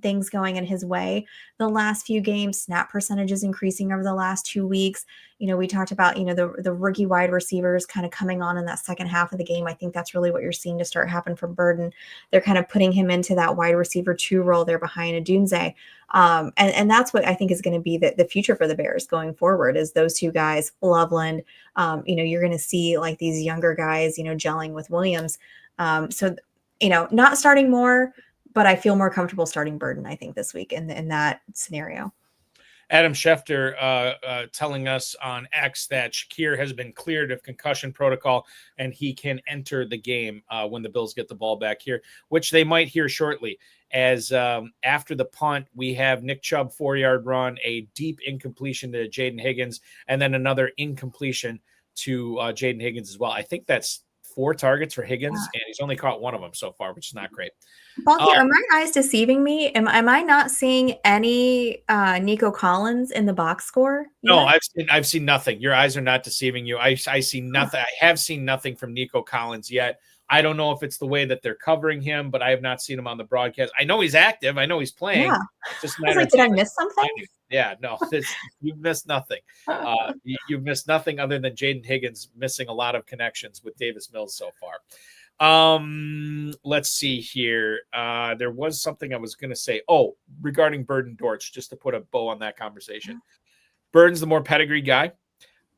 things going in his way the last few games. Snap percentage is increasing over the last 2 weeks. We talked about, the rookie wide receivers kind of coming on in that second half of the game. I think that's really what you're seeing to start happen from Burden. They're kind of putting him into that wide receiver 2 role there behind Adunze. And that's what I think is going to be the future for the Bears going forward is those two guys, Loveland. You're going to see like these younger guys, gelling with Williams. Not starting Moore, but I feel more comfortable starting Burden, I think, this week in that scenario. Adam Schefter telling us on X that Shakir has been cleared of concussion protocol and he can enter the game when the Bills get the ball back here, which they might hear shortly. As after the punt, we have Nick Chubb 4-yard run, a deep incompletion to Jayden Higgins, and then another incompletion to Jayden Higgins as well. I think that's 4 targets for Higgins, and he's only caught 1 of them so far, which is not great. Balky, are my eyes deceiving me? Am I not seeing any Nico Collins in the box score yet? No, I've seen nothing. Your eyes are not deceiving you. I see nothing. I have seen nothing from Nico Collins yet. I don't know if it's the way that they're covering him, but I have not seen him on the broadcast. I know he's active. I know he's playing. Yeah. Just I was like, did I miss something? Yeah, no, you've missed nothing. You've missed nothing other than Jayden Higgins missing a lot of connections with Davis Mills so far. Let's see here. There was something I was going to say. Oh, regarding Burden Dortch, just to put a bow on that conversation. Burden's the more pedigree guy.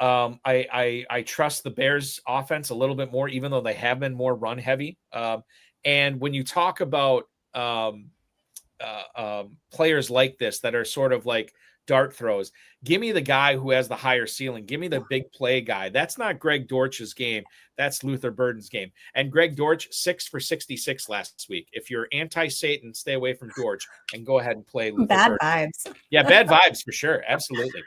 I trust the Bears offense a little bit more, even though they have been more run heavy. And when you talk about players like this that are sort of like dart throws. Give me the guy who has the higher ceiling. Give me the big play guy. That's not Greg Dortch's game. That's Luther Burden's game. And Greg Dortch, 6 for 66 last week. If you're anti-Satan, stay away from Dortch and go ahead and play Luther Bad Burden. vibes. Yeah, bad vibes for sure. Absolutely.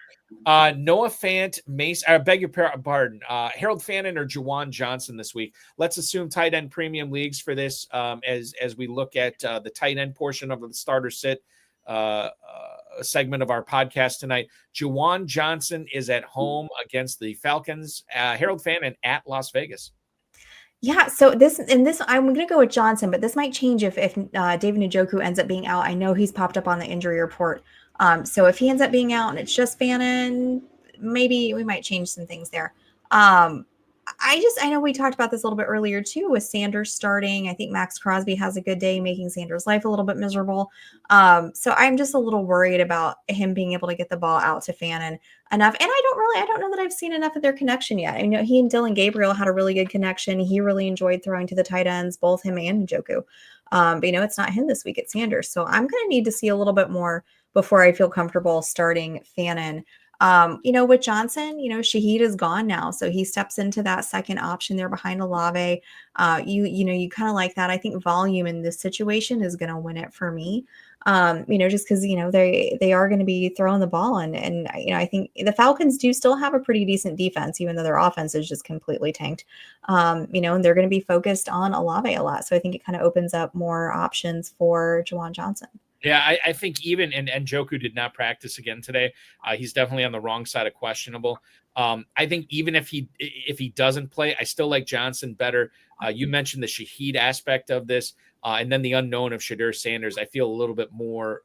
Noah Fant, Mace, I beg your pardon, Harold Fannin or Jauan Johnson this week. Let's assume tight end premium leagues for this as we look at the tight end portion of the starter sit segment of our podcast tonight. Jauan Johnson is at home against the Falcons. Harold Fannin at Las Vegas. Yeah, so this I'm going to go with Johnson, but this might change if David Njoku ends up being out. I know he's popped up on the injury report. So if he ends up being out and it's just Fannin, maybe we might change some things there. I know we talked about this a little bit earlier too with Sanders starting. I think Max Crosby has a good day making Sanders' life a little bit miserable. So I'm just a little worried about him being able to get the ball out to Fannin enough. And I don't know that I've seen enough of their connection yet. I know he and Dylan Gabriel had a really good connection. He really enjoyed throwing to the tight ends, both him and Njoku. But it's not him this week, it's Sanders. So I'm going to need to see a little bit more before I feel comfortable starting Fannin. With Johnson, Shaheed is gone now. So he steps into that second option there behind Olave. You kind of like that. I think volume in this situation is going to win it for me. Just because, they are going to be throwing the ball. And I think the Falcons do still have a pretty decent defense, even though their offense is just completely tanked. And they're going to be focused on Olave a lot. So I think it kind of opens up more options for Jauan Johnson. Yeah, I think even and Njoku did not practice again today. He's definitely on the wrong side of questionable. I think even if he doesn't play, I still like Johnson better. You mentioned the Shaheed aspect of this, and then the unknown of Shadur Sanders. I feel a little bit more.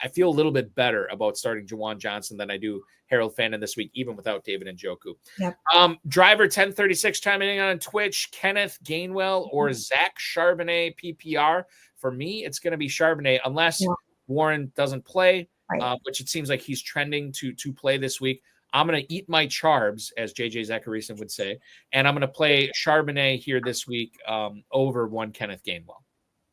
I feel a little bit better about starting Jauan Johnson than I do Harold Fannin this week, even without David Njoku. Yep. Driver 1036 chiming in on Twitch. Kenneth Gainwell or Zach Charbonnet PPR. For me, it's going to be Charbonnet unless Warren doesn't play, right. Which it seems like he's trending to play this week. I'm going to eat my charbs, as JJ Zacharyson would say, and I'm going to play Charbonnet here this week over one Kenneth Gainwell.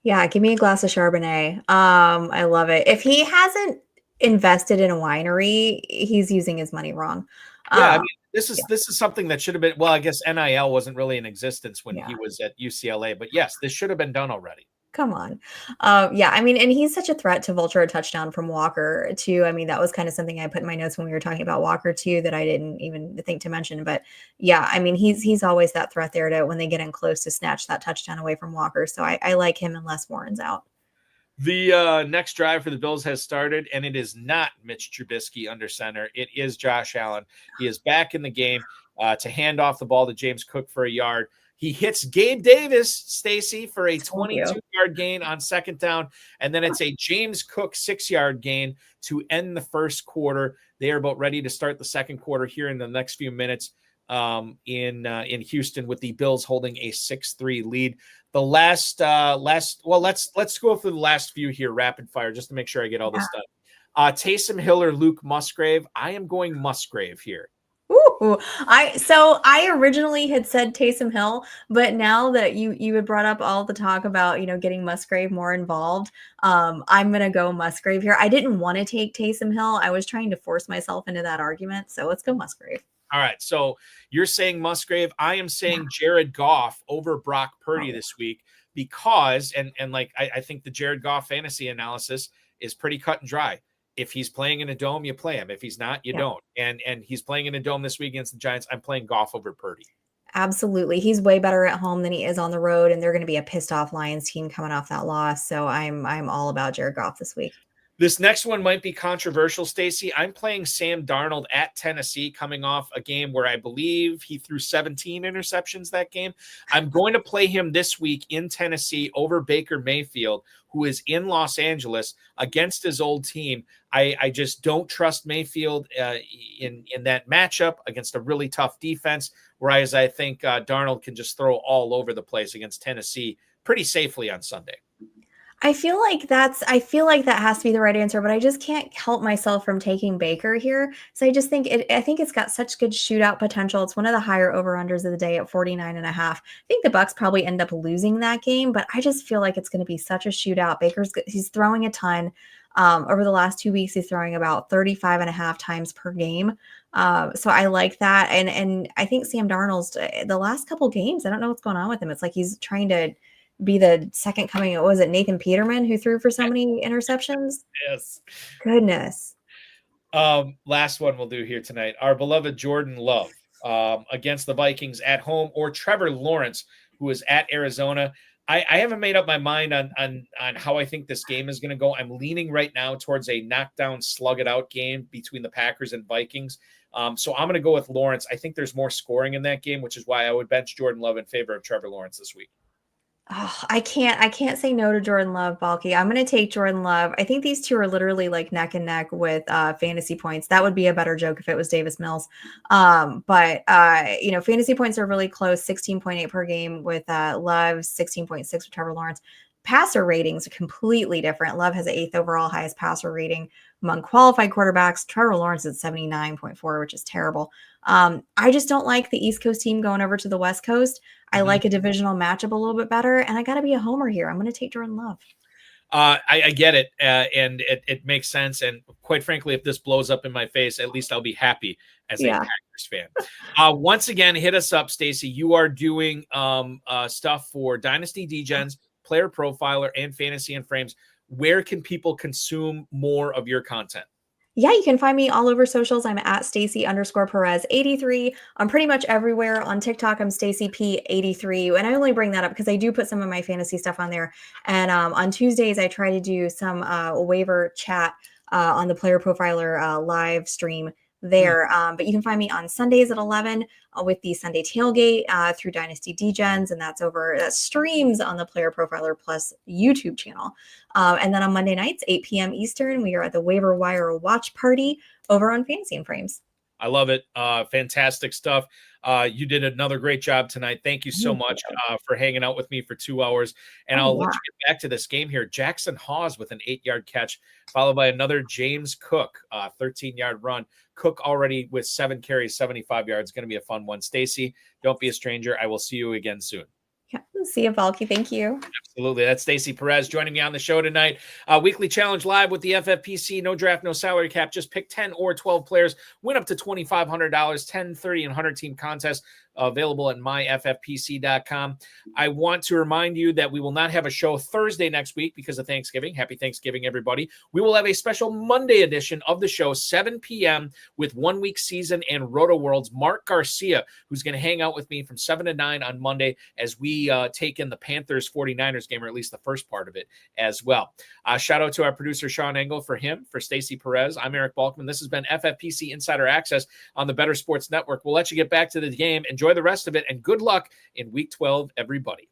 Yeah, give me a glass of Charbonnet. I love it. If he hasn't invested in a winery, he's using his money wrong. Yeah, I mean, this is something that should have been. Well, I guess NIL wasn't really in existence when he was at UCLA, but yes, this should have been done already. Come on. I mean, and he's such a threat to vulture a touchdown from Walker too. I mean, that was kind of something I put in my notes when we were talking about Walker too, that I didn't even think to mention, but yeah, I mean, he's always that threat there to, when they get in close, to snatch that touchdown away from Walker. So I like him unless Warren's out. The next drive for the Bills has started, and it is not Mitch Trubisky under center. It is Josh Allen. He is back in the game to hand off the ball to James Cook for a yard. He hits Gabe Davis, Stacy, for a 22-yard gain on second down, and then it's a James Cook 6-yard gain to end the first quarter. They are about ready to start the second quarter here in the next few minutes in Houston, with the Bills holding a 6-3 lead. The last let's go through the last few here, rapid fire, just to make sure I get all this done. Taysom Hill or Luke Musgrave? I am going Musgrave here. Ooh, I originally had said Taysom Hill, but now that you had brought up all the talk about, getting Musgrave more involved, I'm going to go Musgrave here. I didn't want to take Taysom Hill. I was trying to force myself into that argument. So let's go Musgrave. All right. So you're saying Musgrave. I am saying Jared Goff over Brock Purdy this week because, and I think the Jared Goff fantasy analysis is pretty cut and dry. If he's playing in a dome, you play him. If he's not, you don't. And he's playing in a dome this week against the Giants. I'm playing Goff over Purdy. Absolutely. He's way better at home than he is on the road, and they're going to be a pissed off Lions team coming off that loss. So I'm all about Jared Goff this week. This next one might be controversial, Stacy. I'm playing Sam Darnold at Tennessee, coming off a game where I believe he threw 17 interceptions that game. I'm going to play him this week in Tennessee over Baker Mayfield, who is in Los Angeles against his old team. I just don't trust Mayfield in that matchup against a really tough defense, whereas I think Darnold can just throw all over the place against Tennessee pretty safely on Sunday. I feel like that has to be the right answer, but I just can't help myself from taking Baker here. So I just think I think it's got such good shootout potential. It's one of the higher over-unders of the day at 49.5. I think the Bucks probably end up losing that game, but I just feel like it's going to be such a shootout. He's throwing a ton. Over the last 2 weeks, he's throwing about 35.5 times per game. So I like that. And I think Sam Darnold's the last couple games, I don't know what's going on with him. It's like he's trying to be the second coming. What was it, Nathan Peterman, who threw for so many interceptions? Yes. Goodness. Last one we'll do here tonight. Our beloved Jordan Love against the Vikings at home, or Trevor Lawrence, who is at Arizona. I haven't made up my mind on how I think this game is going to go. I'm leaning right now towards a knockdown, slug it out game between the Packers and Vikings. So I'm going to go with Lawrence. I think there's more scoring in that game, which is why I would bench Jordan Love in favor of Trevor Lawrence this week. Oh, I can't say no to Jordan Love, Balky. I'm going to take Jordan Love. I think these two are literally like neck and neck with fantasy points. That would be a better joke if it was Davis Mills. But fantasy points are really close, 16.8 per game with Love, 16.6 with Trevor Lawrence. Passer ratings are completely different. Love has the 8th overall highest passer rating among qualified quarterbacks. Trevor Lawrence is 79.4, which is terrible. I just don't like the East Coast team going over to the West Coast. I like a divisional matchup a little bit better, and I got to be a homer here. I'm going to take Jordan Love. I get it, and it makes sense. And quite frankly, if this blows up in my face, at least I'll be happy as a Packers fan. Once again, hit us up, Stacy. You are doing stuff for Dynasty Degens, Player Profiler, and Fantasy and Frames. Where can people consume more of your content? Yeah, you can find me all over socials. I'm at Stacy_Perez83. I'm pretty much everywhere. On TikTok, I'm Stacy P83. And I only bring that up because I do put some of my fantasy stuff on there. And on Tuesdays, I try to do some waiver chat on the Player Profiler live stream there. But you can find me on Sundays at 11 with the Sunday tailgate through Dynasty Degens, and that streams on the Player Profiler Plus YouTube channel. And then on Monday nights, 8 p.m. Eastern, we are at the Waiver Wire Watch Party over on Fantasy and Frames. I love it. Fantastic stuff. You did another great job tonight. Thank you so much for hanging out with me for 2 hours. And I'll let you get back to this game here. Jackson Hawes with an 8-yard catch, followed by another James Cook, 13-yard run. Cook already with 7 carries, 75 yards. Going to be a fun one. Stacy, don't be a stranger. I will see you again soon. Yeah, see you, Balky. Thank you. Absolutely. That's Stacy Perez joining me on the show tonight. Weekly challenge live with the FFPC. No draft, no salary cap. Just pick 10 or 12 players. Win up to $2,500. 10, 30, and 100 team contest available at myffpc.com. I want to remind you that we will not have a show Thursday next week because of Thanksgiving. Happy Thanksgiving, everybody. We will have a special Monday edition of the show, 7 p.m. with 1 Week Season and Roto World's Mark Garcia, who's going to hang out with me from 7 to 9 on Monday as we take in the Panthers 49ers game, or at least the first part of it as well. Shout out to our producer, Sean Engel, for Stacy Perez. I'm Eric Balkman. This has been FFPC Insider Access on the Better Sports Network. We'll let you get back to the game. Enjoy the rest of it, and good luck in Week 12, everybody.